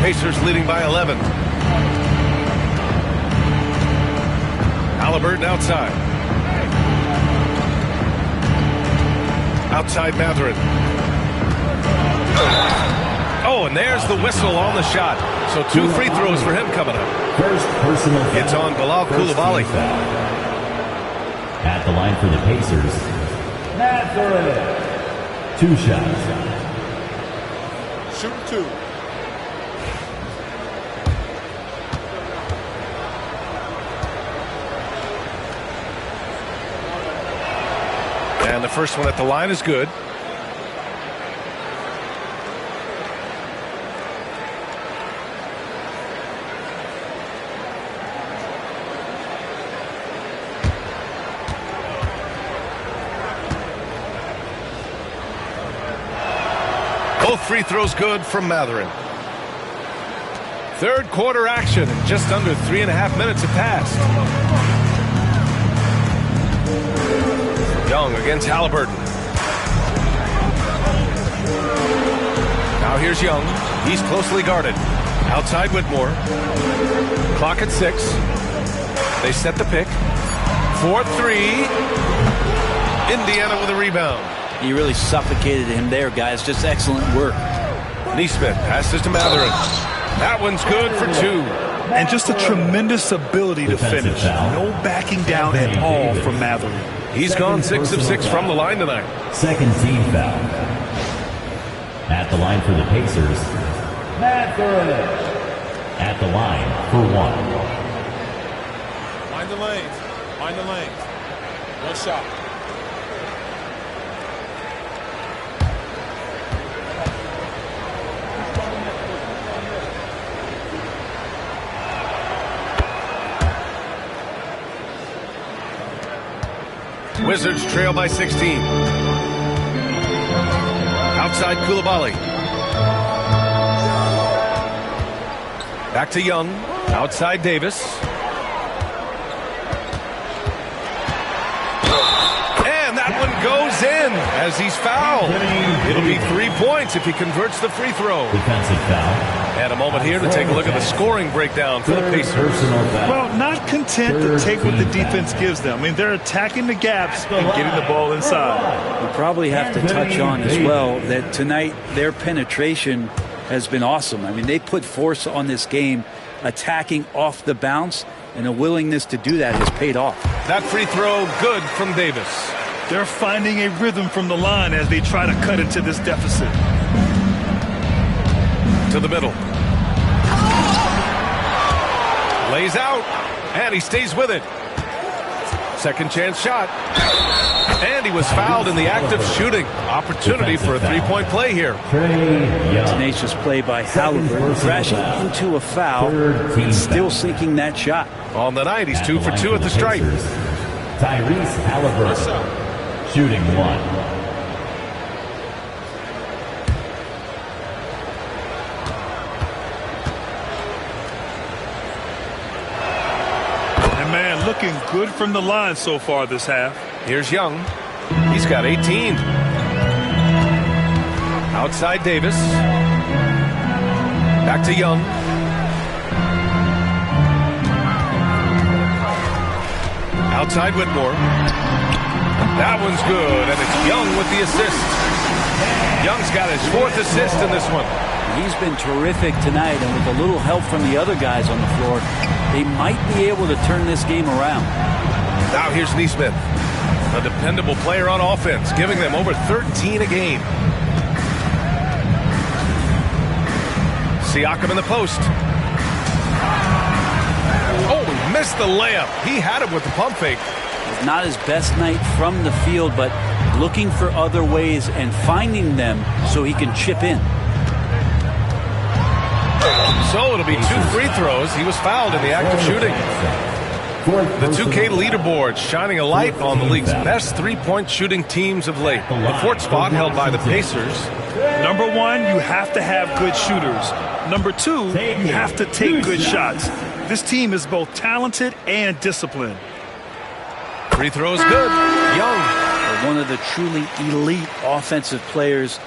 Pacers leading by 11. Halliburton outside. Outside Mathurin. Oh, and there's the whistle on the shot. So 2 free throws for him coming up. First personal foul. It's on Bilal Coulibaly. At the line for the Pacers, Mathurin. 2 shots. Shoot 2. And the first one at the line is good. Both free throws good from Mathurin. Third quarter action. Just under 3.5 minutes have passed. Young against Halliburton. Now here's Young. He's closely guarded. Outside Whitmore. Clock at 6. They set the pick. 4-3. Indiana with a rebound. He really suffocated him there, guys. Just excellent work. Neesmith passes to Matherin. That one's good for 2. And just a tremendous ability to finish. No backing down at all from Matherin. He's gone 6 of 6 from the line tonight. Second team foul. At the line for the Pacers, Matherin. At the line for 1. Mind the lanes. Mind the lanes. One shot. Wizards trail by 16. Outside Coulibaly. Back to Young. Outside Davis. And that one goes in as he's fouled. It'll be 3 points if he converts the free throw. Defensive foul. And a moment here to take a look at the scoring breakdown for the Pacers. Well, not content to take what the defense gives them. I mean, they're attacking the gaps and getting the ball inside. We probably have to touch on as well that tonight their penetration has been awesome. I mean, they put force on this game, attacking off the bounce, and a willingness to do that has paid off. That free throw good from Davis. They're finding a rhythm from the line as they try to cut into this deficit. To the middle. Lays out, and he stays with it. Second chance shot. And he was fouled in the act of shooting. Opportunity for a three-point play here. Tenacious play by Halliburton, crashing into a foul and still sinking that shot. On the night, he's 2 for 2 at the stripe. Tyrese Halliburton, shooting 1. Looking good from the line so far this half. Here's Young. He's got 18. Outside Davis. Back to Young. Outside Whitmore. That one's good, and it's Young with the assist. Young's got his 4th assist in this one. He's been terrific tonight, and with a little help from the other guys on the floor, they might be able to turn this game around. Now here's Neesmith, a dependable player on offense, giving them over 13 a game. Siakam in the post. Oh, he missed the layup. He had it with the pump fake. It's not his best night from the field, but looking for other ways and finding them so he can chip in. So it'll be 2 free throws. He was fouled in the act of shooting. The 2K leaderboard shining a light on the league's best three-point shooting teams of late. The 4th spot held by the Pacers. Number 1, you have to have good shooters. Number 2, you have to take good shots. This team is both talented and disciplined. Free throws good. Young. One of the truly elite offensive players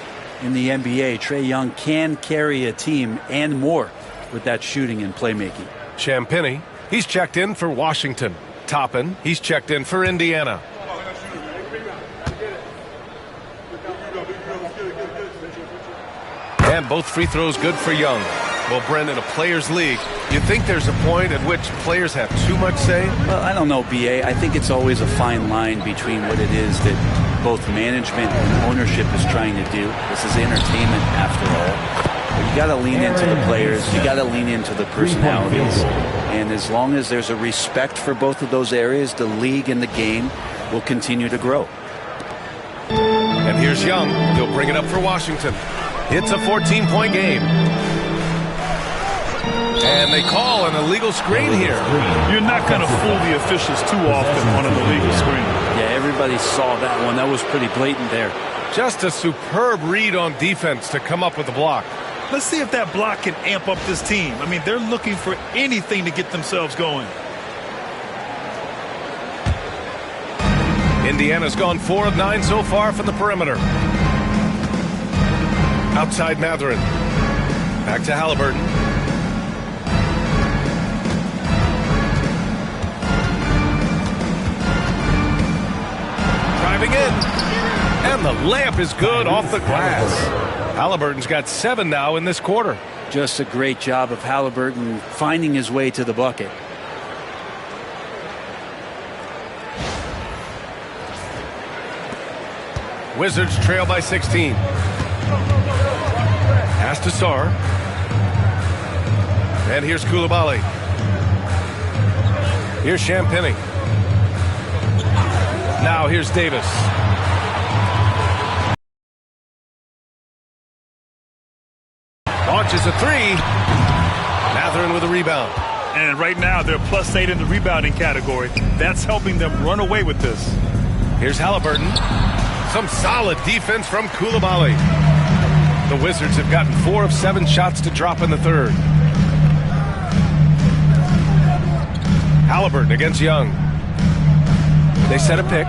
in the NBA. Trae Young can carry a team and more with that shooting and playmaking. Champagnie, he's checked in for Washington. Toppin, he's checked in for Indiana. And both free throws good for Young. Well, Brendan, a players' league, you think there's a point at which players have too much say? Well, I don't know, B.A. I think it's always a fine line between what it is that both management and ownership is trying to do. This is entertainment, after all. But you got to lean into the players. You got to lean into the personalities. And as long as there's a respect for both of those areas, the league and the game will continue to grow. And here's Young. He'll bring it up for Washington. It's a 14-point game. And they call an illegal screen here. You're not going to fool the officials too often on an illegal screen. Yeah, everybody saw that one. That was pretty blatant there. Just a superb read on defense to come up with the block. Let's see if that block can amp up this team. I mean, they're looking for anything to get themselves going. Indiana's gone 4 of 9 so far from the perimeter. Outside Mathurin. Back to Halliburton. Driving in. And the layup is good off the glass. Halliburton's got 7 now in this quarter. Just a great job of Halliburton finding his way to the bucket. Wizards trail by 16. Pass to Sarr. And here's Coulibaly. Here's Champagnie. Now here's Davis. Launches a 3. Mathurin with a rebound. And right now they're +8 in the rebounding category. That's helping them run away with this. Here's Halliburton. Some solid defense from Coulibaly. The Wizards have gotten 4 of 7 shots to drop in the third. Halliburton against Young. They set a pick.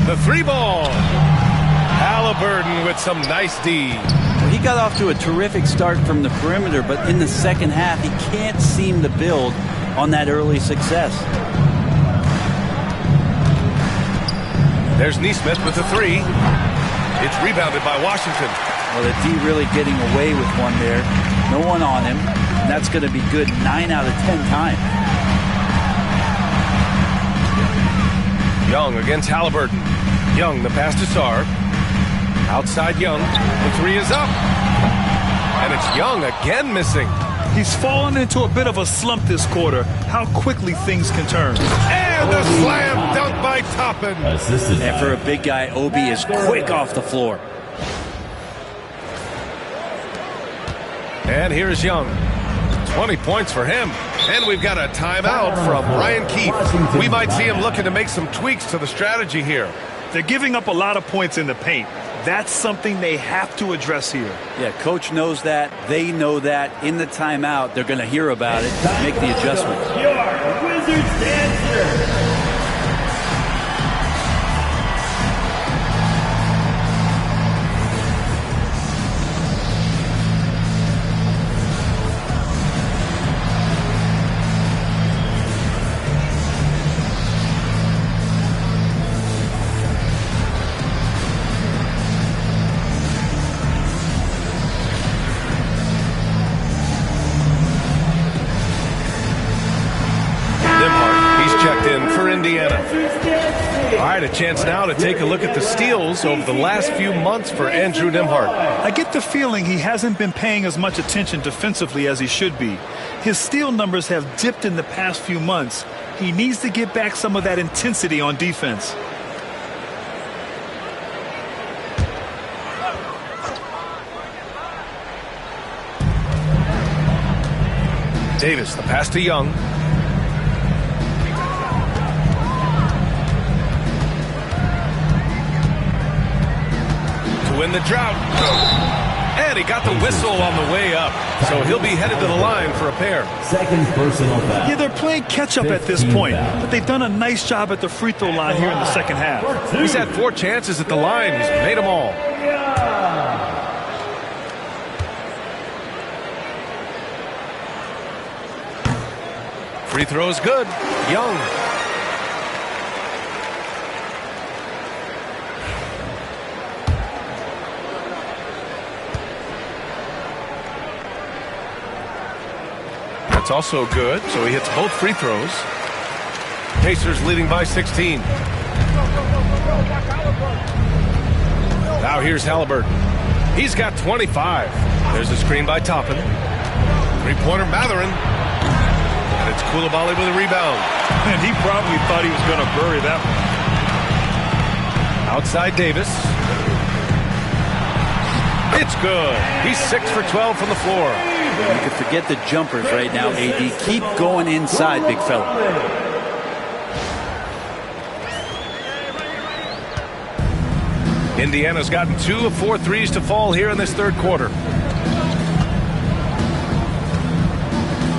The 3-ball. Halliburton with some nice D. Well, he got off to a terrific start from the perimeter, but in the second half, he can't seem to build on that early success. There's Nesmith with the 3. It's rebounded by Washington. Well, the D really getting away with one there. No one on him. And that's going to be good 9 out of 10 times. Young against Halliburton. Young, the pass to Sarr. Outside Young. The 3 is up. And it's Young again missing. He's fallen into a bit of a slump this quarter. How quickly things can turn. And the slam dunk by Toppin. And for a big guy, Obi is quick off the floor. And here's Young. 20 points for him. And we've got a timeout from Brian Keefe. We might see him looking to make some tweaks to the strategy here. They're giving up a lot of points in the paint. That's something they have to address here. Yeah, coach knows that. They know that. In the timeout, they're going to hear about it, make the adjustment. Your Wizards answer. All right, a chance now to take a look at the steals over the last few months for Andrew Nembhard. I get the feeling he hasn't been paying as much attention defensively as he should be. His steal numbers have dipped in the past few months. He needs to get back some of that intensity on defense. Davis, the pass to Young. Win the drought. And he got the whistle on the way up. So he'll be headed to the line for a pair. Second personal foul. Yeah, they're playing catch-up at this point, but they've done a nice job at the free throw line here in the second half. He's had 4 chances at the line. He's made them all. Free throw is good. Young. That's also good, so he hits both free throws. Pacers leading by 16. Now here's Halliburton. He's got 25. There's a screen by Toppin. Three-pointer Mathurin. And it's Coulibaly with a rebound. And he probably thought he was going to bury that one. Outside Davis. It's good. He's 6 for 12 from the floor. You can forget the jumpers right now, AD. Keep going inside, big fella. Indiana's gotten 2 of 4 threes to fall here in this third quarter.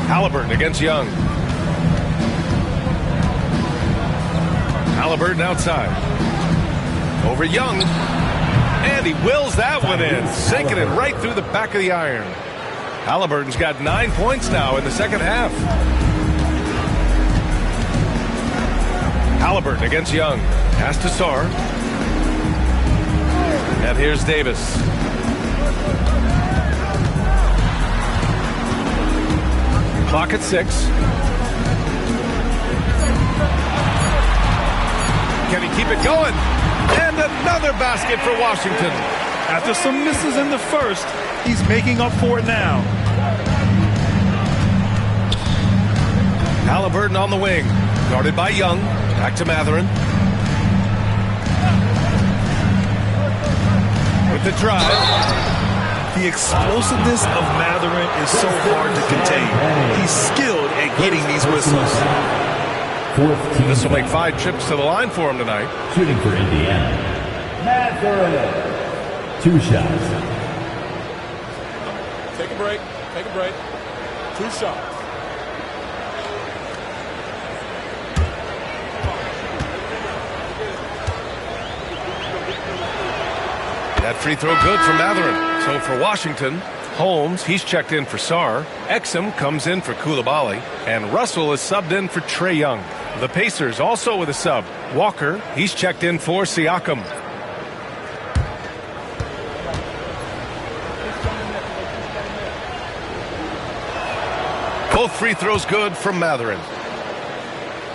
Halliburton against Young. Halliburton outside. Over Young. And he wills that one in, sinking it right through the back of the iron. Halliburton's got 9 points now in the second half. Halliburton against Young. Pass to Sarr. And here's Davis. Clock at 6. Can he keep it going? And another basket for Washington. After some misses in the first, he's making up for it now. Halliburton on the wing. Guarded by Young. Back to Mathurin. With the drive. The explosiveness of Mathurin is so hard to contain. He's skilled at getting these whistles. This will make 5 trips to the line for him tonight. Shooting for Indiana. Mathurin. 2 shots. Take a break. Take a break. 2 shots. That free throw good for Mathurin. So for Washington, Holmes, he's checked in for Sarr. Exum comes in for Coulibaly. And Russell is subbed in for Trae Young. The Pacers also with a sub. Walker, he's checked in for Siakam. Both free throws good from Mathurin.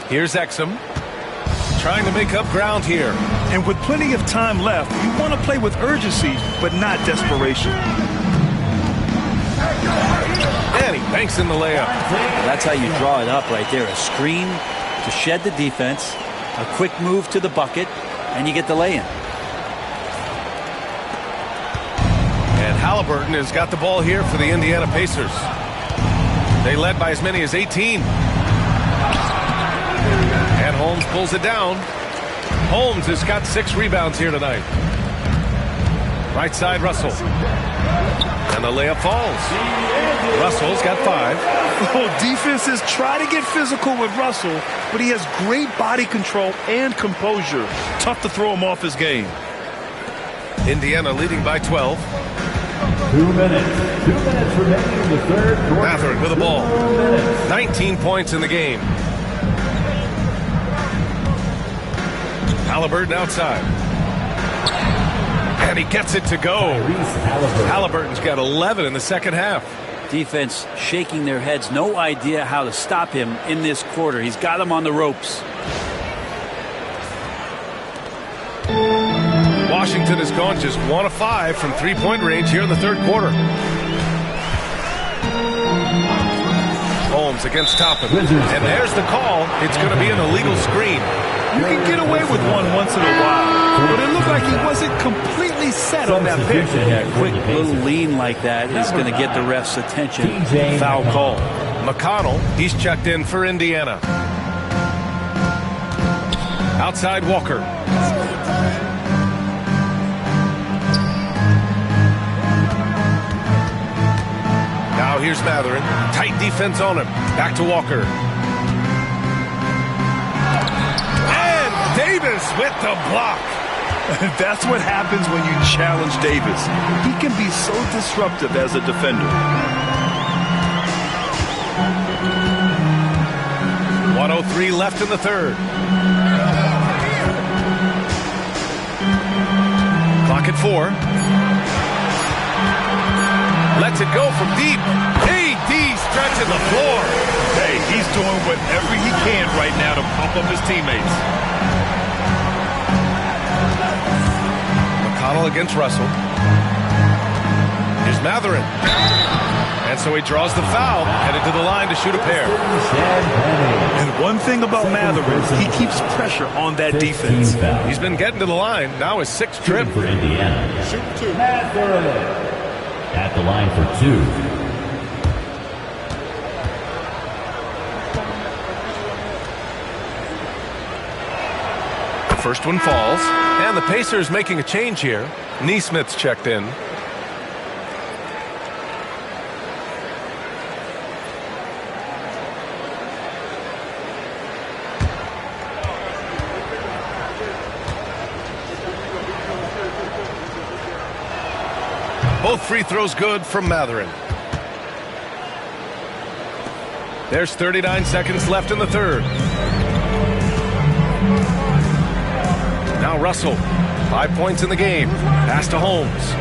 Here's Exum. Trying to make up ground here. And with plenty of time left, you want to play with urgency, but not desperation. And he banks in the layup. That's how you draw it up right there. A screen to shed the defense, a quick move to the bucket, and you get the lay-in. And Halliburton has got the ball here for the Indiana Pacers. They led by as many as 18. And Holmes pulls it down. Holmes has got 6 rebounds here tonight. Right side, Russell. And the layup falls. Russell's got 5. Oh, defenses try to get physical with Russell, but he has great body control and composure. Tough to throw him off his game. Indiana leading by 12. 2 minutes. 2 minutes remaining in the third quarter. Mathurin with the ball. 19 points in the game. Halliburton outside. And he gets it to go. Halliburton's got 11 in the second half. Defense shaking their heads. No idea how to stop him in this quarter. He's got him on the ropes. Washington has gone just 1 of 5 from 3-point range here in the third quarter. Holmes against Toppin. And there's the call. It's going to be an illegal screen. You can get away with one once in a while, but it looked like he wasn't completely set on that pick. A quick little lean like that is going to get the ref's attention. Foul call. McConnell, he's checked in for Indiana. Outside Walker. Now here's Mathurin. Tight defense on him. Back to Walker. Davis with the block. That's what happens when you challenge Davis. He can be so disruptive as a defender. 1:03 left in the third. Clock at 4. Lets it go from deep. AD stretching the floor. Hey, he's doing whatever he can right now to pump up his teammates. McConnell against Russell. Here's Mathurin. And so he draws the foul, headed to the line to shoot a pair. And one thing about Mathurin, he keeps pressure on that defense. He's been getting to the line. Now his 6th trip. For Indiana. Shoot 2. Mathurin. At the line for 2. The first one falls. And the Pacers making a change here. Neesmith's checked in. Both free throws good from Mathurin. There's 39 seconds left in the third. Now Russell. 5 points in the game. Pass to Holmes.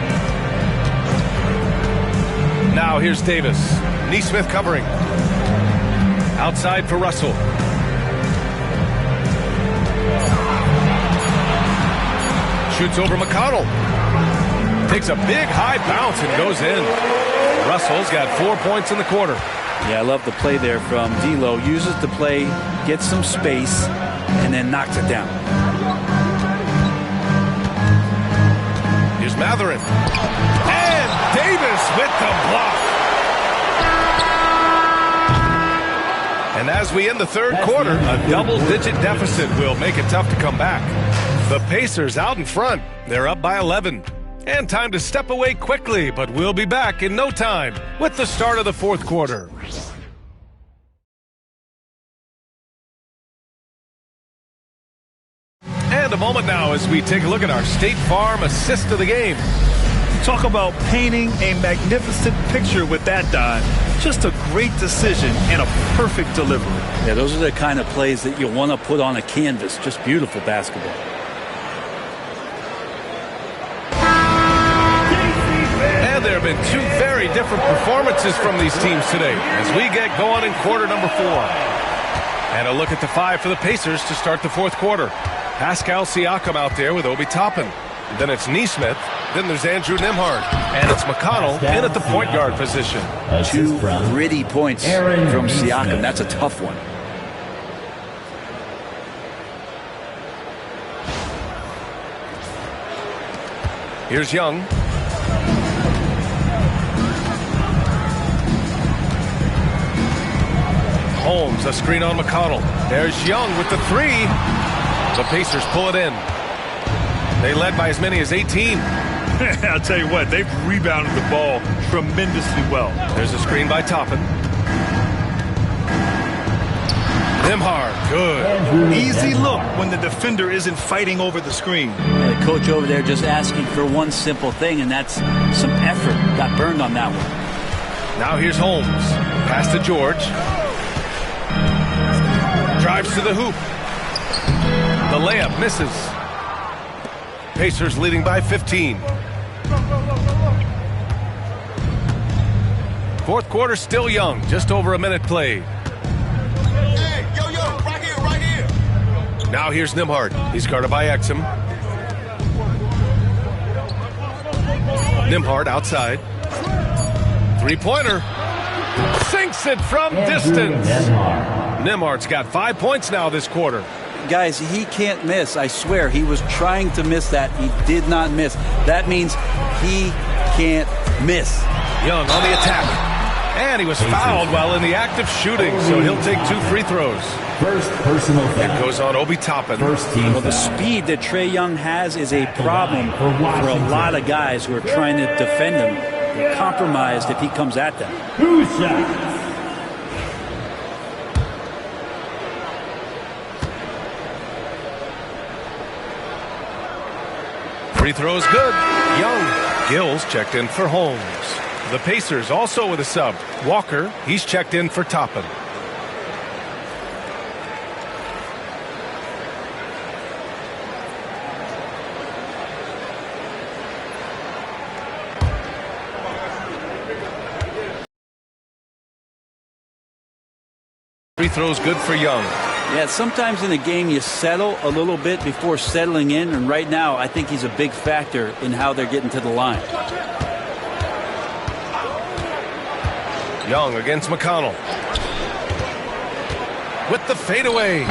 Now here's Davis. Nesmith covering. Outside for Russell. Shoots over McConnell. Takes a big high bounce and goes in. Russell's got 4 points in the quarter. Yeah, I love the play there from D'Lo. Uses the play, gets some space, and then knocks it down. Here's Mathurin. And Davis with the block. And as we end the third quarter, a double-digit deficit will make it tough to come back. The Pacers out in front. They're up by 11. And time to step away quickly, but we'll be back in no time with the start of the fourth quarter. And a moment now as we take a look at our State Farm assist of the game. Talk about painting a magnificent picture with that dive. Just a great decision and a perfect delivery. Yeah, those are the kind of plays that you want to put on a canvas. Just beautiful basketball. And there have been two very different performances from these teams today as we get going in quarter number 4. And a look at the 5 for the Pacers to start the fourth quarter. Pascal Siakam out there with Obi Toppin. Then it's Nesmith. Then there's Andrew Nembhard. And it's McConnell in at the point guard position. 2 gritty points from Siakam. That's a tough one. Here's Young. Holmes, a screen on McConnell. There's Young with the 3. The Pacers pull it in. They led by as many as 18. I'll tell you what, they've rebounded the ball tremendously well. There's a screen by Toppin. Nembhard, good. Easy look when the defender isn't fighting over the screen. The coach over there just asking for one simple thing, and that's some effort. Got burned on that one. Now here's Holmes. Pass to George. Drives to the hoop. The layup misses. Pacers leading by 15. Fourth quarter still young. Just over a minute played. Hey, yo, right here. Now here's Nembhard. He's guarded by Exum. Nembhard outside. Three-pointer. Sinks it from distance. Nembhard's got 5 points now this quarter. Guys, he can't miss. I swear, he was trying to miss that. He did not miss. That means he can't miss. Young on the attack. And he was fouled while in the act of shooting, so he'll take 2 free throws. First personal foul. It goes on Obi Toppin. Well, the speed that Trae Young has is a problem for a lot of guys who are trying to defend him. They're compromised if he comes at them. 2 shots. Free throws good. Young. Gills checked in for Holmes. The Pacers also with a sub. Walker, he's checked in for Toppin. Free throws good for Young. Yeah, sometimes in a game you settle a little bit before settling in, and right now I think he's a big factor in how they're getting to the line. Young against McConnell. With the fadeaway.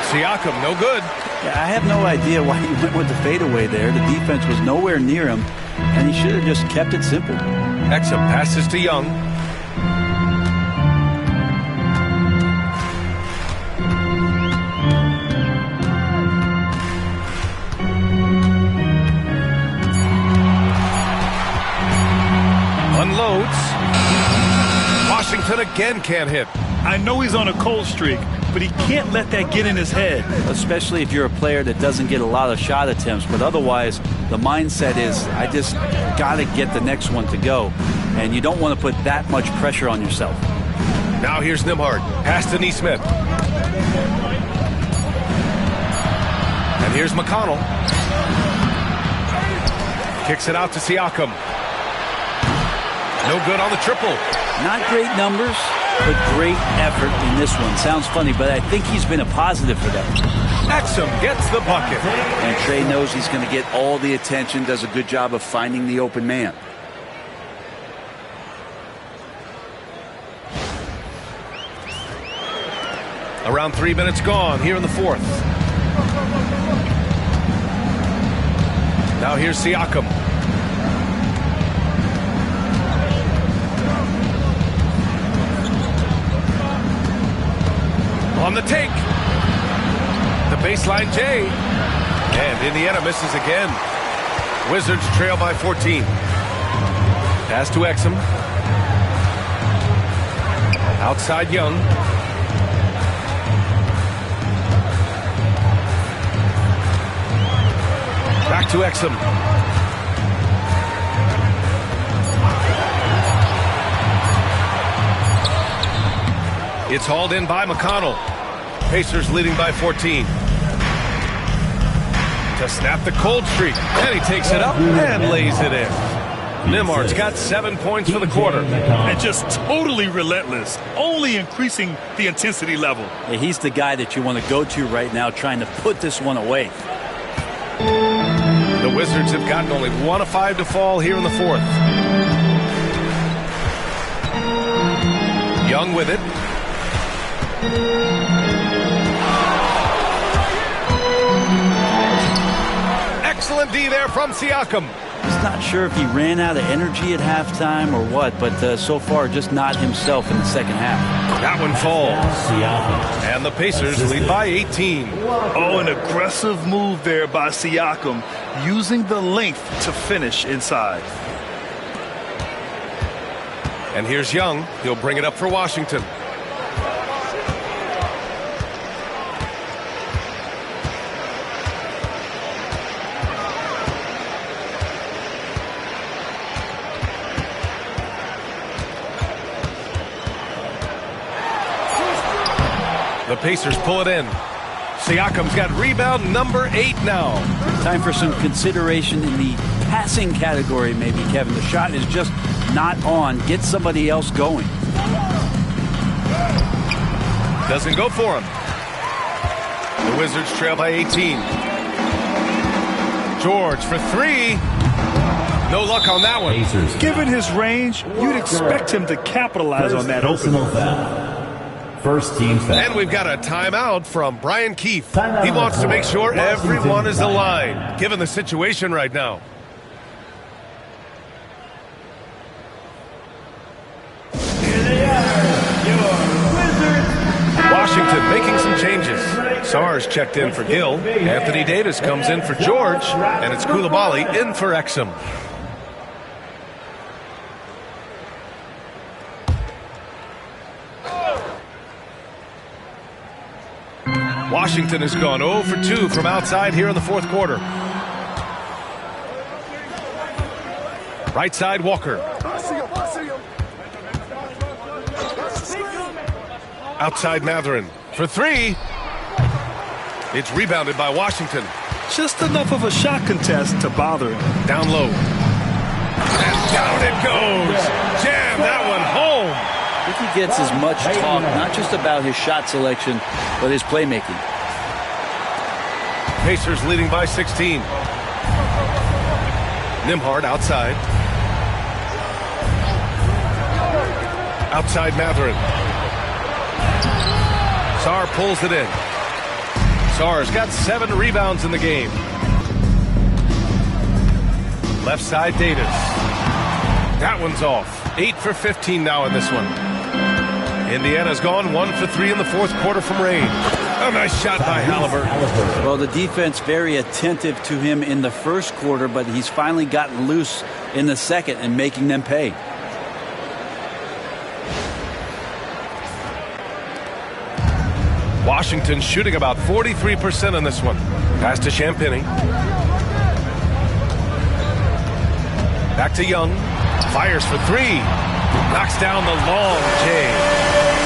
Siakam, no good. Yeah, I have no idea why he went with the fadeaway there. The defense was nowhere near him, and he should have just kept it simple. Exum passes to Young. Unloads. Washington again can't hit. I know he's on a cold streak, but he can't let that get in his head. Especially if you're a player that doesn't get a lot of shot attempts, but otherwise the mindset is, I just got to get the next one to go, and you don't want to put that much pressure on yourself. Now here's Nembhard, pass to Neesmith. And here's McConnell. Kicks it out to Siakam. No good on the triple. Not great numbers, but great effort in this one. Sounds funny, but I think he's been a positive for them. Exum gets the bucket. And Trey knows he's going to get all the attention, does a good job of finding the open man. Around 3 minutes gone here in the fourth. Now here's Siakam. On the take. The baseline J. And Indiana misses again. Wizards trail by 14. Pass to Exum. Outside Young. Back to Exum. It's hauled in by McConnell. Pacers leading by 14. To snap the cold streak. And he takes it up and lays it in. Nembhard's got 7 points for the quarter. And just totally relentless, only increasing the intensity level. Yeah, he's the guy that you want to go to right now, trying to put this one away. The Wizards have gotten only 1 of 5 to fall here in the fourth. Young with it. Excellent D there from Siakam. He's not sure if he ran out of energy at halftime or what, but so far just not himself in the second half. That one falls. And the Pacers lead by 18. Oh, an aggressive move there by Siakam, using the length to finish inside. And here's Young. He'll bring it up for Washington. The Pacers pull it in. Siakam's got rebound number 8 now. Time for some consideration in the passing category, maybe, Kevin. The shot is just not on. Get somebody else going. Doesn't go for him. The Wizards trail by 18. George for 3. No luck on that one. Given his range, you'd expect him to capitalize on that opening. First team foul. And we've got a timeout from Brian Keefe. He wants to make sure everyone is aligned, given the situation right now. Washington making some changes. Sars checked in for Gill. Anthony Davis comes in for George. And it's Coulibaly in for Exum. Washington has gone 0 for 2 from outside here in the fourth quarter. Right side, Walker. Outside, Mathurin for 3. It's rebounded by Washington. Just enough of a shot contest to bother him. Down low. And down it goes. Jam that one home. I think he gets as much talk, not just about his shot selection, but his playmaking. Pacers leading by 16. Nembhard outside. Outside Mathurin. Sarr pulls it in. Sarr's got 7 rebounds in the game. Left side, Davis. That one's off. 8 for 15 now in this one. Indiana's gone 1 for 3 in the fourth quarter from range. A nice shot by Halliburton. Well, the defense very attentive to him in the first quarter, but he's finally gotten loose in the second and making them pay. Washington shooting about 43% in this one. Pass to Champagnie. Back to Young. Fires for three. Knocks down the long J.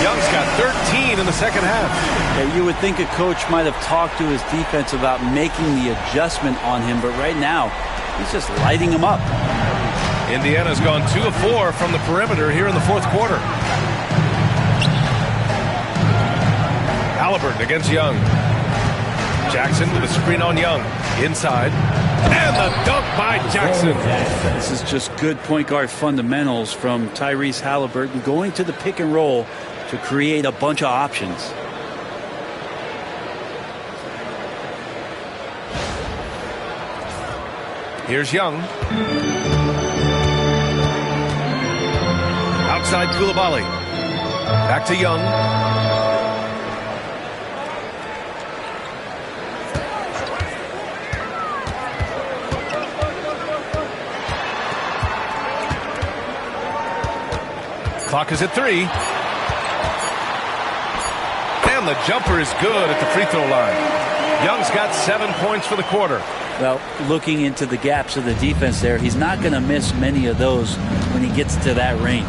Young's got 13 in the second half. Yeah, you would think a coach might have talked to his defense about making the adjustment on him, but right now, he's just lighting him up. Indiana's gone 2 of 4 from the perimeter here in the fourth quarter. Haliburton against Young. Jackson with a screen on Young. Inside. And the dunk by Jackson. This is just good point guard fundamentals from Tyrese Haliburton, going to the pick and roll to create a bunch of options. Here's Young. Outside Coulibaly. Back to Young. Clock is at 3. And the jumper is good at the free throw line. Young's got 7 points for the quarter. Well, looking into the gaps of the defense there, he's not going to miss many of those when he gets to that range.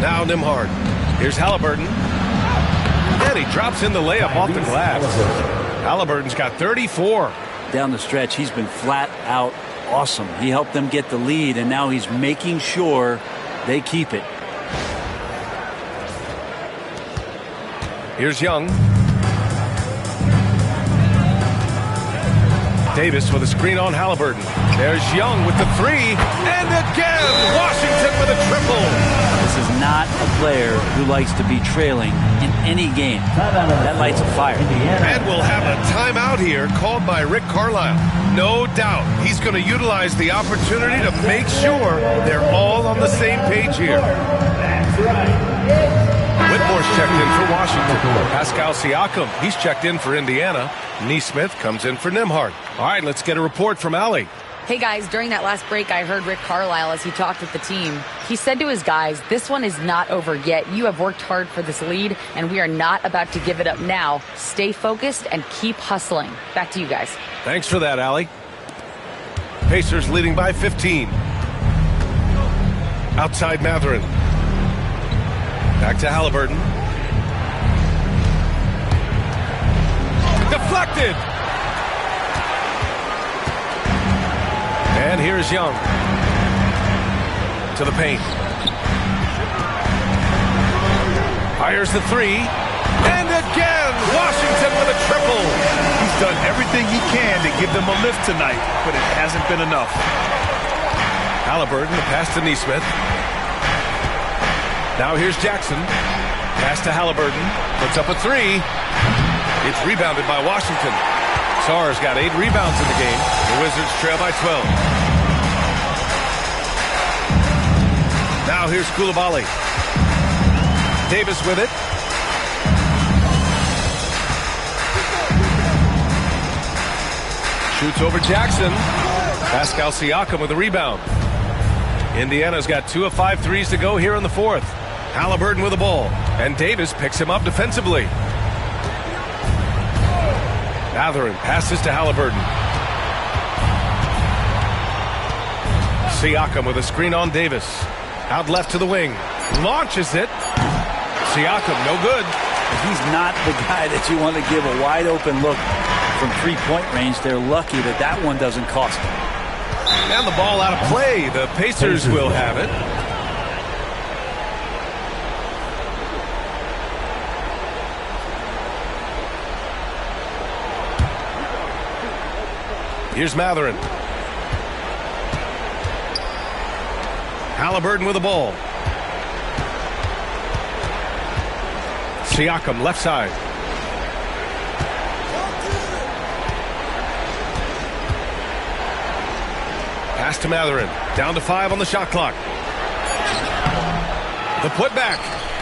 Now Nembhard. Here's Haliburton. And he drops in the layup off the glass. Haliburton's got 34. Down the stretch, he's been flat out awesome. He helped them get the lead, and now he's making sure they keep it. Here's Young. Davis with a screen on Haliburton. There's Young with the 3. And again, Washington with a triple. This is not a player who likes to be trailing in any game. That lights a fire. And we'll have a timeout here called by Rick Carlisle. No doubt he's going to utilize the opportunity to make sure they're all on the same page here. That's right. Whitmore's checked in for Washington. Pascal Siakam, he's checked in for Indiana. Nesmith comes in for Nembhard. All right, let's get a report from Allie. Hey guys, during that last break, I heard Rick Carlisle as he talked with the team. He said to his guys, this one is not over yet. You have worked hard for this lead, and we are not about to give it up now. Stay focused and keep hustling. Back to you guys. Thanks for that, Allie. Pacers leading by 15. Outside Mathurin. Back to Haliburton. Deflected! And here's Young. To the paint. Fires the 3. And again, Washington with a triple. He's done everything he can to give them a lift tonight, but it hasn't been enough. Haliburton, the pass to Nesmith. Now here's Jackson. Pass to Haliburton. Puts up a 3. It's rebounded by Washington. Sarr's got 8 rebounds in the game. The Wizards trail by 12. Now here's Coulibaly. Davis with it. Shoots over Jackson. Pascal Siakam with a rebound. Indiana's got 2 of 5 threes to go here in the fourth. Haliburton with the ball. And Davis picks him up defensively. Mathurin passes to Haliburton. Siakam with a screen on Davis. Out left to the wing. Launches it. Siakam, no good. He's not the guy that you want to give a wide open look from three-point range. They're lucky that that one doesn't cost them. And the ball out of play. The Pacers will have it. Here's Mathurin. Haliburton with the ball. Siakam left side. Pass to Mathurin. Down to 5 on the shot clock. The putback.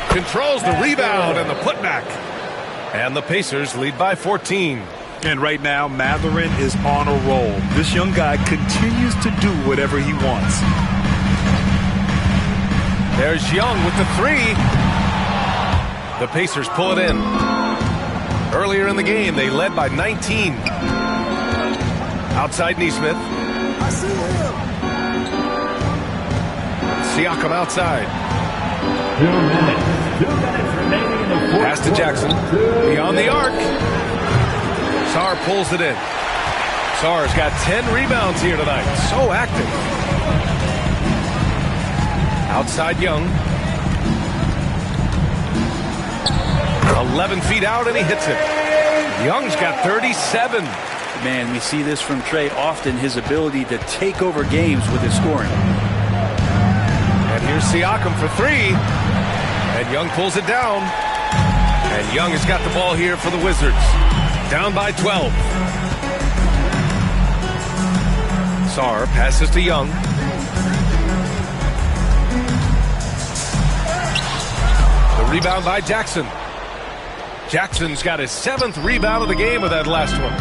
Controls the rebound and the putback. And the Pacers lead by 14. And right now, Mathurin is on a roll. This young guy continues to do whatever he wants. There's Young with the 3. The Pacers pull it in. Earlier in the game, they led by 19. Outside Nesmith. I see him. Siakam outside. 2 minutes. 2 minutes remaining in the fourth. Pass to Jackson. Beyond the arc. Sarr pulls it in. Sarr's got 10 rebounds here tonight. So active. Outside Young. 11 feet out, and he hits it. Young's got 37. Man, we see this from Trey often, his ability to take over games with his scoring. And here's Siakam for 3. And Young pulls it down. And Young has got the ball here for the Wizards. Down by 12. Sarr passes to Young. The rebound by Jackson. Jackson's got his 7th rebound of the game with that last one.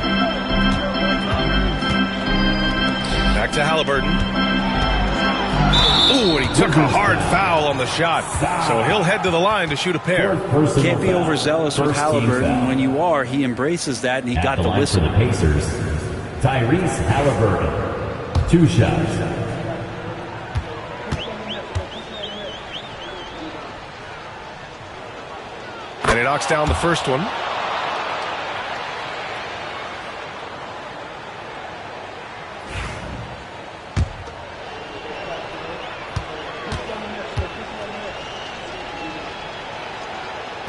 Back to Haliburton. Ooh, and he took a hard foul on the shot. So he'll head to the line to shoot a pair. Can't be overzealous with Haliburton. When you are, he embraces that, and he got the whistle. For the Pacers, Tyrese Haliburton. 2 shots. And he knocks down the first one.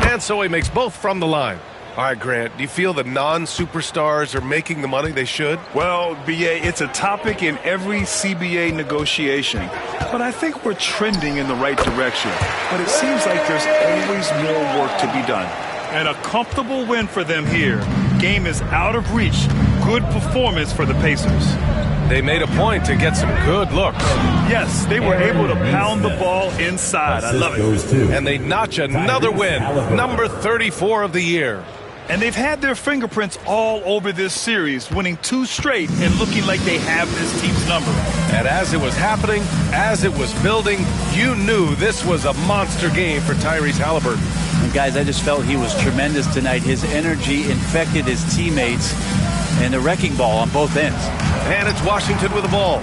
And so he makes both from the line. All right, Grant, do you feel the non-superstars are making the money they should? Well, B.A., it's a topic in every CBA negotiation. But I think we're trending in the right direction. But it seems like there's always more work to be done. And a comfortable win for them here. Game is out of reach. Good performance for the Pacers. They made a point to get some good looks. Yes, they were able to pound the ball inside. I love it. And they notch another win, number 34 of the year. And they've had their fingerprints all over this series, winning 2 straight and looking like they have this team's number. And as it was happening, as it was building, you knew this was a monster game for Tyrese Haliburton. And guys, I just felt he was tremendous tonight. His energy infected his teammates, and the wrecking ball on both ends. And it's Washington with the ball.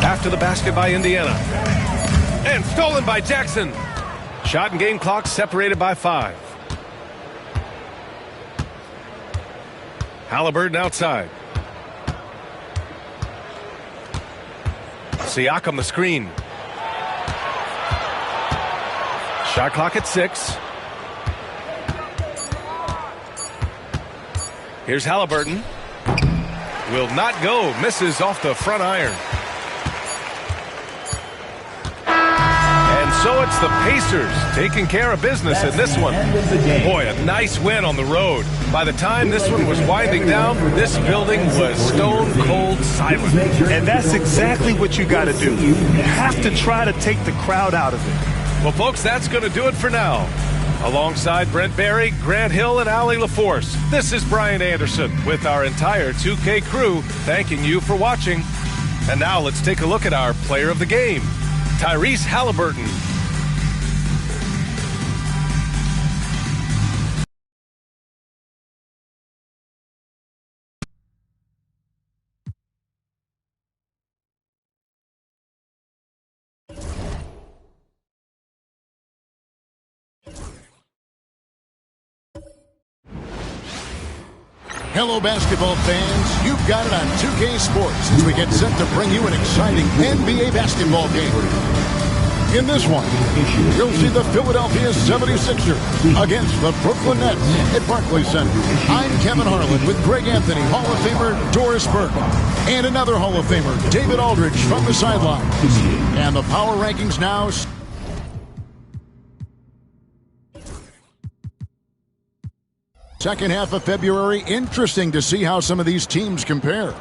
After the basket by Indiana. And stolen by Jackson. Shot and game clock separated by 5. Haliburton outside. Siakam the screen. Shot clock at 6. Here's Haliburton. Will not go. Misses off the front iron. And so it's the Pacers taking care of business in this one. Boy, a nice win on the road. By the time this one was winding down, this building was stone cold silent. And that's exactly what you got to do. You have to try to take the crowd out of it. Well, folks, that's going to do it for now. Alongside Brent Barry, Grant Hill, and Allie LaForce, this is Brian Anderson with our entire 2K crew thanking you for watching. And now let's take a look at our player of the game, Tyrese Haliburton. Hello, basketball fans. You've got it on 2K Sports as we get set to bring you an exciting NBA basketball game. In this one, you'll see the Philadelphia 76ers against the Brooklyn Nets at Barclays Center. I'm Kevin Harlan with Greg Anthony, Hall of Famer Doris Burke, and another Hall of Famer, David Aldridge, from the sidelines. And the power rankings now. Second half of February, interesting to see how some of these teams compare.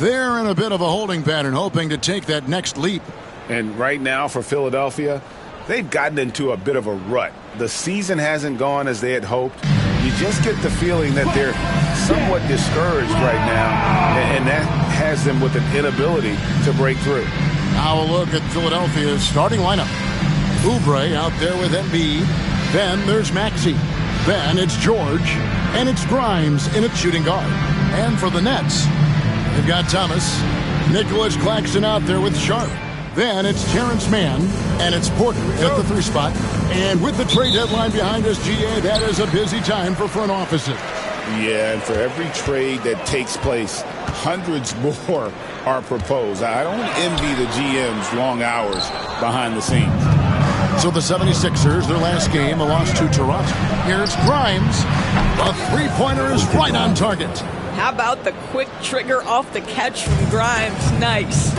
They're in a bit of a holding pattern, hoping to take that next leap. And right now for Philadelphia, they've gotten into a bit of a rut. The season hasn't gone as they had hoped. You just get the feeling that they're somewhat discouraged right now, and that has them with an inability to break through. Now a look at Philadelphia's starting lineup. Oubre out there with Embiid. Then there's Maxey. Then it's George, and it's Grimes in at shooting guard. And for the Nets, they've got Thomas, Nicholas Claxton out there with Sharp. Then it's Terrence Mann, and it's Porter at the 3 spot. And with the trade deadline behind us, GA, that is a busy time for front offices. Yeah, and for every trade that takes place, hundreds more are proposed. I don't envy the GM's long hours behind the scenes. So the 76ers, their last game, a loss to Toronto. Here's Grimes. A three-pointer is right on target. How about the quick trigger off the catch from Grimes? Nice.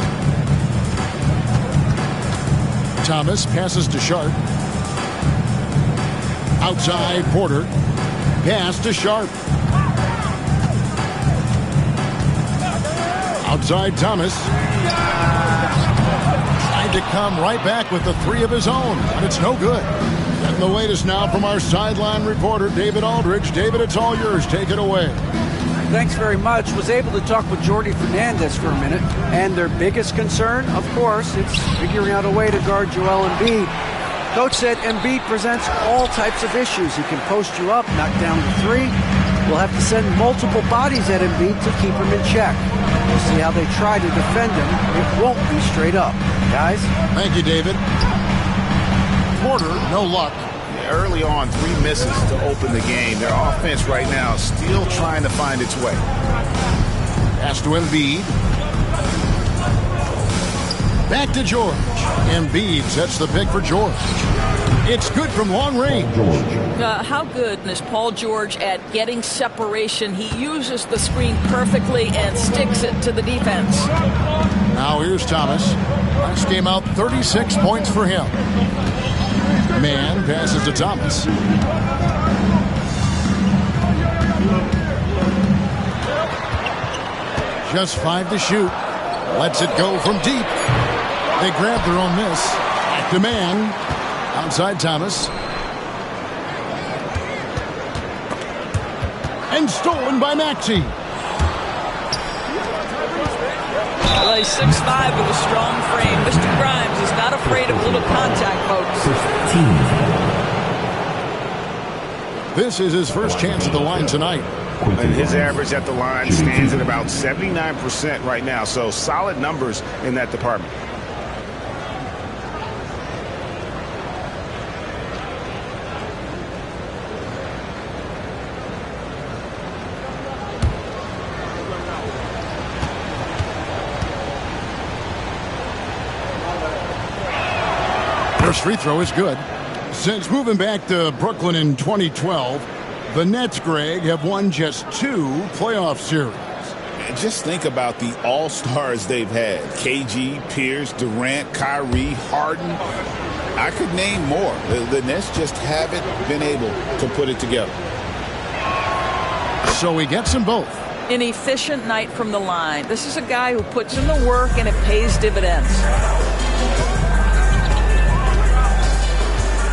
Thomas passes to Sharp. Outside Porter. Pass to Sharp. Outside Thomas. Tried to come right back with the 3 of his own, but it's no good. Getting the latest now from our sideline reporter, David Aldridge. David, it's all yours. Take it away. Thanks very much. Was able to talk with Jordy Fernandez for a minute. And their biggest concern, of course, it's figuring out a way to guard Joel Embiid. Coach said Embiid presents all types of issues. He can post you up, knock down the 3. We'll have to send multiple bodies at Embiid to keep him in check. We'll see how they try to defend him. It won't be straight up. Guys? Thank you, David. Porter, no luck. Early on, 3 misses to open the game. Their offense right now still trying to find its way. Pass to Embiid. Back to George. Embiid sets the pick for George. It's good from long range. How good is Paul George at getting separation? He uses the screen perfectly and sticks it to the defense. Now here's Thomas. Last game out, 36 points for him. Mann passes to Thomas. Just 5 to shoot. Lets it go from deep. They grab their own miss. Back to Mann. Outside Thomas. And stolen by Maxey. Well, he's 6'5" with a strong frame. Mr. Grimes is not afraid of little contact, folks. This is his first chance at the line tonight. And his average at the line stands at about 79% right now. So solid numbers in that department. First free throw is good. Since moving back to Brooklyn in 2012, the Nets, Greg, have won just 2 playoff series. Just think about the all-stars they've had. KG, Pierce, Durant, Kyrie, Harden. I could name more. The Nets just haven't been able to put it together. So he gets them both. An efficient night from the line. This is a guy who puts in the work and it pays dividends.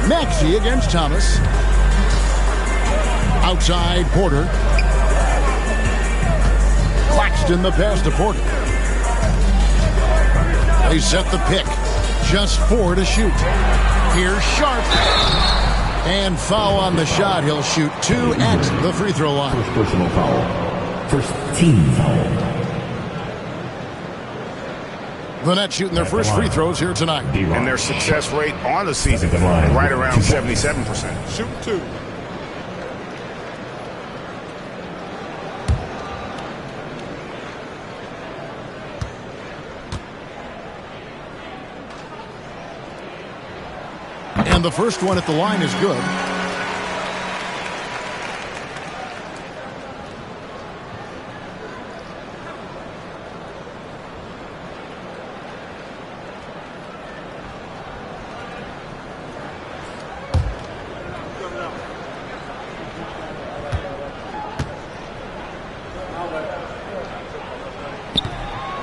Maxey against Thomas. Outside Porter. Claxton the pass to Porter. They set the pick. Just 4 to shoot. Here's Sharp. And foul on the shot. He'll shoot 2 at the free throw line. First personal foul. First team foul. The Nets shooting their first free throws here tonight. And their success rate on the season, right around 77%. Shoot 2. And the first one at the line is good.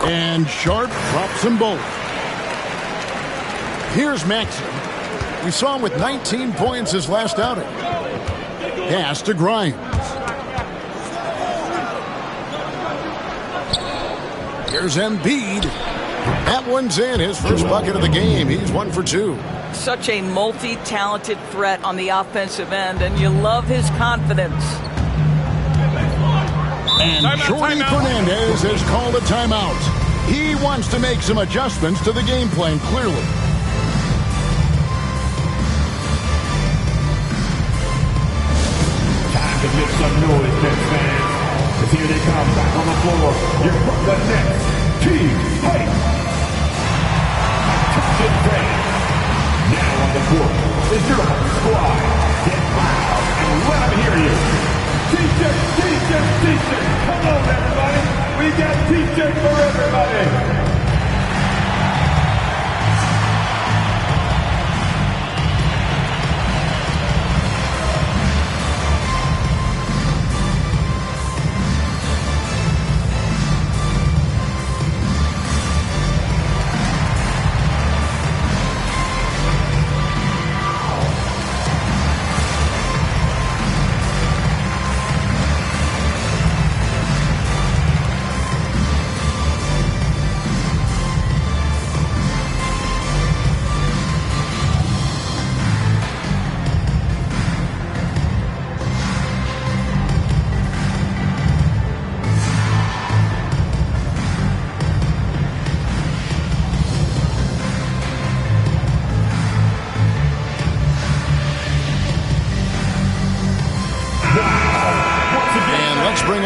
And Sharp drops them both. Here's Maxey. We saw him with 19 points his last outing. Pass to Grimes. Here's Embiid. That one's in. His first bucket of the game. He's 1 for 2. such a multi-talented threat on the offensive end, and you love his confidence. And Jordi Fernandez has called a timeout. He wants to make some adjustments to the game plan, clearly. Time to make some noise, Mets fans. Because here they come back on the floor. You're from the Nets, Team Hype. Attention fans. Now on the court is your home squad. Get loud and let them hear you. T-shirt. Come on, everybody. We got T-shirts for everybody.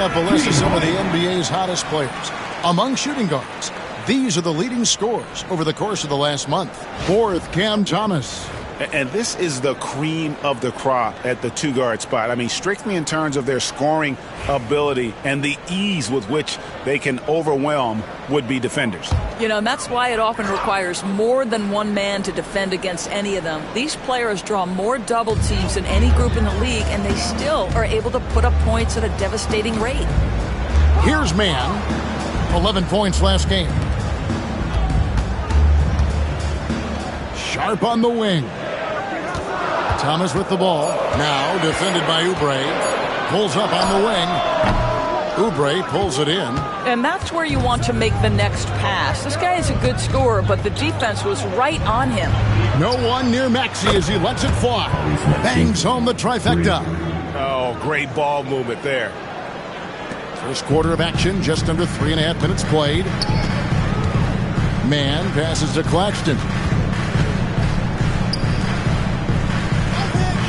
Up a list of some of the NBA's hottest players. Among shooting guards, these are the leading scorers over the course of the last month. Fourth, Cam Thomas. And this is the cream of the crop at the two-guard spot. I mean, strictly in terms of their scoring ability and the ease with which they can overwhelm would-be defenders. You know, and that's why it often requires more than one man to defend against any of them. These players draw more double teams than any group in the league, and they still are able to put up points at a devastating rate. Here's Mann, 11 points last game. Sharp on the wing. Thomas with the ball. Now defended by Oubre. Pulls up on the wing. Oubre pulls it in. And that's where you want to make the next pass. This guy is a good scorer, but the defense was right on him. No one near Maxey as he lets it fly. Bangs home the trifecta. Oh, great ball movement there. First quarter of action, just under 3.5 minutes played. Mann passes to Claxton.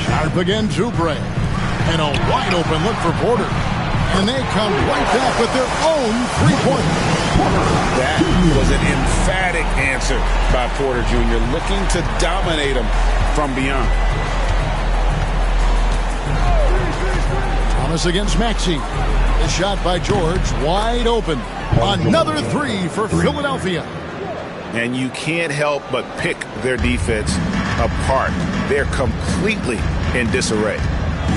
Sharp again, Oubre. And a wide open look for Porter. And they come right back with their own three-pointer. That was an emphatic answer by Porter Jr., looking to dominate him from beyond. Thomas against Maxey. The shot by George, wide open. Another three for Philadelphia. And you can't help but pick their defense apart. They're completely in disarray.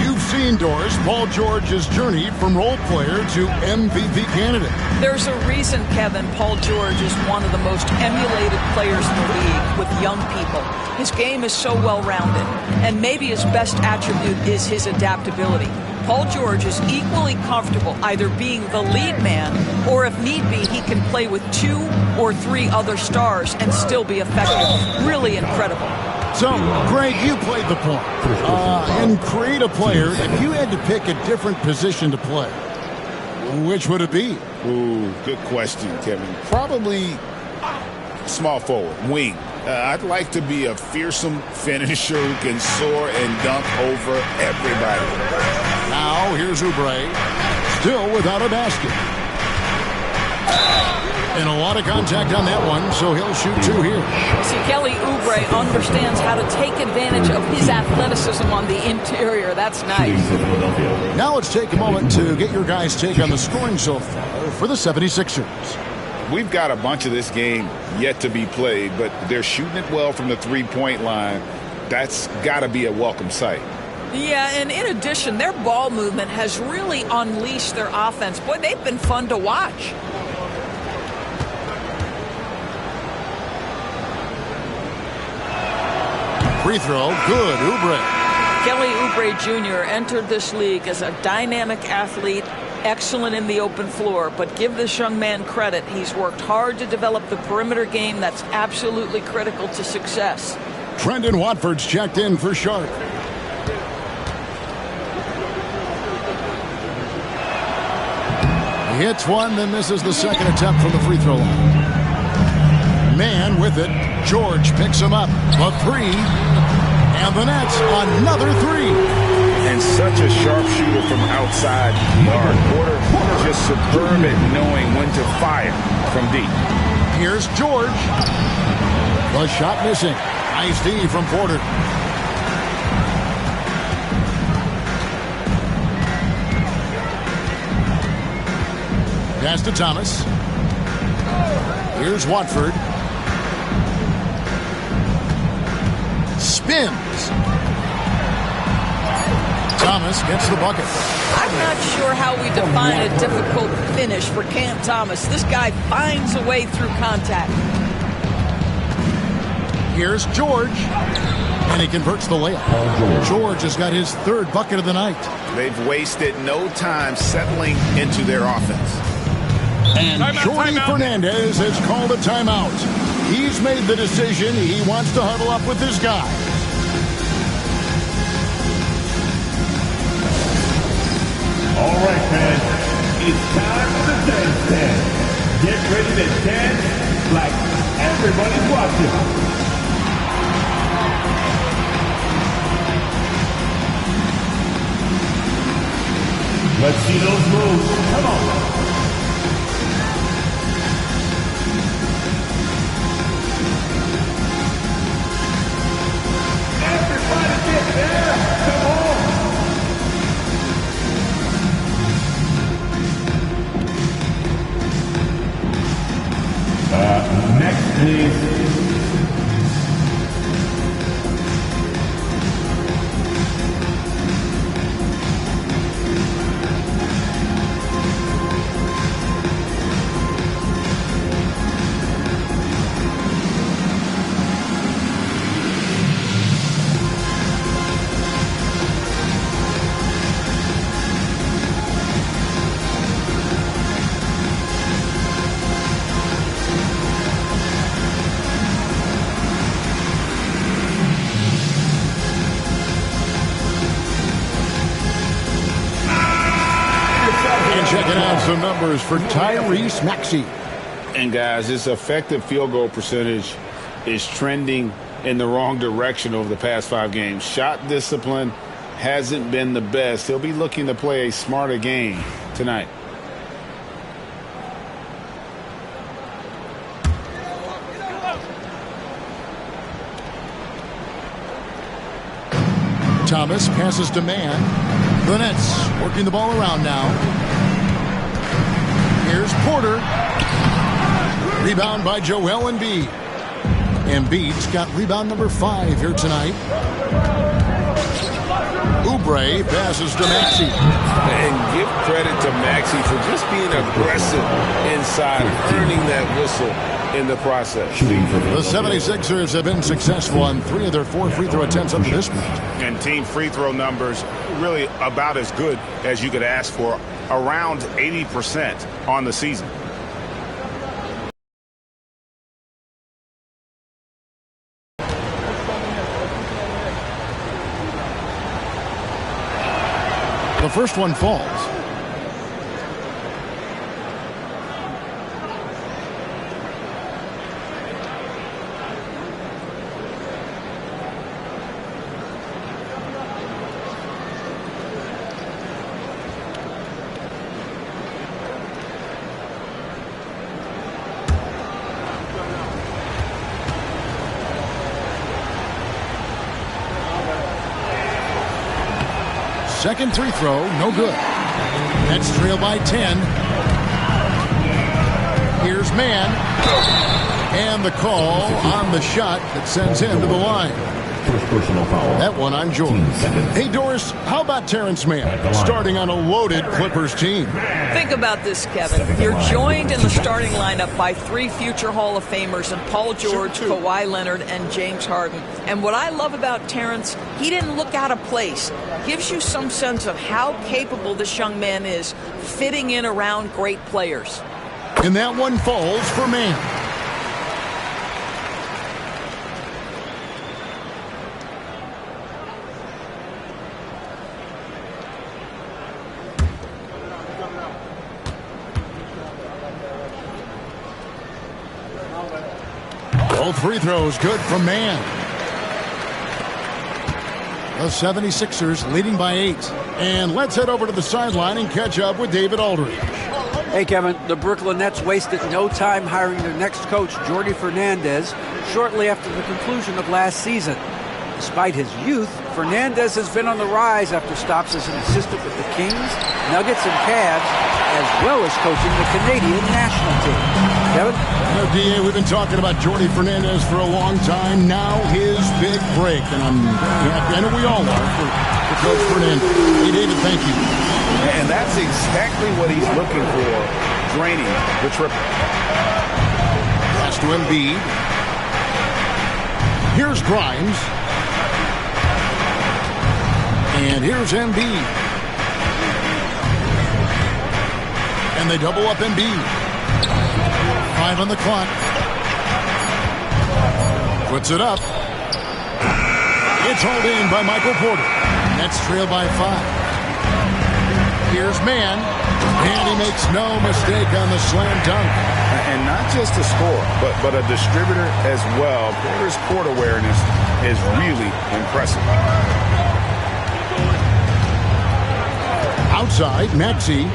You've seen, Doris, Paul George's journey from role player to MVP candidate. There's a reason, Kevin, Paul George is one of the most emulated players in the league with young people. His game is so well-rounded, and maybe his best attribute is his adaptability. Paul George is equally comfortable either being the lead man, or if need be, he can play with 2 or 3 other stars and still be effective. Really incredible. So, Greg, you played the point. And create a player, if you had to pick a different position to play, which would it be? Ooh, good question, Kevin. Probably small forward, wing. I'd like to be a fearsome finisher who can soar and dunk over everybody. Now, here's Oubre, still without a basket. And a lot of contact on that one, so he'll shoot 2 here. See, Kelly Oubre understands how to take advantage of his athleticism on the interior. That's nice. Now let's take a moment to get your guys' take on the scoring so far for the 76ers. We've got a bunch of this game yet to be played, but they're shooting it well from the three-point line. That's got to be a welcome sight. Yeah, and in addition, their ball movement has really unleashed their offense. Boy, they've been fun to watch. Free throw, good, Oubre. Kelly Oubre Jr. entered this league as a dynamic athlete, excellent in the open floor, but give this young man credit. He's worked hard to develop the perimeter game that's absolutely critical to success. Trendon Watford's checked in for Sharp. He hits one, then misses the second attempt from the free throw line. Man with it. George picks him up. A three. And the Nets, another three. And such a sharpshooter from outside the arc. Porter just superb at knowing when to fire from deep. Here's George. The shot missing. Nice D from Porter. Pass to Thomas. Here's Watford. Spins. Thomas gets the bucket. I'm not sure how we define a difficult finish for Cam Thomas. This guy finds a way through contact. Here's George. And he converts the layup. George has got his third bucket of the night. They've wasted no time settling into their offense. And Jordy Fernandez has called a timeout. He's made the decision. He wants to huddle up with his guy. All right, fans. It's time for the dance stand. Get ready to dance like everybody's watching. Let's see those moves. Come on. Next, please. Checking out some numbers for Tyrese Maxey. And guys, his effective field goal percentage is trending in the wrong direction over the past 5 games. Shot discipline hasn't been the best. He'll be looking to play a smarter game tonight. Thomas passes to Man. The Nets working the ball around now. Here's Porter. Rebound by Joel Embiid. Embiid's got rebound number 5 here tonight. Oubre passes to Maxey. And give credit to Maxey for just being aggressive inside, earning that whistle in the process. The 76ers have been successful on 3 of their 4 free throw attempts up to this point. And team free throw numbers really about as good as you could ask for, around 80% on the season. The first one falls. Second free throw, no good. Nets trail by 10. Here's Man. And the call on the shot that sends him to the line. First personal foul. That one on George. Hey, Doris, how about Terrence Mann starting on a loaded Clippers team? Think about this, Kevin. You're joined in the starting lineup by 3 future Hall of Famers in Paul George, Kawhi Leonard, and James Harden. And what I love about Terrence, he didn't look out of place. Gives you some sense of how capable this young man is fitting in around great players. And that one falls for Mann. Both free throws good from Mann. The 76ers leading by 8. And let's head over to the sideline and catch up with David Aldridge. Hey, Kevin, the Brooklyn Nets wasted no time hiring their next coach, Jordi Fernandez, shortly after the conclusion of last season. Despite his youth, Fernandez has been on the rise after stops as an assistant with the Kings, Nuggets, and Cavs, as well as coaching the Canadian national team. Kevin? D.A., we've been talking about Jordi Fernandez for a long time. Now his big break, and I'm happy, I know we all are, for Coach Fernandez. Hey, David, thank you. And that's exactly what he's looking for, draining the triple. Pass to Embiid. Here's Grimes. And here's Embiid. And they double up Embiid. 5 on the clock. Puts it up. It's hauled in by Michael Porter. Nets trail by 5. Here's Mann, and he makes no mistake on the slam dunk. And not just a scorer, but a distributor as well. Porter's court awareness is really impressive. Outside, Maxey.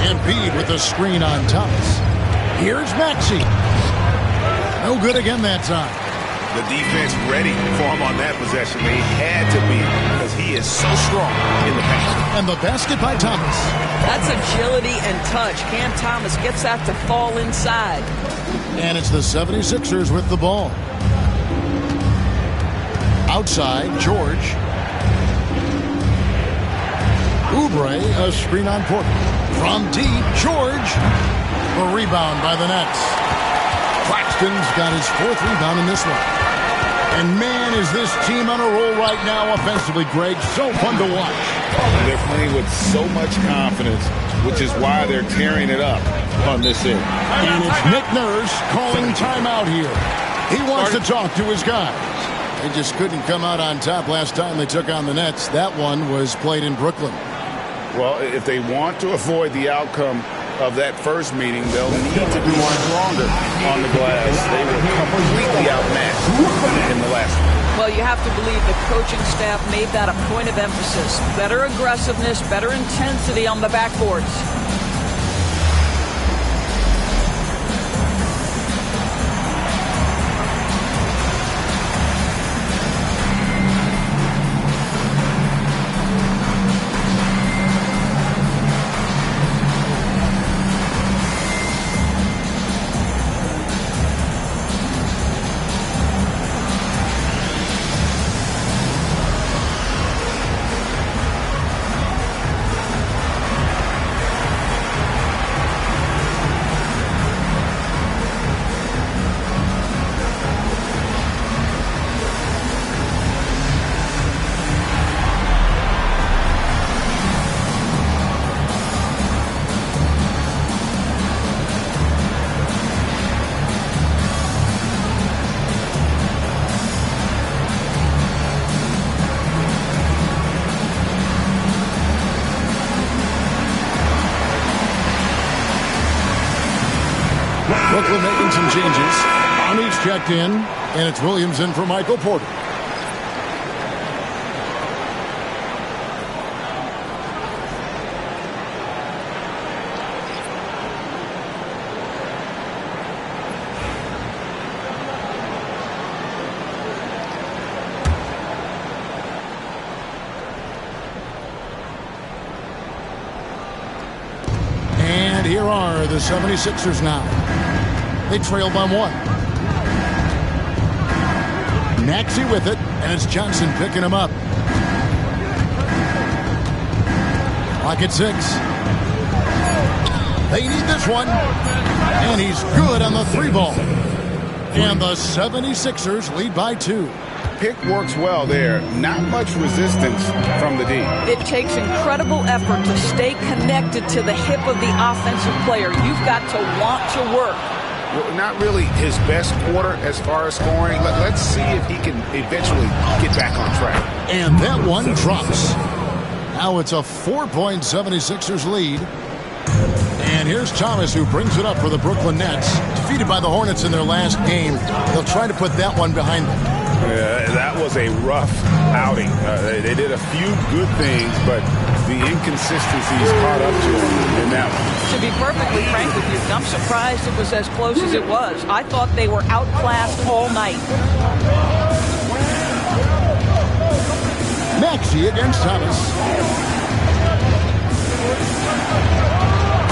Embiid with the screen on Thomas. Here's Maxey. No good again that time. The defense ready for him on that possession. They had to be because he is so strong in the paint. And the basket by Thomas. That's agility and touch. Cam Thomas gets that to fall inside. And it's the 76ers with the ball. Outside, George. Oubre, a screen on Porter. From deep, George. A rebound by the Nets. Claxton's got his 4th rebound in this one. And man, is this team on a roll right now offensively, Greg. So fun to watch. They're playing with so much confidence, which is why they're tearing it up on this end. And it's Nick Nurse calling timeout here. He wants to talk to his guys. They just couldn't come out on top last time they took on the Nets. That one was played in Brooklyn. Well, if they want to avoid the outcome of that first meeting, they'll need to be stronger on the glass. They were completely outmatched in the last one. Well, you have to believe the coaching staff made that a point of emphasis. Better aggressiveness, better intensity on the backboards. Brooklyn making some changes. Army's checked in, and it's Williams in for Michael Porter. And here are the 76ers now. They trail by 1. Maxey with it, and it's Johnson picking him up. Clock at 6. They need this one. And he's good on the 3-ball. And the 76ers lead by 2. Pick works well there. Not much resistance from the D. It takes incredible effort to stay connected to the hip of the offensive player. You've got to want to work. Well, not really his best quarter as far as scoring. Let's see if he can eventually get back on track. And that one drops. Now it's a 4-point 76ers lead. And here's Thomas, who brings it up for the Brooklyn Nets. Defeated by the Hornets in their last game. They'll try to put that one behind them. Yeah, that was a rough outing. They did a few good things, but the inconsistencies caught up to them in that one. To be perfectly frank with you, I'm surprised it was as close as it was. I thought they were outclassed all night. Maxey against Thomas.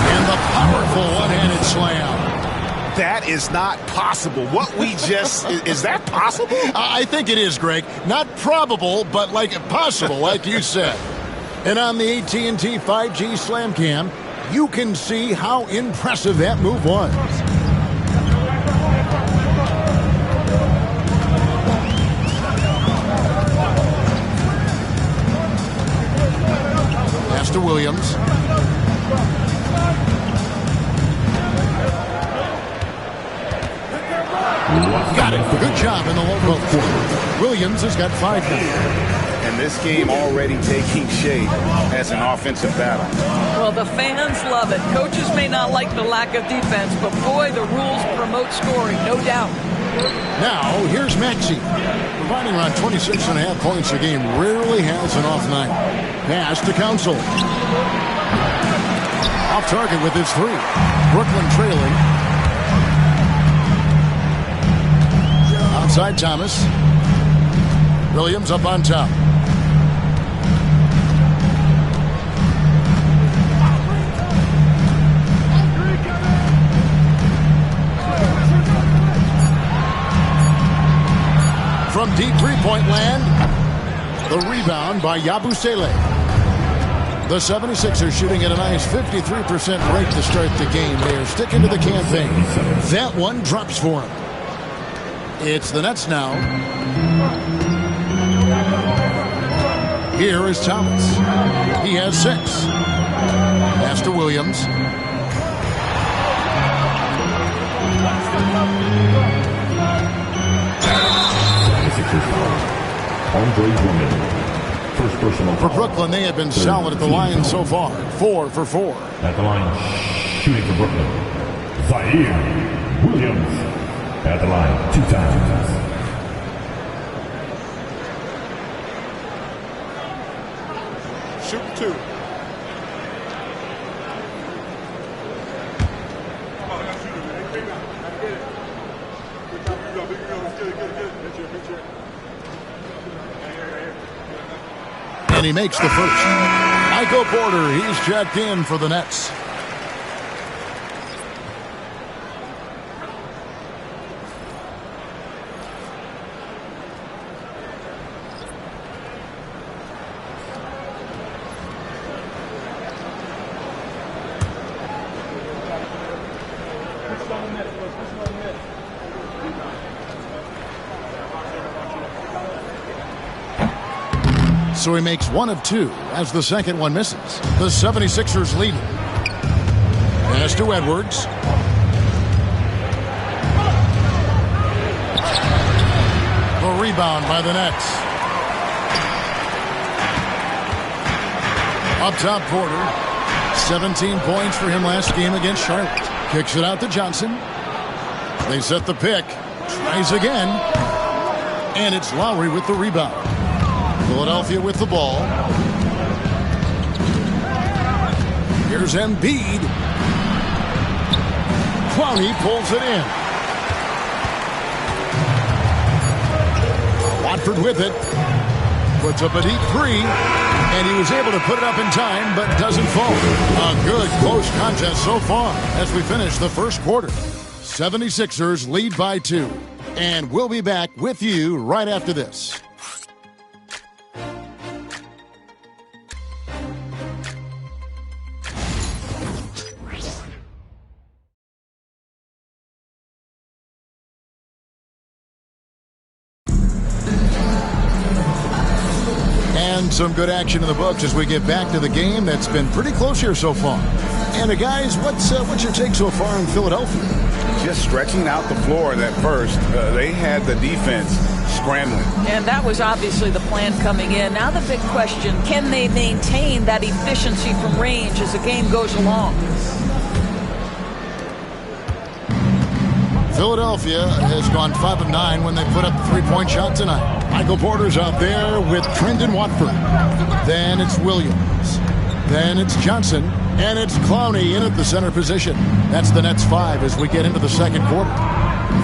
And the powerful one-handed slam. That is not possible. What we just... is that possible? I think it is, Greg. Not probable, but like possible, like you said. And on the AT&T 5G Slam Cam, you can see how impressive that move was. Pass to Williams. Got it. Good job in the low post. Williams has got 5 now. And this game already taking shape as an offensive battle. Well, the fans love it. Coaches may not like the lack of defense, but boy, the rules promote scoring, no doubt. Now, here's Maxey. Providing around 26.5 points a game, rarely has an off night. Pass to Council. Off target with his 3. Brooklyn trailing. Outside Thomas. Williams up on top. From deep three-point land, the rebound by Yabusele. The 76ers shooting at a nice 53% rate to start the game. They are sticking to the campaign. That one drops for him. It's the Nets now. Here is Thomas. He has 6. Pass to Williams. First personal for Brooklyn, they have been solid at the line so far. 4 for 4. At the line, shooting for Brooklyn, Zaire Williams. At the line, 2 times. Shoot 2. And he makes the first. Michael Porter, he's checked in for the Nets. So he makes 1 of 2 as the second one misses. The 76ers lead. Pass to Edwards. The rebound by the Nets. Up top, Porter. 17 points for him last game against Charlotte. Kicks it out to Johnson. They set the pick. Tries again. And it's Lowry with the rebound. Philadelphia with the ball. Here's Embiid. Clowney pulls it in. Watford with it. Puts up a deep 3. And he was able to put it up in time, but doesn't fall. A good close contest so far as we finish the first quarter. 76ers lead by 2. And we'll be back with you right after this. And some good action in the books as we get back to the game that's been pretty close here so far. And guys, what's your take so far in Philadelphia? Just stretching out the floor at first. They had the defense scrambling. And that was obviously the plan coming in. Now the big question, can they maintain that efficiency from range as the game goes along? Philadelphia has gone 5 of 9 when they put up the three-point shot tonight. Michael Porter's out there with Trendon Watford. Then it's Williams. Then it's Johnson. And it's Clowney in at the center position. That's the Nets 5 as we get into the second quarter.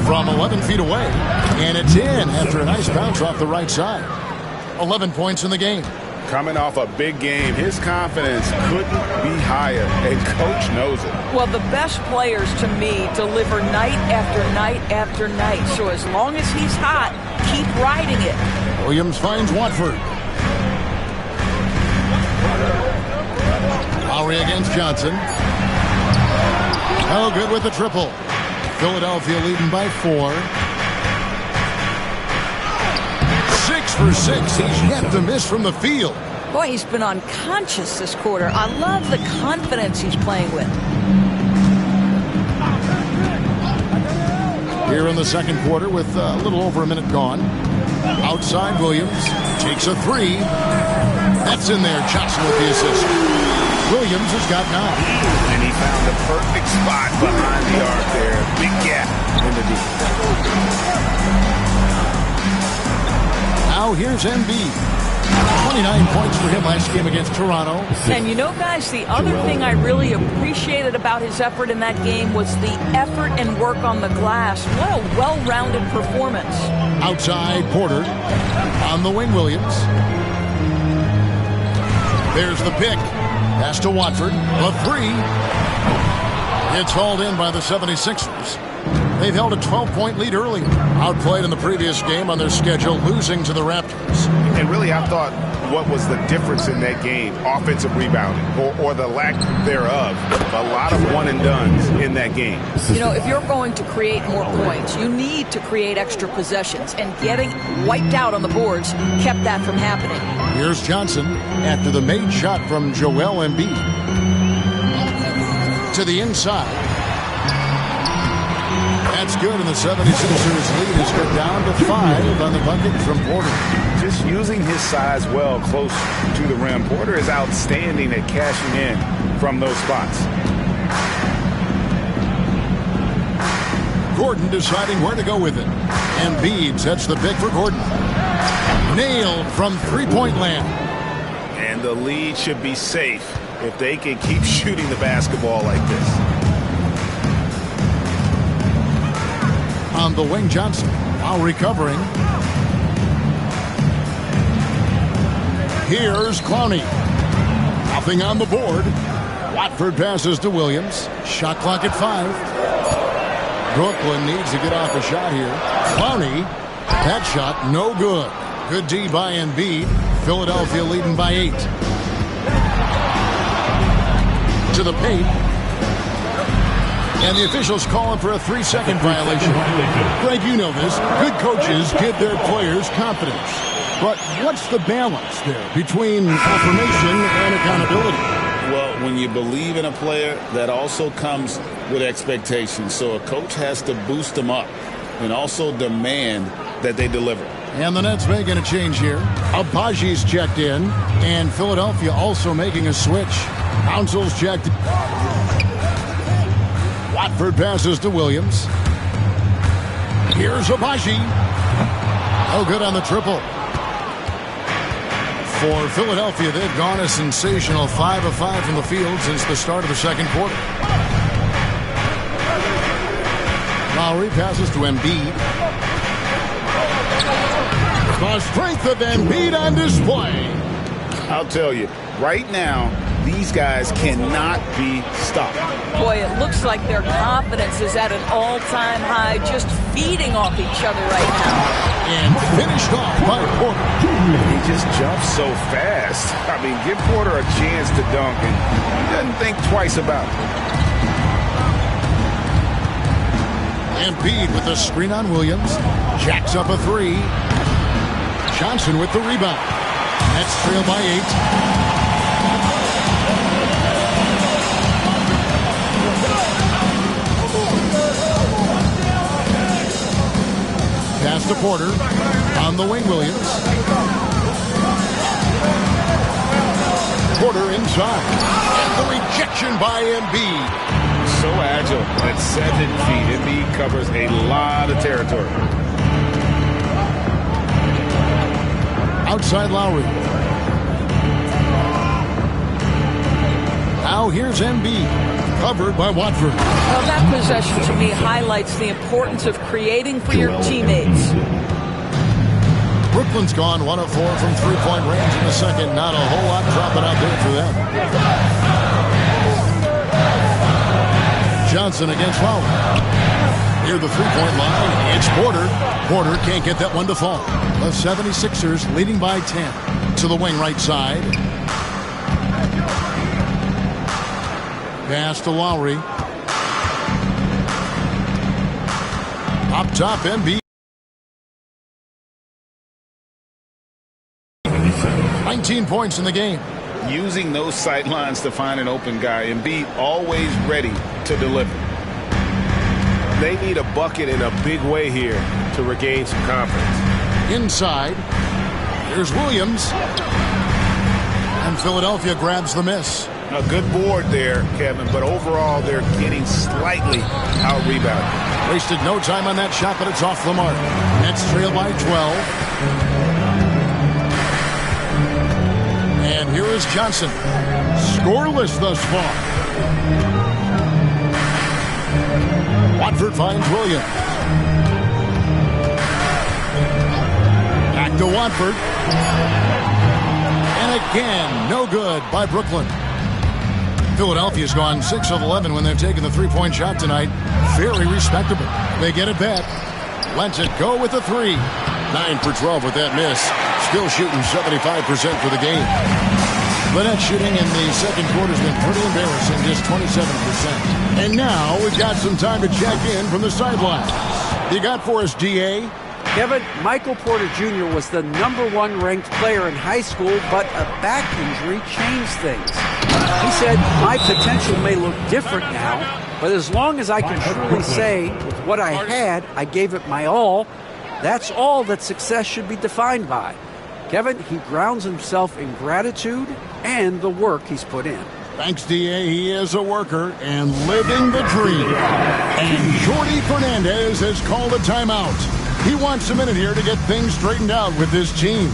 From 11 feet away. And it's in after a nice bounce off the right side. 11 points in the game. Coming off a big game, his confidence couldn't be higher, and Coach knows it. Well, the best players, to me, deliver night after night after night. So as long as he's hot, keep riding it. Williams finds Watford. Lowry against Johnson. Oh, good with the triple. Philadelphia leading by 4. 6 for 6. He's yet to miss from the field. Boy, he's been unconscious this quarter. I love the confidence he's playing with. Here in the second quarter with a little over a minute gone. Outside Williams takes a 3. That's in there. Johnson with the assist. Williams has got 9. And he found the perfect spot behind the arc there. Big gap in the deep. Now here's Embiid. 29 points for him last game against Toronto. And you know, guys, the other thing I really appreciated about his effort in that game was the effort and work on the glass. What a well-rounded performance. Outside Porter. On the wing, Williams. There's the pick. Pass to Watford. A 3. It's hauled in by the 76ers. They've held a 12-point lead early. Outplayed in the previous game on their schedule, losing to the Raptors. And really, I thought what was the difference in that game? Offensive rebounding, or the lack thereof. A lot of one-and-dones in that game. You know, if you're going to create more points, you need to create extra possessions. And getting wiped out on the boards kept that from happening. Here's Johnson after the made shot from Joel Embiid. To the inside. That's good, and the 76ers lead is cut down to 5 on the bucket from Porter. Just using his size well close to the rim. Porter is outstanding at cashing in from those spots. Gordon deciding where to go with it. Embiid sets the pick for Gordon. Nailed from three-point land. And the lead should be safe if they can keep shooting the basketball like this. On the wing, Johnson, while recovering. Here's Clowney. Nothing on the board. Watford passes to Williams. Shot clock at 5. Brooklyn needs to get off a shot here. Clowney, that shot no good. Good D by Embiid. Philadelphia leading by 8. To the paint. And the officials calling for a 3-second violation. Greg, you know this. Good coaches give their players confidence. But what's the balance there between affirmation and accountability? Well, when you believe in a player, that also comes with expectations. So a coach has to boost them up and also demand that they deliver. And the Nets making a change here. Abaji's checked in. And Philadelphia also making a switch. Council's checked. Watford passes to Williams. Here's Abaji. Oh, good on the triple. For Philadelphia, they've gone a sensational 5 of 5 from the field since the start of the second quarter. Lowry passes to Embiid. The strength of Embiid on display. I'll tell you, right now, these guys cannot be stopped. Boy, it looks like their confidence is at an all-time high, just feeding off each other right now. And finished off by Porter. He just jumps so fast. I mean, give Porter a chance to dunk, and he doesn't think twice about it. Embiid with the screen on Williams. Jacks up a 3. Johnson with the rebound. Nets trail by 8. Pass to Porter. On the wing, Williams. Porter inside. And the rejection by Embiid. so agile at 7 feet. Embiid covers a lot of territory. Outside Lowry. Now here's Embiid, covered by Watford. Well, that possession to me highlights the importance of creating for your teammates. Brooklyn's gone 1 of 4 from three-point range in the second. Not a whole lot dropping out there for them. Johnson against Lowry. Near the three-point line, it's Porter. Porter can't get that one to fall. The 76ers leading by 10. To the wing right side. Pass to Lowry. Up top, Embiid. 19 points in the game. Using those sight lines to find an open guy. Embiid always ready to deliver. They need a bucket in a big way here to regain some confidence. Inside, here's Williams. And Philadelphia grabs the miss. A good board there, Kevin, but overall they're getting slightly out-rebounded. Wasted no time on that shot, but it's off the mark. Nets trail by 12. And here is Johnson. Scoreless thus far. Watford finds Williams. Back to Watford. And again, no good by Brooklyn. Philadelphia's gone 6 of 11 when they've taken the three-point shot tonight. Very respectable. They get it back. Lets it go with the 3. 9 for 12 with that miss. Still shooting 75% for the game. The net shooting in the second quarter has been pretty embarrassing, just 27%. And now we've got some time to check in from the sidelines. You got for us, DA? Kevin, Michael Porter Jr. was the #1 ranked player in high school, but a back injury changed things. He said, my potential may look different now, but as long as I can truly say with what I had, I gave it my all, that's all that success should be defined by. Kevin, he grounds himself in gratitude and the work he's put in. Thanks, DA. He is a worker and living the dream. And Jordi Fernandez has called a timeout. He wants a minute here to get things straightened out with his team.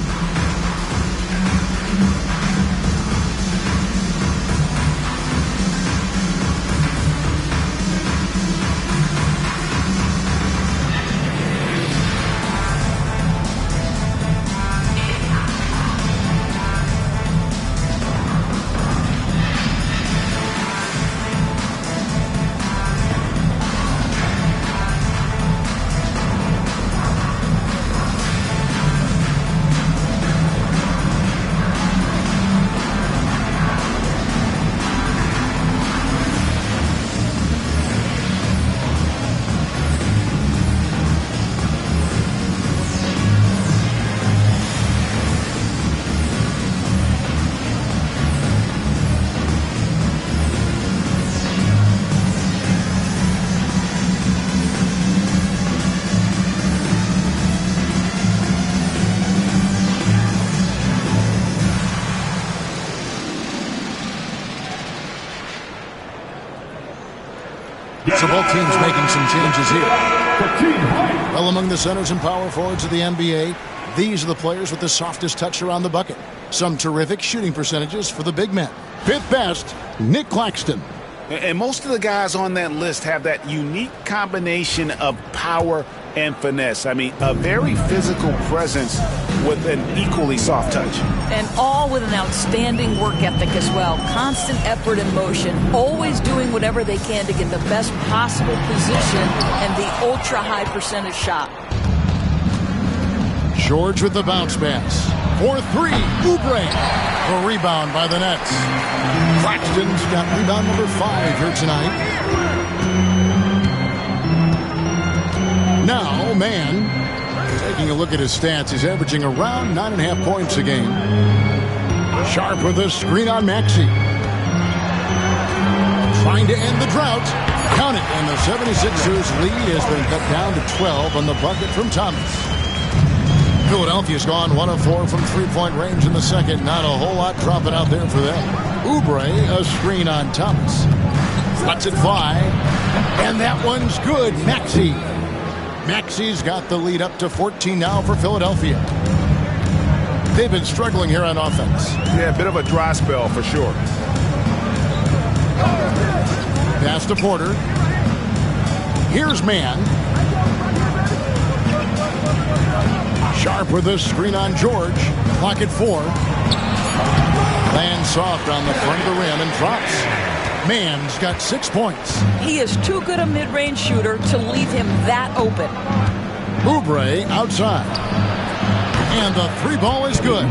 So both teams making some changes here. Well, among the centers and power forwards of the NBA, these are the players with the softest touch around the bucket. Some terrific shooting percentages for the big men. Fifth best, Nick Claxton. And most of the guys on that list have that unique combination of power and finesse. I mean, a very physical presence with an equally soft touch. And all with an outstanding work ethic as well. Constant effort and motion. Always doing whatever they can to get the best possible position and the ultra-high percentage shot. George with the bounce pass. For 3, Oubre. A rebound by the Nets. Claxton's got rebound number 5 here tonight. Now, Mann, taking a look at his stats, he's averaging around 9.5 points a game. Sharp with a screen on Maxey. Trying to end the drought. Count it. And the 76ers lead has been cut down to 12 on the bucket from Thomas. Philadelphia's gone 1 of 4 from three-point range in the second. Not a whole lot dropping out there for them. Oubre, a screen on Thomas. Lets it fly. And that one's good. Maxey. Maxey's got the lead up to 14 now for Philadelphia. They've been struggling here on offense. Yeah, a bit of a dry spell for sure. Pass to Porter. Here's Mann. Sharp with a screen on George. Clock at 4. Lands soft on the front of the rim and drops. Mann's got 6 points. He is too good a mid-range shooter to leave him that open. Oubre outside. And the 3 ball is good.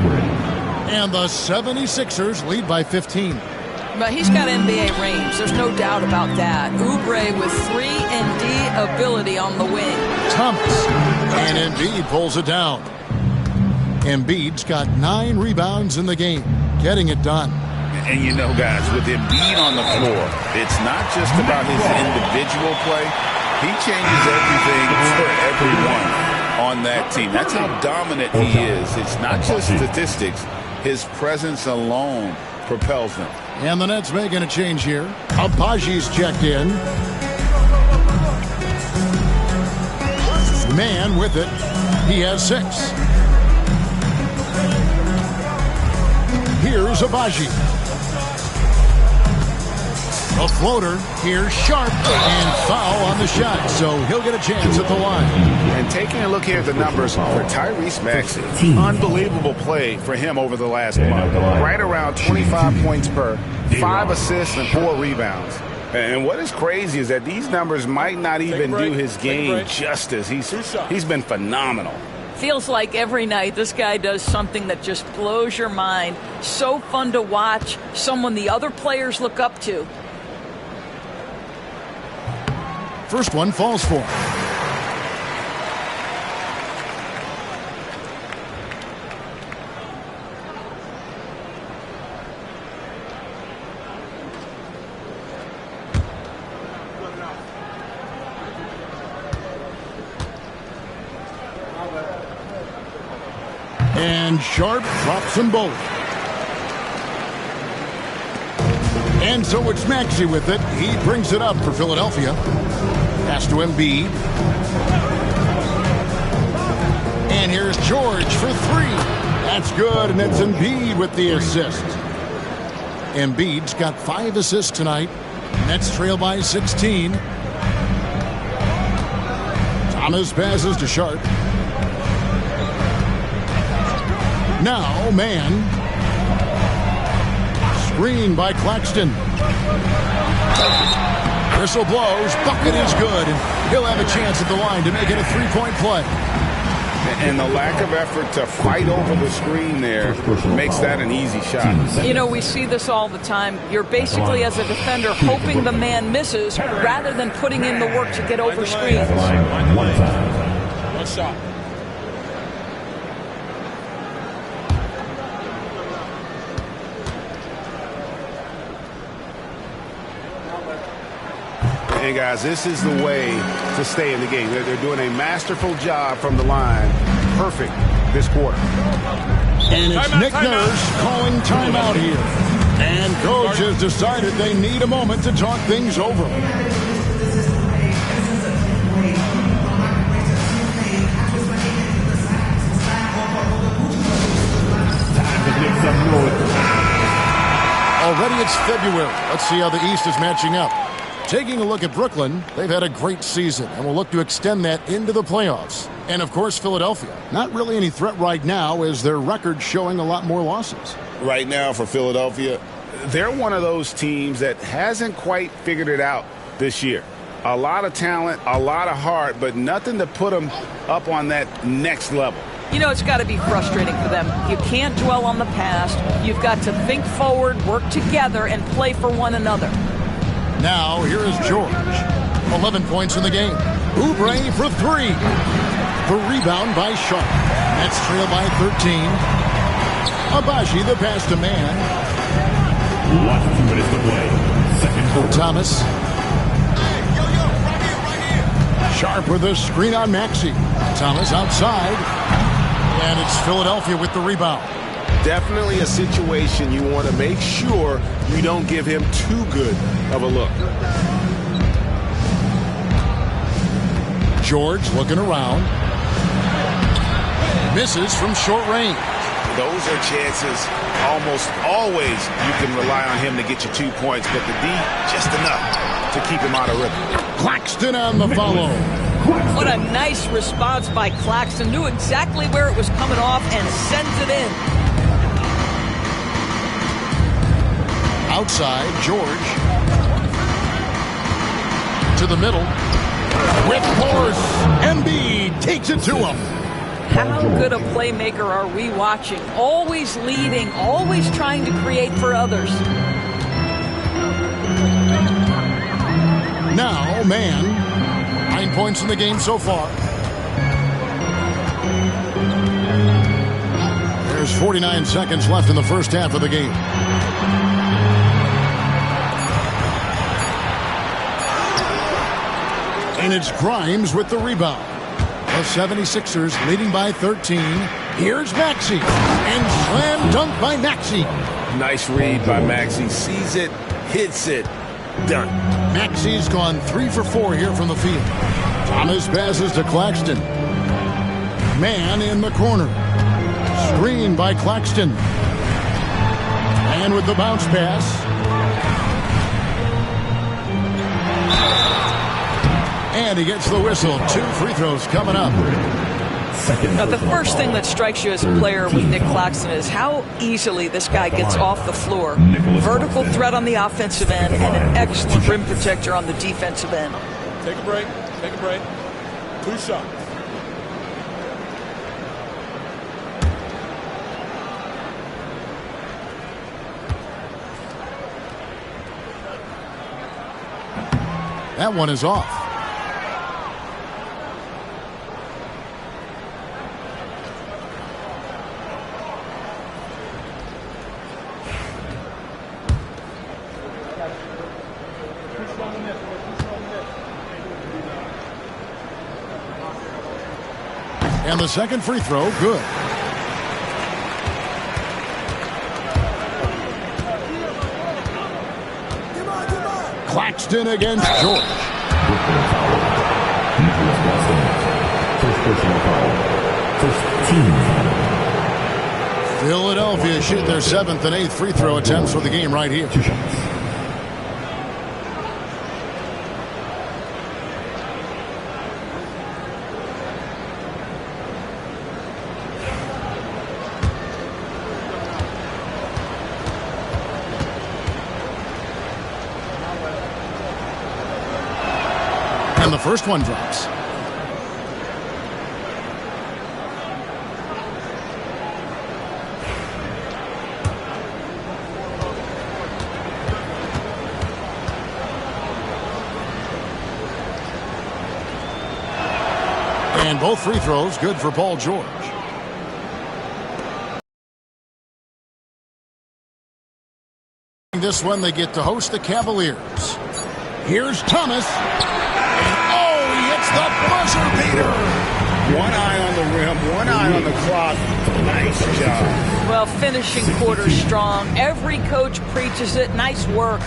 And the 76ers lead by 15. But he's got NBA range. There's no doubt about that. Oubre with 3-and-D ability on the wing. Thomas. And Embiid pulls it down. Embiid's got 9 rebounds in the game. Getting it done. And you know, guys, with Embiid on the floor, it's not just about his individual play. He changes everything for everyone on that team. That's how dominant he is. It's not just statistics. His presence alone propels them. And the Nets making a change here. Abaji's checked in. Mann with it. He has 6. Here's Abaji. A floater. Here's Sharp. And foul on the shot. So he'll get a chance at the line. And taking a look here at the numbers for Tyrese Maxey. Unbelievable play for him over the last month. Right around 25 points per, 5 assists and 4 rebounds. And what is crazy is that these numbers might not even do his game justice. He's been phenomenal. Feels like every night this guy does something that just blows your mind. So fun to watch. Someone the other players look up to. First one falls for. And Sharp drops them both. And so it's Maxey with it. He brings it up for Philadelphia. Pass to Embiid. And here's George for 3. That's good, and it's Embiid with the assist. Embiid's got 5 assists tonight. Nets trail by 16. Thomas passes to Sharp. Now, Mann. Screen by Claxton. Whistle blows. Bucket is good. And he'll have a chance at the line to make it a 3-point play. And the lack of effort to fight over the screen there makes that an easy shot. You know, we see this all the time. You're basically, as a defender, hoping the man misses rather than putting in the work to get over screens. One shot. And guys, this is the way to stay in the game. They're doing a masterful job from the line. Perfect this quarter. And it's Nick Nurse calling timeout here. And coach has decided they need a moment to talk things over. Already it's February. Let's see how the East is matching up. Taking a look at Brooklyn, they've had a great season and will look to extend that into the playoffs. And, of course, Philadelphia. Not really any threat right now as their record showing a lot more losses. Right now for Philadelphia, they're one of those teams that hasn't quite figured it out this year. A lot of talent, a lot of heart, but nothing to put them up on that next level. You know, it's got to be frustrating for them. You can't dwell on the past. You've got to think forward, work together, and play for one another. Now, here is George. 11 points in the game. Oubre for 3. The rebound by Sharp. Nets trail by 13. Abaji, the pass to Mann. 2 minutes to play. Second quarter. Thomas. Sharp with a screen on Maxey. Thomas outside. And it's Philadelphia with the rebound. definitely a situation you want to make sure you don't give him too good of a look. George looking around. Misses from short range. Those are chances almost always you can rely on him to get you 2 points, but the D, just enough to keep him out of rhythm. Claxton on the follow. What a nice response by Claxton. Knew exactly where it was coming off and sends it in. Outside, George. To the middle. With force, Embiid takes it to him. How good a playmaker are we watching? Always leading, always trying to create for others. Now, man. 9 points in the game so far. There's 49 seconds left in the first half of the game. And it's Grimes with the rebound. The 76ers leading by 13. Here's Maxey. And slam dunk by Maxey. Nice read by Maxey. Sees it, hits it, done. Maxey's gone 3 for 4 here from the field. Thomas passes to Claxton. Man in the corner. Screen by Claxton. And with the bounce pass. And he gets the whistle. 2 free throws coming up. Now, the first thing that strikes you as a player with Nick Claxton is how easily this guy gets off the floor. Vertical threat on the offensive end and an excellent rim protector on the defensive end. Take a break. Take a break. 2 shots. That one is off. And the second free throw, good. Claxton against George. Philadelphia shoot their 7th and 8th free throw attempts for the game right here. 2 shots. And the first one drops. And both free throws good for Paul George. This one they get to host the Cavaliers. Here's Thomas. The buzzer beater. One eye on the rim, one eye on the clock. Nice job. Well, finishing quarter strong. Every coach preaches it. Nice work.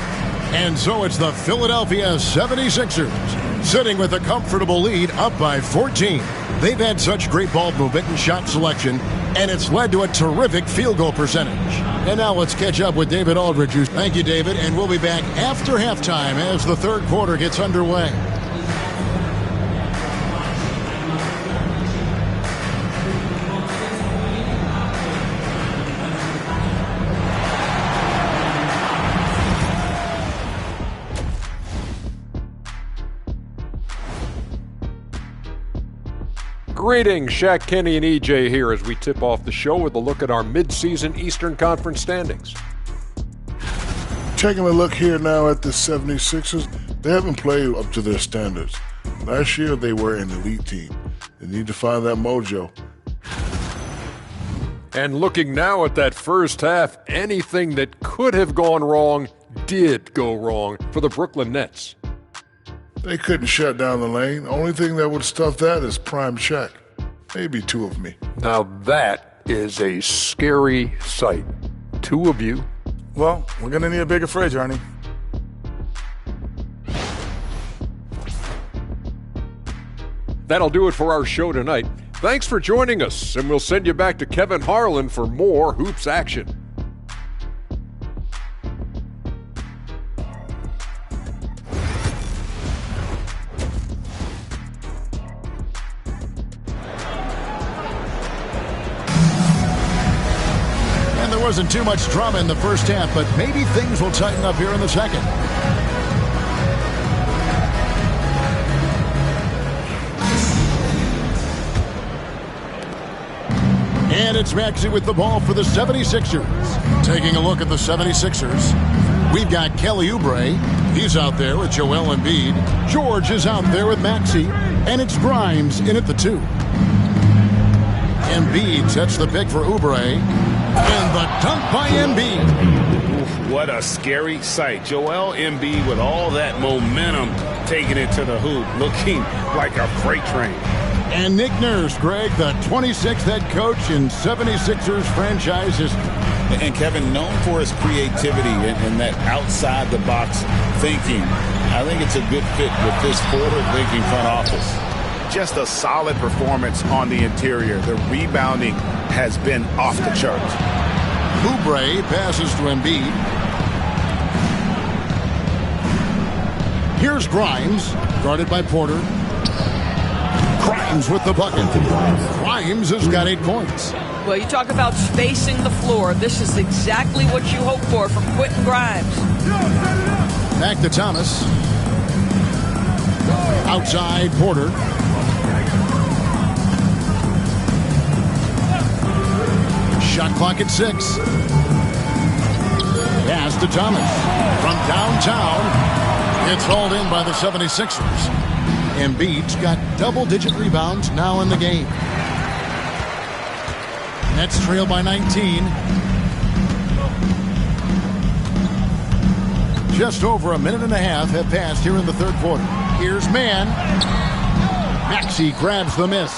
And so it's the Philadelphia 76ers sitting with a comfortable lead up by 14. They've had such great ball movement and shot selection, and it's led to a terrific field goal percentage. And now let's catch up with David Aldridge. Thank you, David, and we'll be back after halftime as the third quarter gets underway. Greetings, Shaq, Kenny, and EJ here as we tip off the show with a look at our midseason Eastern Conference standings. Taking a look here now at the 76ers, they haven't played up to their standards. Last year, they were an elite team. They need to find that mojo. And looking now at that first half, anything that could have gone wrong did go wrong for the Brooklyn Nets. They couldn't shut down the lane. Only thing that would stuff that is prime Shaq. Maybe 2 of me. Now that is a scary sight. Two of you. Well, we're going to need a bigger fridge, Ernie. That'll do it for our show tonight. Thanks for joining us, and we'll send you back to Kevin Harlan for more hoops action. And there wasn't too much drama in the first half, but maybe things will tighten up here in the second. And it's Maxey with the ball for the 76ers. Taking a look at the 76ers, we've got Kelly Oubre. He's out there with Joel Embiid. George is out there with Maxey. And it's Grimes in at the 2. Embiid sets the pick for Oubre. And the dunk by Embiid. What a scary sight. Joel Embiid with all that momentum taking it to the hoop, looking like a freight train. And Nick Nurse, Greg, the 26th head coach in 76ers franchise history. And Kevin, known for his creativity and that outside-the-box thinking, I think it's a good fit with this forward-thinking front office. Just a solid performance on the interior. The rebounding has been off the charts. Oubre passes to Embiid. Here's Grimes, guarded by Porter. Grimes with the bucket. Grimes has got 8 points. Well, you talk about spacing the floor. This is exactly what you hope for from Quentin Grimes. Back to Thomas. Outside Porter. Shot clock at 6. Pass to Thomas. From downtown. It's hauled in by the 76ers. Embiid's got double-digit rebounds now in the game. Nets trail by 19. Just over a minute and a half have passed here in the third quarter. Here's Mann. Maxey grabs the miss.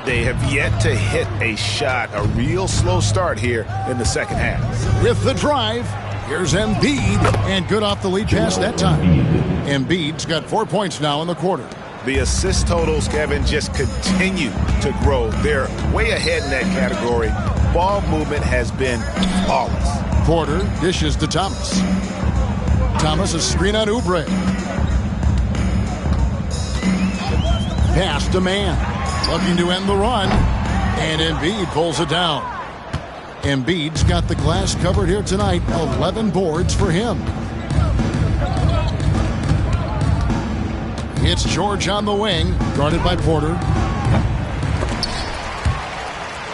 They have yet to hit a shot, a real slow start here in the second half. With the drive, here's Embiid. And good off the lead pass that time. Embiid's got 4 points now in the quarter. The assist totals, Kevin, just continue to grow. They're way ahead in that category. Ball movement has been flawless. Porter dishes to Thomas. Thomas a screen on Oubre. Pass to Mann. Looking to end the run. And Embiid pulls it down. Embiid's got the glass covered here tonight. 11 boards for him. It's George on the wing, guarded by Porter.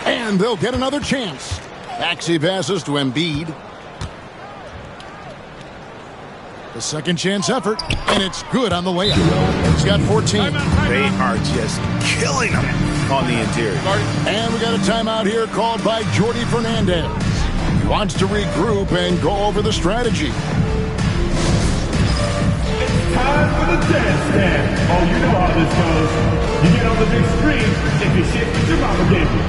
And they'll get another chance. Maxey passes to Embiid. The second chance effort, and it's good on the layup. He's got 14. They are just killing him on the interior. And we got a timeout here called by Jordi Fernandez. He wants to regroup and go over the strategy. Time for the dance stand. Oh, you know how this goes. You get on the big screen if you shit what your mama gave you.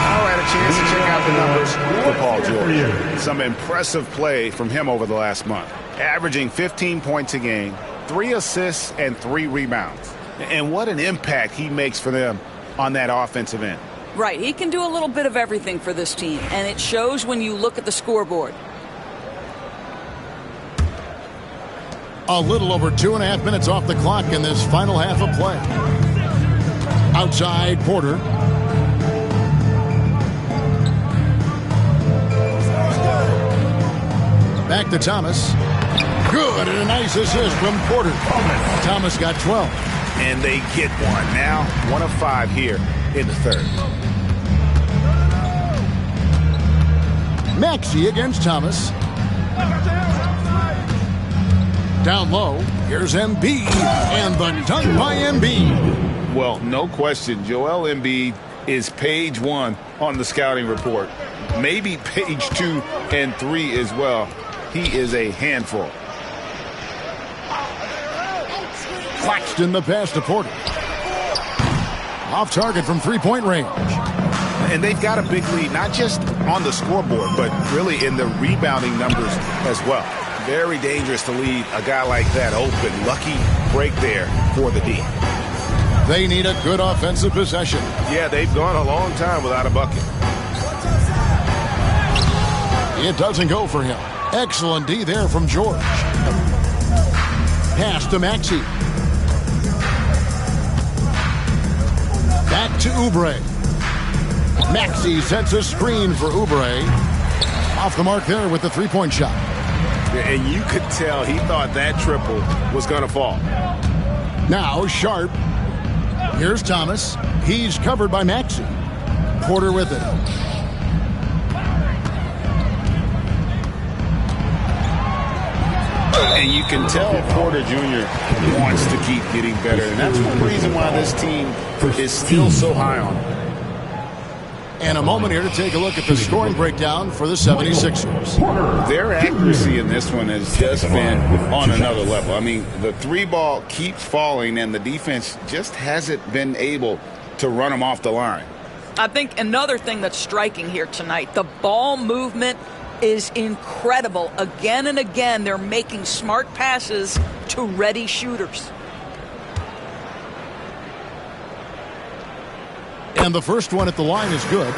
I had a chance to check out the numbers for Paul George. Some impressive play from him over the last month. Averaging 15 points a game, 3 assists, and 3 rebounds. And what an impact he makes for them on that offensive end. Right, he can do a little bit of everything for this team, and it shows when you look at the scoreboard. A little over 2.5 minutes off the clock in this final half of play. Outside Porter. Back to Thomas. Good, and a nice assist from Porter. Thomas got 12. And they get one. Now 1 of 5 here in the third. Maxey against Thomas. Down low, here's Embiid, and the dunk by Embiid. Well, no question, Joel Embiid is page 1 on the scouting report. Maybe page 2 and 3 as well. He is a handful. Claxton the pass to Porter. Off target from three-point range. And they've got a big lead, not just on the scoreboard, but really in the rebounding numbers as well. Very dangerous to leave a guy like that open. Lucky break there for the D. They need a good offensive possession. Yeah, they've gone a long time without a bucket. It doesn't go for him. Excellent D there from George. Pass to Maxey. Back to Oubre. Maxey sets a screen for Oubre. Off the mark there with the three-point shot. And you could tell he thought that triple was going to fall. Now Sharp. Here's Thomas. He's covered by Maxey. Porter with it. And you can tell Porter Jr. wants to keep getting better. And that's one reason why this team is still so high on him. And a moment here to take a look at the scoring breakdown for the 76ers. Their accuracy in this one has just been on another level. I mean, the three ball keeps falling, and the defense just hasn't been able to run them off the line. I think another thing that's striking here tonight, the ball movement is incredible. Again and again, they're making smart passes to ready shooters. And the first one at the line is good.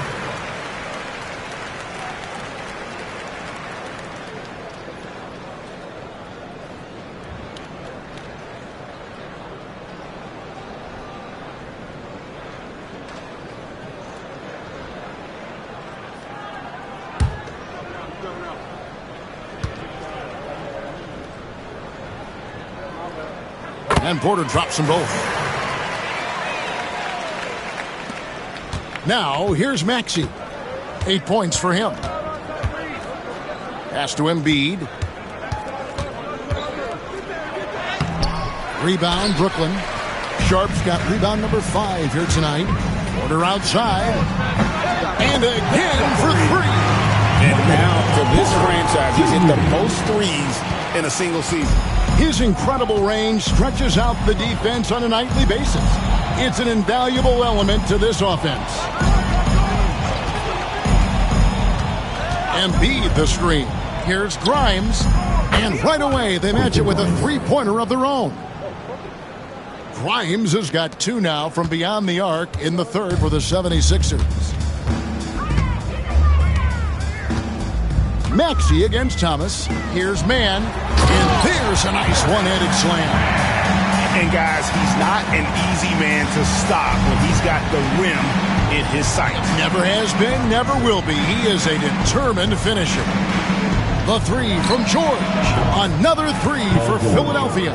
And Porter drops them both. Now, here's Maxey. 8 points for him. Pass to Embiid. Rebound, Brooklyn. Sharp's got rebound number 5 here tonight. Porter outside. And again for 3. And now, for this franchise, he's hit the most threes in a single season. His incredible range stretches out the defense on a nightly basis. It's an invaluable element to this offense. Embiid the screen. Here's Grimes. And right away they match it with a three-pointer of their own. Grimes has got 2 now from beyond the arc in the third for the 76ers. Maxey against Thomas. Here's Mann. And there's a nice one-handed slam. And guys, he's not an easy man to stop when he's got the rim in his sights. Never has been, never will be. He is a determined finisher. The 3 from George. Another 3 for Philadelphia.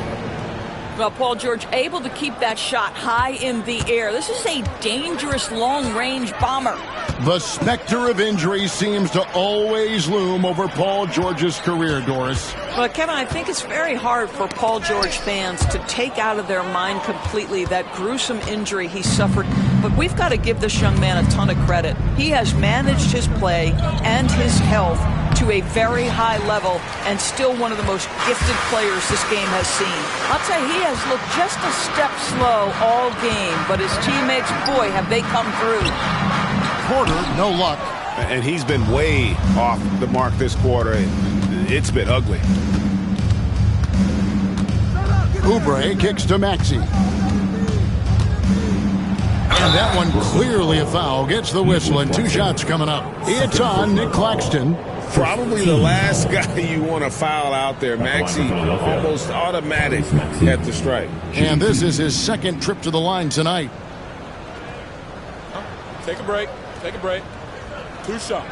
Well, Paul George able to keep that shot high in the air. This is a dangerous long-range bomber. The specter of injury seems to always loom over Paul George's career, Doris. Well, Kevin, I think it's very hard for Paul George fans to take out of their mind completely that gruesome injury he suffered. But we've got to give this young man a ton of credit. He has managed his play and his health to a very high level and still one of the most gifted players this game has seen. I'll tell you, he has looked just a step slow all game, but his teammates, boy, have they come through. Porter, no luck. And he's been way off the mark this quarter. It's been ugly. Oubre kicks to Maxey. And that one clearly a foul. Gets the whistle and 2 shots coming up. It's on Nick Claxton. Probably the last guy you want to foul out there. Maxey almost automatic at the strike. And this is his second trip to the line tonight. Take a break. Take a break. 2 shots.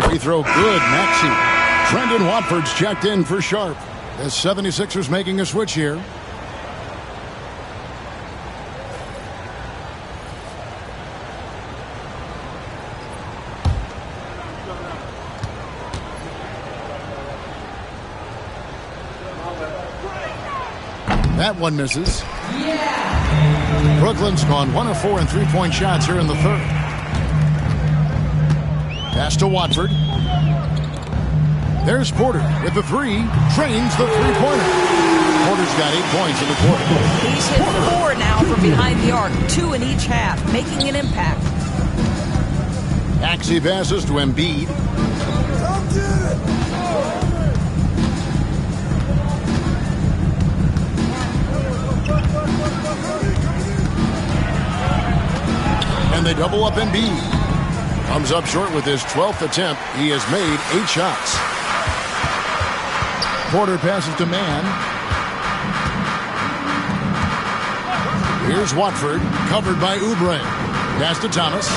Free throw good, Maxey. Trendon Watford's checked in for Sharp. The 76ers making a switch here. That one misses. Brooklyn's gone 1 of 4 in three-point shots here in the third. Pass to Watford. There's Porter with the three. Trains the three-pointer. Porter's got 8 points in the quarter. He's hit 4 now from behind the arc, 2 in each half, making an impact. Maxey passes to Embiid. And they double up Embiid. Comes up short with his 12th attempt. He has made 8 shots. Porter passes to Mann. Here's Watford, covered by Oubre. Pass to Thomas.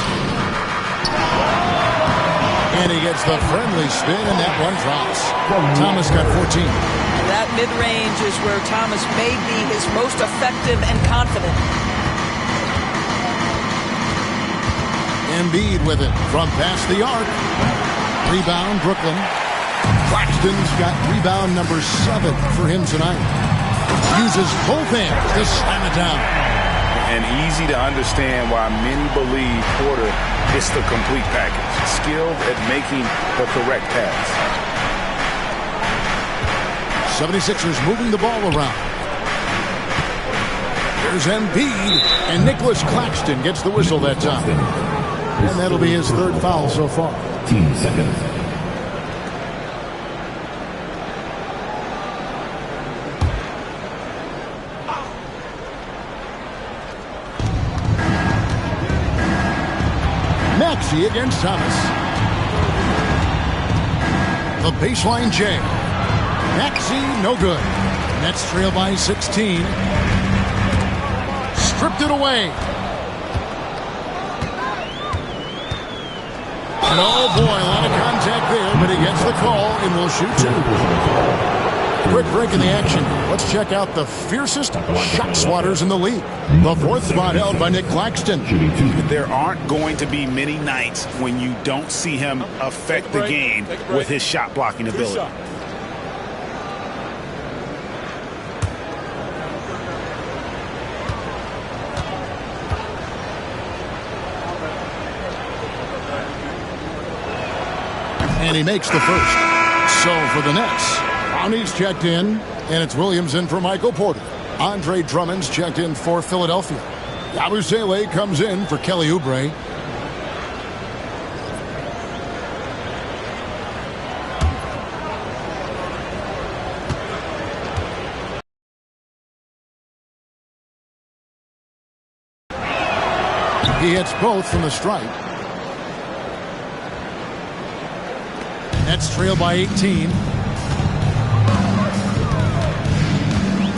And he gets the friendly spin, and that one drops. Thomas got 14. That mid-range is where Thomas may be his most effective and confident. Embiid with it from past the arc. Rebound, Brooklyn. Claxton's got rebound number 7 for him tonight. Uses both hands to slam it down. And easy to understand why many believe Porter is the complete package. Skilled at making the correct pass. 76ers moving the ball around. There's Embiid, and Nicholas Claxton gets the whistle that time. And that'll be his 3rd foul so far. 15 seconds. Maxey against Thomas. The baseline J. Maxey, no good. Nets trail by 16. Stripped it away. And oh boy, a lot of contact there, but he gets the call and will shoot 2. Quick break in the action. Let's check out the fiercest shot swatters in the league. The 4th spot held by Nick Claxton. There aren't going to be many nights when you don't see him affect the game with his shot blocking ability. And he makes the first. So for the Nets, Brownie's checked in, and it's Williams in for Michael Porter. Andre Drummond's checked in for Philadelphia. Yabusele comes in for Kelly Oubre. He hits both from the stripe. Nets trail by 18.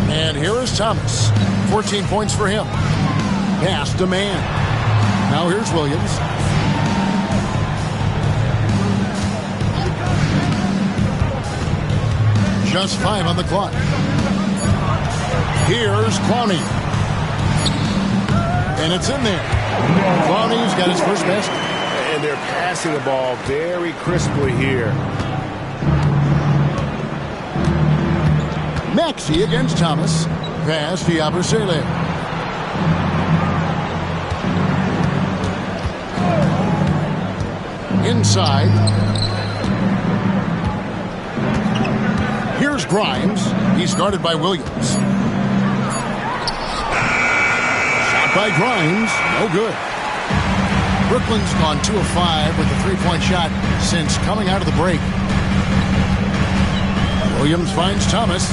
And here is Thomas. 14 points for him. Pass to Mann. Now here's Williams. Just 5 on the clock. Here's Clowney. And it's in there. Clowney's got his first basket. And they're passing the ball very crisply here. Maxey against Thomas. Pass to Yabusele. Inside. Here's Grimes. He's guarded by Williams. Shot by Grimes. No good. Brooklyn's gone 2 of 5 with the three-point shot since coming out of the break. Williams finds Thomas.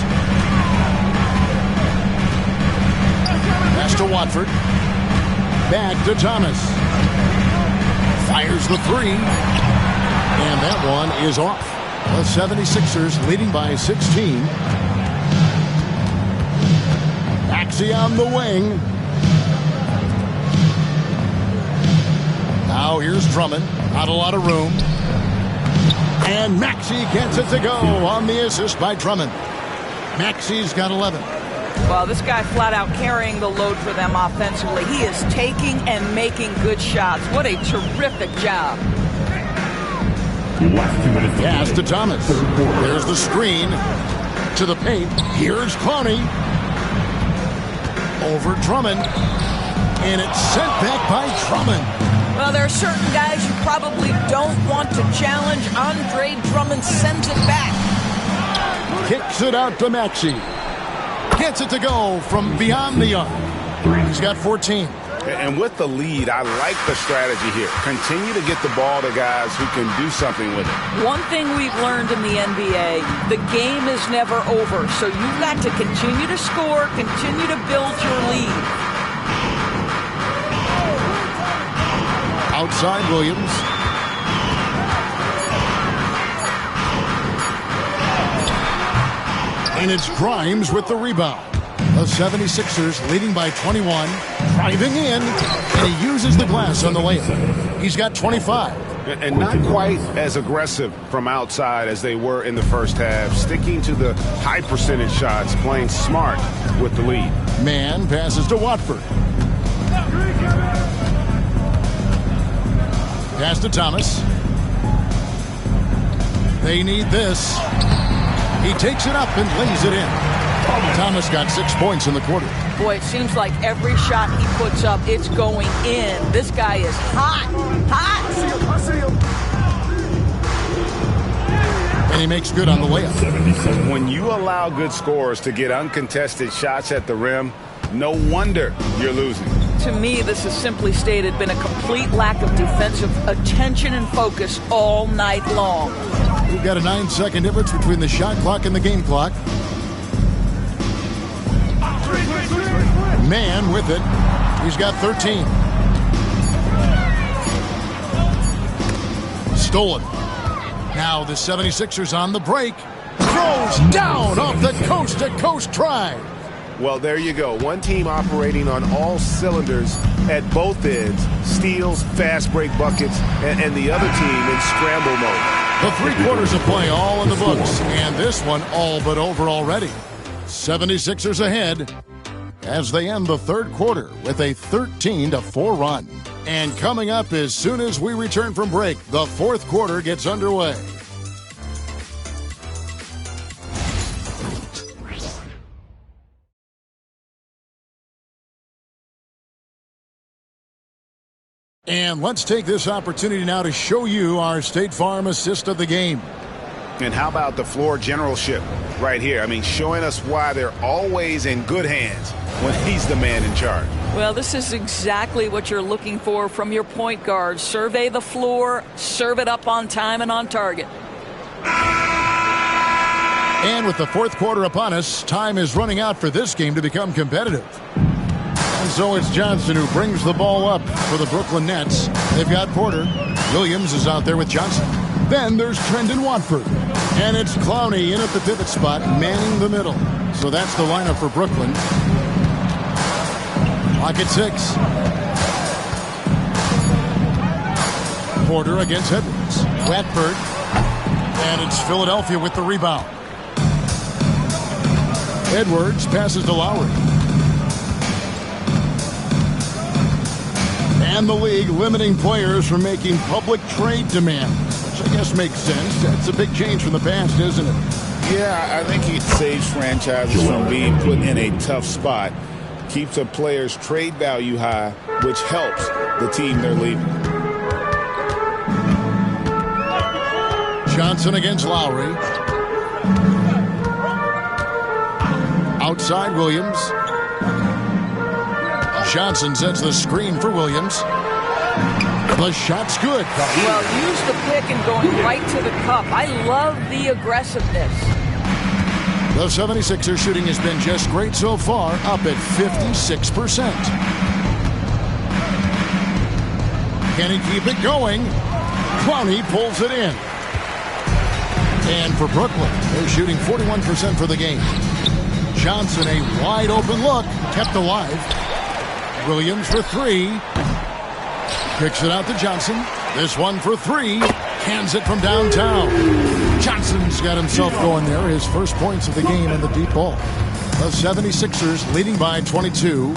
Pass to Watford. Back to Thomas. Fires the 3. And that one is off. The 76ers leading by 16. Maxey on the wing. Now here's Drummond. Not a lot of room. And Maxey gets it to go on the assist by Drummond. Maxey's got 11. Well, this guy flat out carrying the load for them offensively. He is taking and making good shots. What a terrific job. Pass to Thomas. There's the screen to the paint. Here's Clowney. Over Drummond. And it's sent back by Drummond. Well, there are certain guys you probably don't want to challenge. Andre Drummond sends it back. Kicks it out to Maxey. Gets it to go from beyond the arc. He's got 14. And with the lead, I like the strategy here. Continue to get the ball to guys who can do something with it. One thing we've learned in the NBA, the game is never over. So you've got to continue to score, continue to build your lead. Outside Williams. And it's Grimes with the rebound. The 76ers leading by 21, driving in, and he uses the glass on the layup. He's got 25. And not quite as aggressive from outside as they were in the first half, sticking to the high percentage shots, playing smart with the lead. Man passes to Watford. Pass to Thomas. They need this. He takes it up and lays it in. Thomas got 6 points in the quarter. Boy, it seems like every shot he puts up, it's going in. This guy is hot. Hot! I see him. And he makes good on the layup. When you allow good scorers to get uncontested shots at the rim, no wonder you're losing. To me, this has simply stated been a complete lack of defensive attention and focus all night long. We've got a 9-second difference between the shot clock and the game clock. Man with it. He's got 13. Stolen. Now the 76ers on the break. Throws down off the coast-to-coast try. Well, there you go. One team operating on all cylinders at both ends. Steals, fast break buckets, and the other team in scramble mode. The 3 quarters of play all in the books. And this one all but over already. 76ers ahead as they end the third quarter with a 13-4 run. And coming up as soon as we return from break, the fourth quarter gets underway. And let's take this opportunity now to show you our State Farm assist of the game. And how about the floor generalship right here? I mean, showing us why they're always in good hands when he's the man in charge. Well, this is exactly what you're looking for from your point guard. Survey the floor, serve it up on time and on target. And with the fourth quarter upon us, time is running out for this game to become competitive. And so it's Johnson who brings the ball up for the Brooklyn Nets. They've got Porter. Williams is out there with Johnson. Then there's Trendon Watford. And it's Clowney in at the pivot spot, manning the middle. So that's the lineup for Brooklyn. Clock at 6. Porter against Edwards. Watford. And it's Philadelphia with the rebound. Edwards passes to Lowry. And the league limiting players from making public trade demands, which I guess makes sense. That's a big change from the past, isn't it? Yeah, I think it saves franchises from being put in a tough spot. Keeps a player's trade value high, which helps the team they're leaving. Johnson against Lowry. Outside Williams. Johnson sets the screen for Williams. The shot's good. Well, use the pick and going right to the cup. I love the aggressiveness. The 76ers shooting has been just great so far, up at 56%. Can he keep it going? Clowney pulls it in. And for Brooklyn, they're shooting 41% for the game. Johnson, a wide open look, kept alive. Williams for 3. Kicks it out to Johnson. This one for 3. Hands it from downtown. Johnson's got himself going there. His first points of the game in the deep ball. The 76ers leading by 22.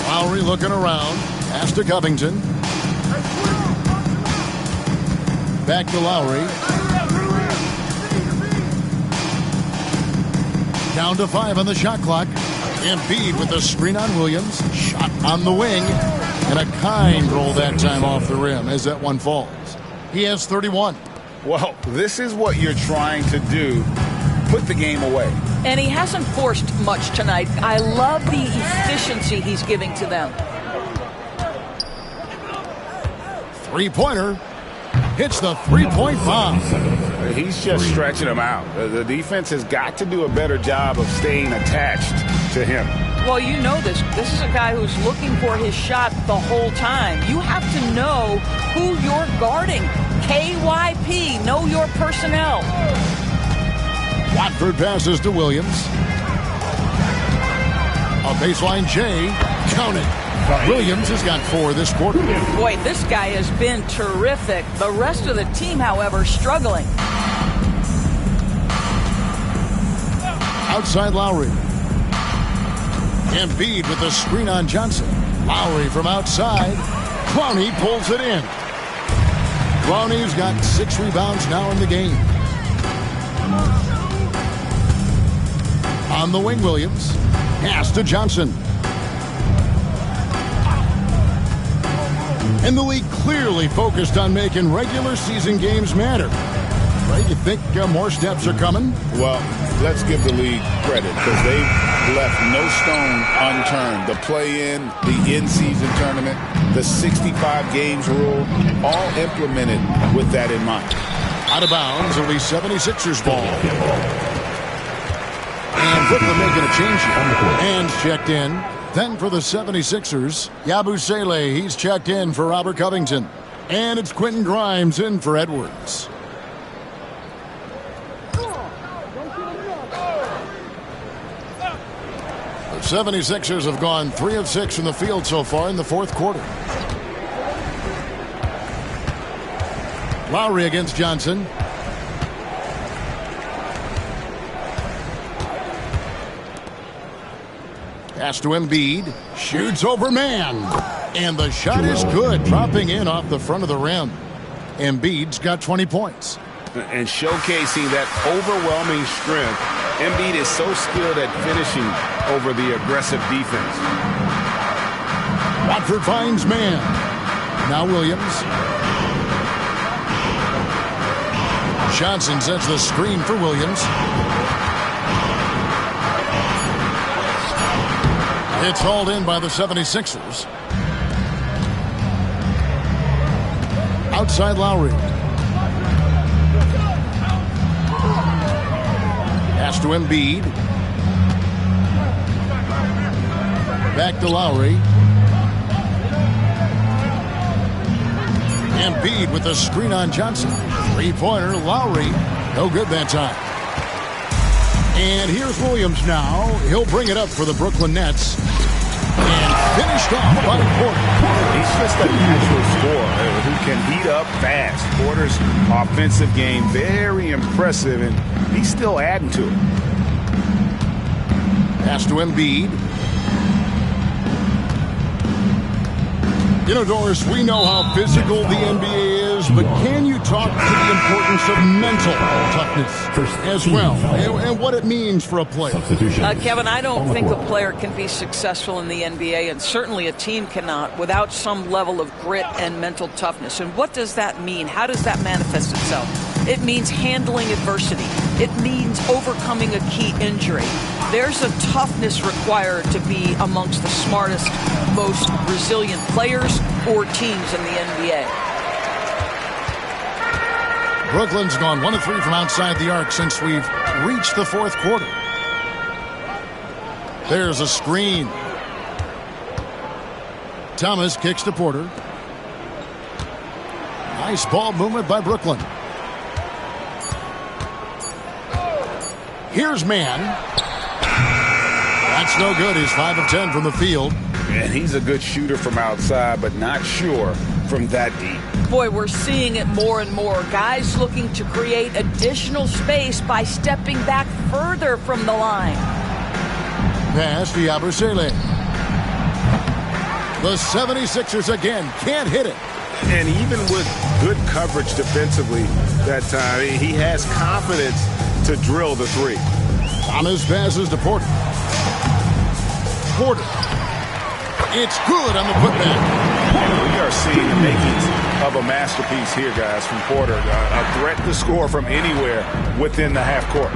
Lowry looking around. Pass to Covington. Back to Lowry. Down to 5 on the shot clock. Embiid with the screen on Williams. Shot on the wing. And a kind roll that time off the rim as that one falls. He has 31. Well, this is what you're trying to do. Put the game away. And he hasn't forced much tonight. I love the efficiency he's giving to them. Three-pointer. Hits the three-point bomb. He's just stretching him out. The defense has got to do a better job of staying attached to him. Well, you know this. This is a guy who's looking for his shot the whole time. You have to know who you're guarding. KYP, know your personnel. Watford passes to Williams. A baseline J. Count it. Williams has got 4 this quarter. Boy, this guy has been terrific. The rest of the team, however, struggling. Outside Lowry. Embiid with the screen on Johnson. Lowry from outside. Clowney pulls it in. Clowney's got 6 rebounds now in the game. On the wing, Williams. Pass to Johnson. And the league clearly focused on making regular season games matter. Right? You think more steps are coming? Well, let's give the league credit because they've left no stone unturned. The play-in, the in-season tournament, the 65 games rule, all implemented with that in mind. Out of bounds, it'll be 76ers ball. And Brooklyn making a change here. And checked in. Then for the 76ers, Yabusele, he's checked in for Robert Covington. And it's Quentin Grimes in for Edwards. The 76ers have gone 3 of 6 from the field so far in the fourth quarter. Lowry against Johnson. Pass to Embiid. Shoots over man. And the shot is good, dropping in off the front of the rim. Embiid's got 20 points. And showcasing that overwhelming strength, Embiid is so skilled at finishing over the aggressive defense. Watford finds man. Now Williams. Johnson sets the screen for Williams. It's hauled in by the 76ers. Outside Lowry. Pass to Embiid. Back to Lowry. Embiid with the screen on Johnson. Three-pointer, Lowry. No good that time. And here's Williams now. He'll bring it up for the Brooklyn Nets. And finished off by Porter. He's just a natural scorer who can heat up fast. Porter's offensive game very impressive, and he's still adding to it. Pass to Embiid. You know, Doris, we know how physical the NBA is, but can you talk to the importance of mental toughness as well, and what it means for a player? Kevin, I don't think a player can be successful in the NBA, and certainly a team cannot, without some level of grit and mental toughness. And what does that mean? How does that manifest itself? It means handling adversity. It means overcoming a key injury. There's a toughness required to be amongst the smartest, most resilient players or teams in the NBA. Brooklyn's gone 1 of 3 from outside the arc since we've reached the fourth quarter. There's a screen. Thomas kicks to Porter. Nice ball movement by Brooklyn. Here's man. That's no good. He's 5 of 10 from the field. And he's a good shooter from outside, but not sure from that deep. Boy, we're seeing it more and more. Guys looking to create additional space by stepping back further from the line. Pass to Yabusele. The 76ers again can't hit it. And even with good coverage defensively that time, he has confidence to drill the three. Thomas passes to Porter. Porter. It's good on the putback. We are seeing the makings of a masterpiece here, guys, from Porter. A threat to score from anywhere within the half court.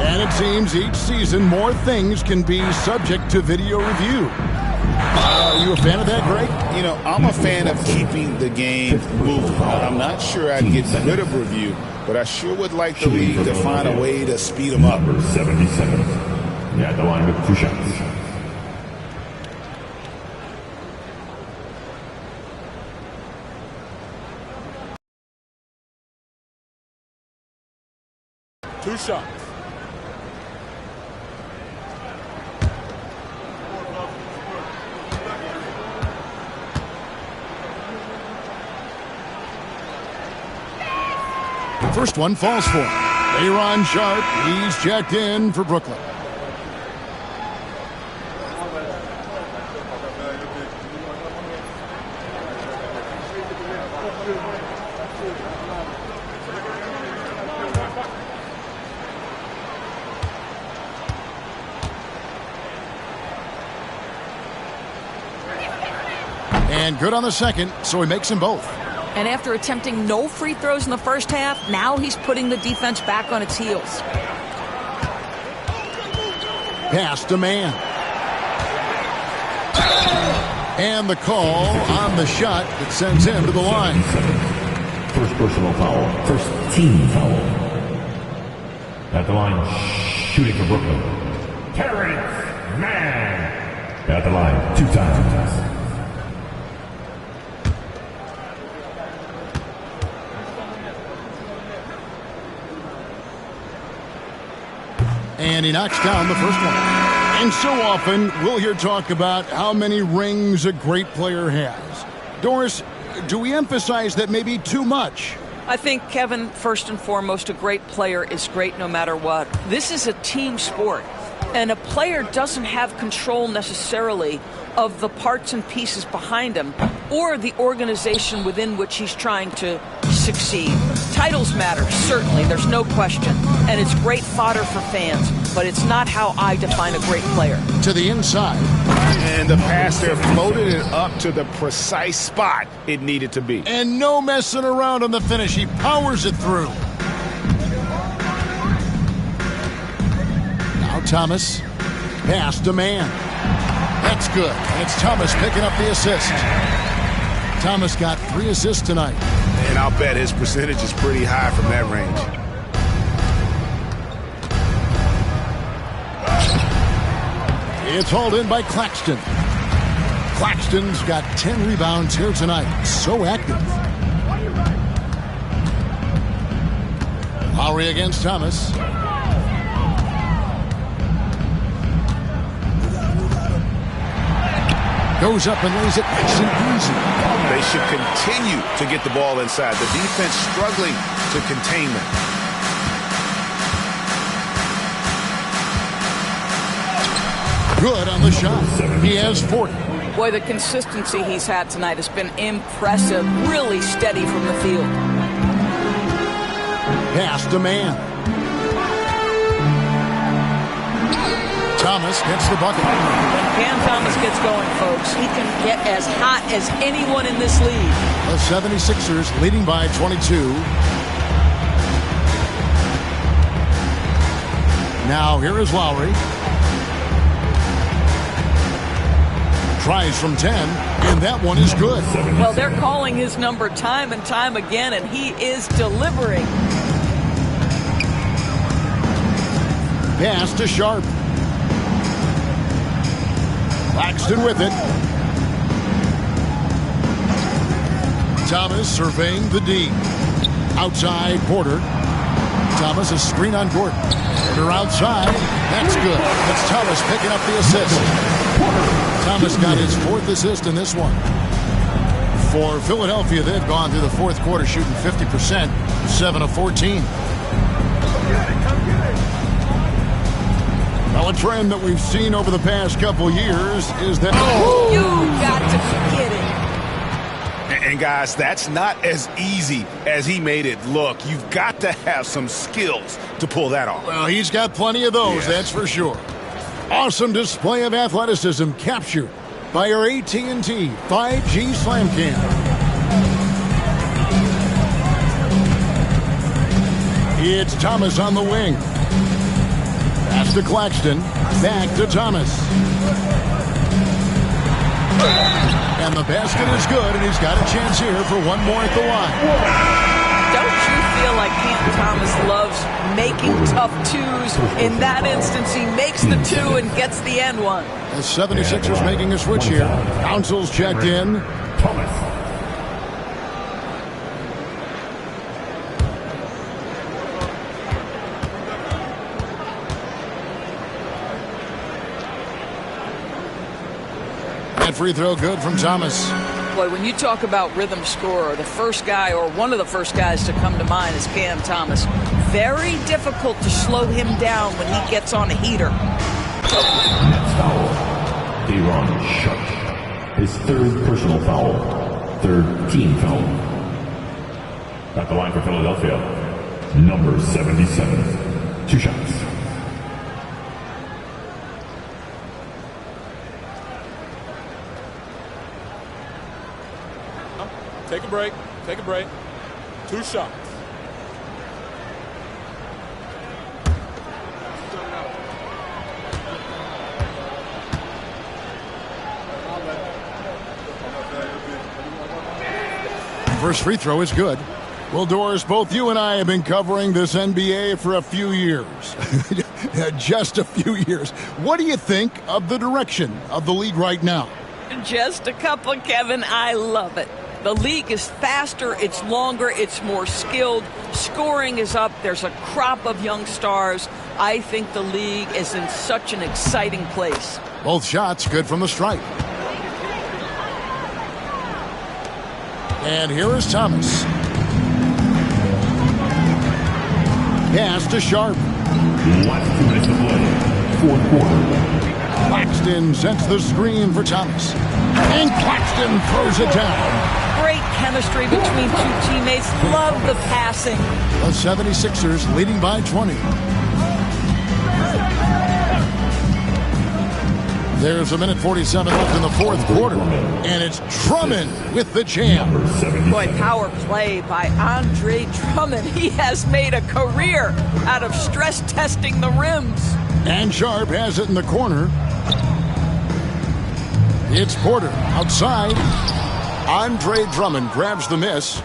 And it seems each season more things can be subject to video review. Are you a fan of that, Greg? You know, I'm a fan of keeping the game moving. I'm not sure I'd get rid of review, but I sure would like the league to find a way to speed them up. 77. Yeah, the line with 2 shots. Two shots. The first one falls for him. Aaron Sharp, he's checked in for Brooklyn. And good on the second, so he makes them both. And after attempting no free throws in the first half, now he's putting the defense back on its heels. Pass to man. And the call on the shot that sends him to the line. First personal foul. First team foul. At the line, shooting for Brooklyn. Terrence Mann. At the line, 2 times. And he knocks down the first one. And so often we'll hear talk about how many rings a great player has. Doris, do we emphasize that maybe too much? I think, Kevin, first and foremost, a great player is great no matter what. This is a team sport, and a player doesn't have control necessarily of the parts and pieces behind him or the organization within which he's trying to succeed. Titles matter, certainly, there's no question, and it's great fodder for fans, but it's not how I define a great player. To the inside. And the pass there floated it up to the precise spot it needed to be. And no messing around on the finish. He powers it through. Now Thomas. Pass to man. That's good. And it's Thomas picking up the assist. Thomas got 3 assists tonight. And I'll bet his percentage is pretty high from that range. It's hauled in by Claxton. Claxton's got 10 rebounds here tonight. So active. Lowry against Thomas. Goes up and lays it nice and easy. They should continue to get the ball inside. The defense struggling to contain them. Good on the shot. He has 40. Boy, the consistency he's had tonight has been impressive. Really steady from the field. Pass to man. Thomas gets the bucket. When Cam Thomas gets going, folks, he can get as hot as anyone in this league. The 76ers leading by 22. Now here is Lowry. Tries from 10, and that one is good. Well, they're calling his number time and time again, and he is delivering. Pass to Sharp. Claxton with it. Thomas surveying the D. Outside Porter. Thomas a screen on Gordon. Porter outside. That's good. That's Thomas picking up the assist. Thomas got his 4th assist in this one. For Philadelphia, they've gone through the 4th quarter shooting 50%, 7 of 14. Now, a trend that we've seen over the past couple years is that... You got to be kidding. And guys, that's not as easy as he made it look. You've got to have some skills to pull that off. Well, he's got plenty of those, that's for sure. Awesome display of athleticism captured by our AT&T 5G Slam Cam. It's Thomas on the wing. Pass to Claxton. Back to Thomas. And the basket is good, and he's got a chance here for one more at the line. Don't you feel like Cam Thomas loves making tough twos? In that instance, he makes the two and gets the end one. The 76ers making a switch here. Council's checked in. Thomas. That free throw good from Thomas. Boy, when you talk about rhythm scorer, the first guy or one of the first guys to come to mind is Cam Thomas. Very difficult to slow him down when he gets on a heater. Next foul. Day'Ron Sharpe. His third personal foul. Third team foul. At the line for Philadelphia, number 77. 2 shots. Take a break. Take a break. 2 shots. First free throw is good. Well, Doris, both you and I have been covering this NBA for a few years. Just a few years. What do you think of the direction of the league right now? Just a couple, Kevin. I love it. The league is faster, it's longer, it's more skilled. Scoring is up. There's a crop of young stars. I think the league is in such an exciting place. Both shots good from the stripe. And here is Thomas. Pass to Sharpe. Last 2 minutes to play. Fourth quarter. Claxton sets the screen for Thomas. And Claxton throws it down. Great chemistry between two teammates. Love the passing. The 76ers leading by 20. There's 1:47 left in the fourth quarter. And it's Drummond with the jam. Boy, power play by Andre Drummond. He has made a career out of stress testing the rims. And Sharpe has it in the corner. It's Porter outside. Andre Drummond grabs the miss.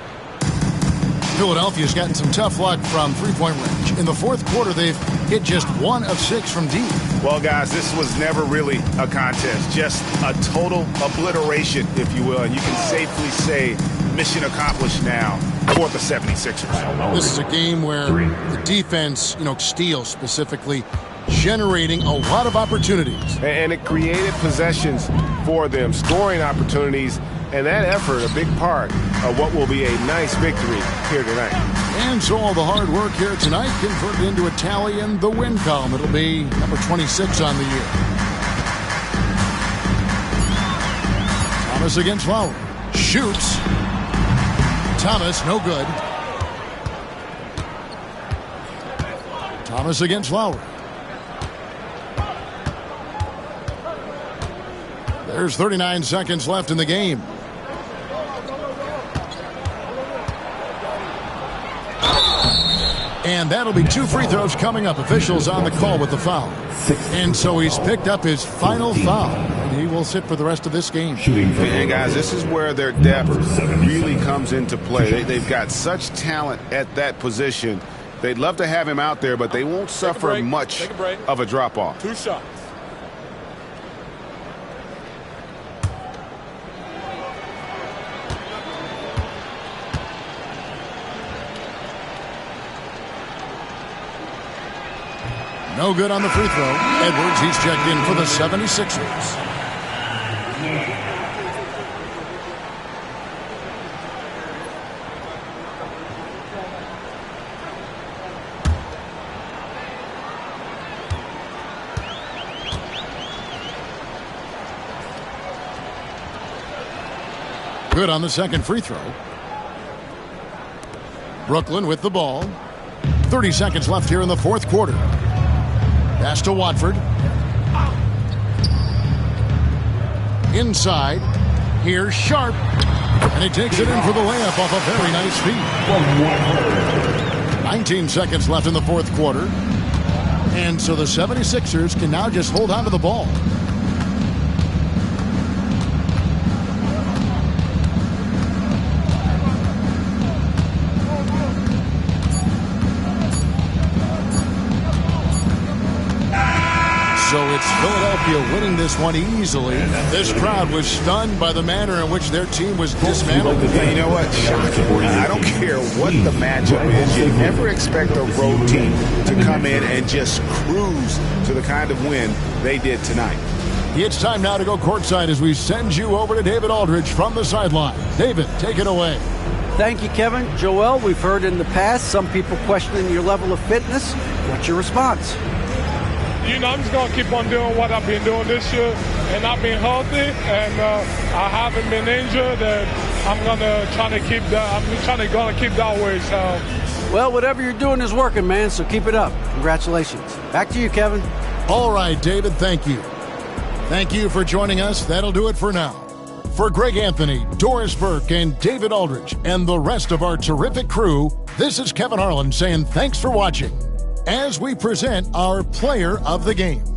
Philadelphia's gotten some tough luck from three-point range. In the fourth quarter, they've hit just 1 of 6 from deep. Well, guys, this was never really a contest. Just a total obliteration, if you will. And you can safely say mission accomplished now for the 76ers. This is a game where the defense, steals specifically, generating a lot of opportunities. And it created possessions for them, scoring opportunities, and that effort a big part of what will be a nice victory here tonight. And so all the hard work here tonight converted into a tally in the win column. It'll be number 26 on the year. Thomas against Lowry. Shoots. Thomas, no good. Thomas against Lowry. There's 39 seconds left in the game. And that'll be 2 free throws coming up. Officials on the call with the foul. And so he's picked up his final foul. And he will sit for the rest of this game. And guys, this is where their depth really comes into play. They've got such talent at that position. They'd love to have him out there, but they won't suffer much of a drop-off. 2 shots. No good on the free throw. Edwards, he's checked in for the 76ers. Good on the second free throw. Brooklyn with the ball. 30 seconds left here in the fourth quarter. Pass to Watford. Inside. Here's Sharp. And he takes it in for the layup off a very nice feed. 19 seconds left in the fourth quarter. And so the 76ers can now just hold on to the ball. So it's Philadelphia winning this one easily. This crowd was stunned by the manner in which their team was dismantled. You know what? Shocking. I don't care what the matchup is. You never expect a road team to come in and just cruise to the kind of win they did tonight. It's time now to go courtside as we send you over to David Aldridge from the sideline. David, take it away. Thank you, Kevin. Joel, we've heard in the past some people questioning your level of fitness. What's your response? You know, I'm just going to keep on doing what I've been doing this year, and I've been healthy, and I haven't been injured, and I'm going to try to keep that. I'm trying to keep that way. So, well, whatever you're doing is working, man. So keep it up. Congratulations. Back to you, Kevin. All right, David. Thank you. Thank you for joining us. That'll do it for now. For Greg Anthony, Doris Burke, and David Aldridge, and the rest of our terrific crew, this is Kevin Harlan saying thanks for watching as we present our player of the game.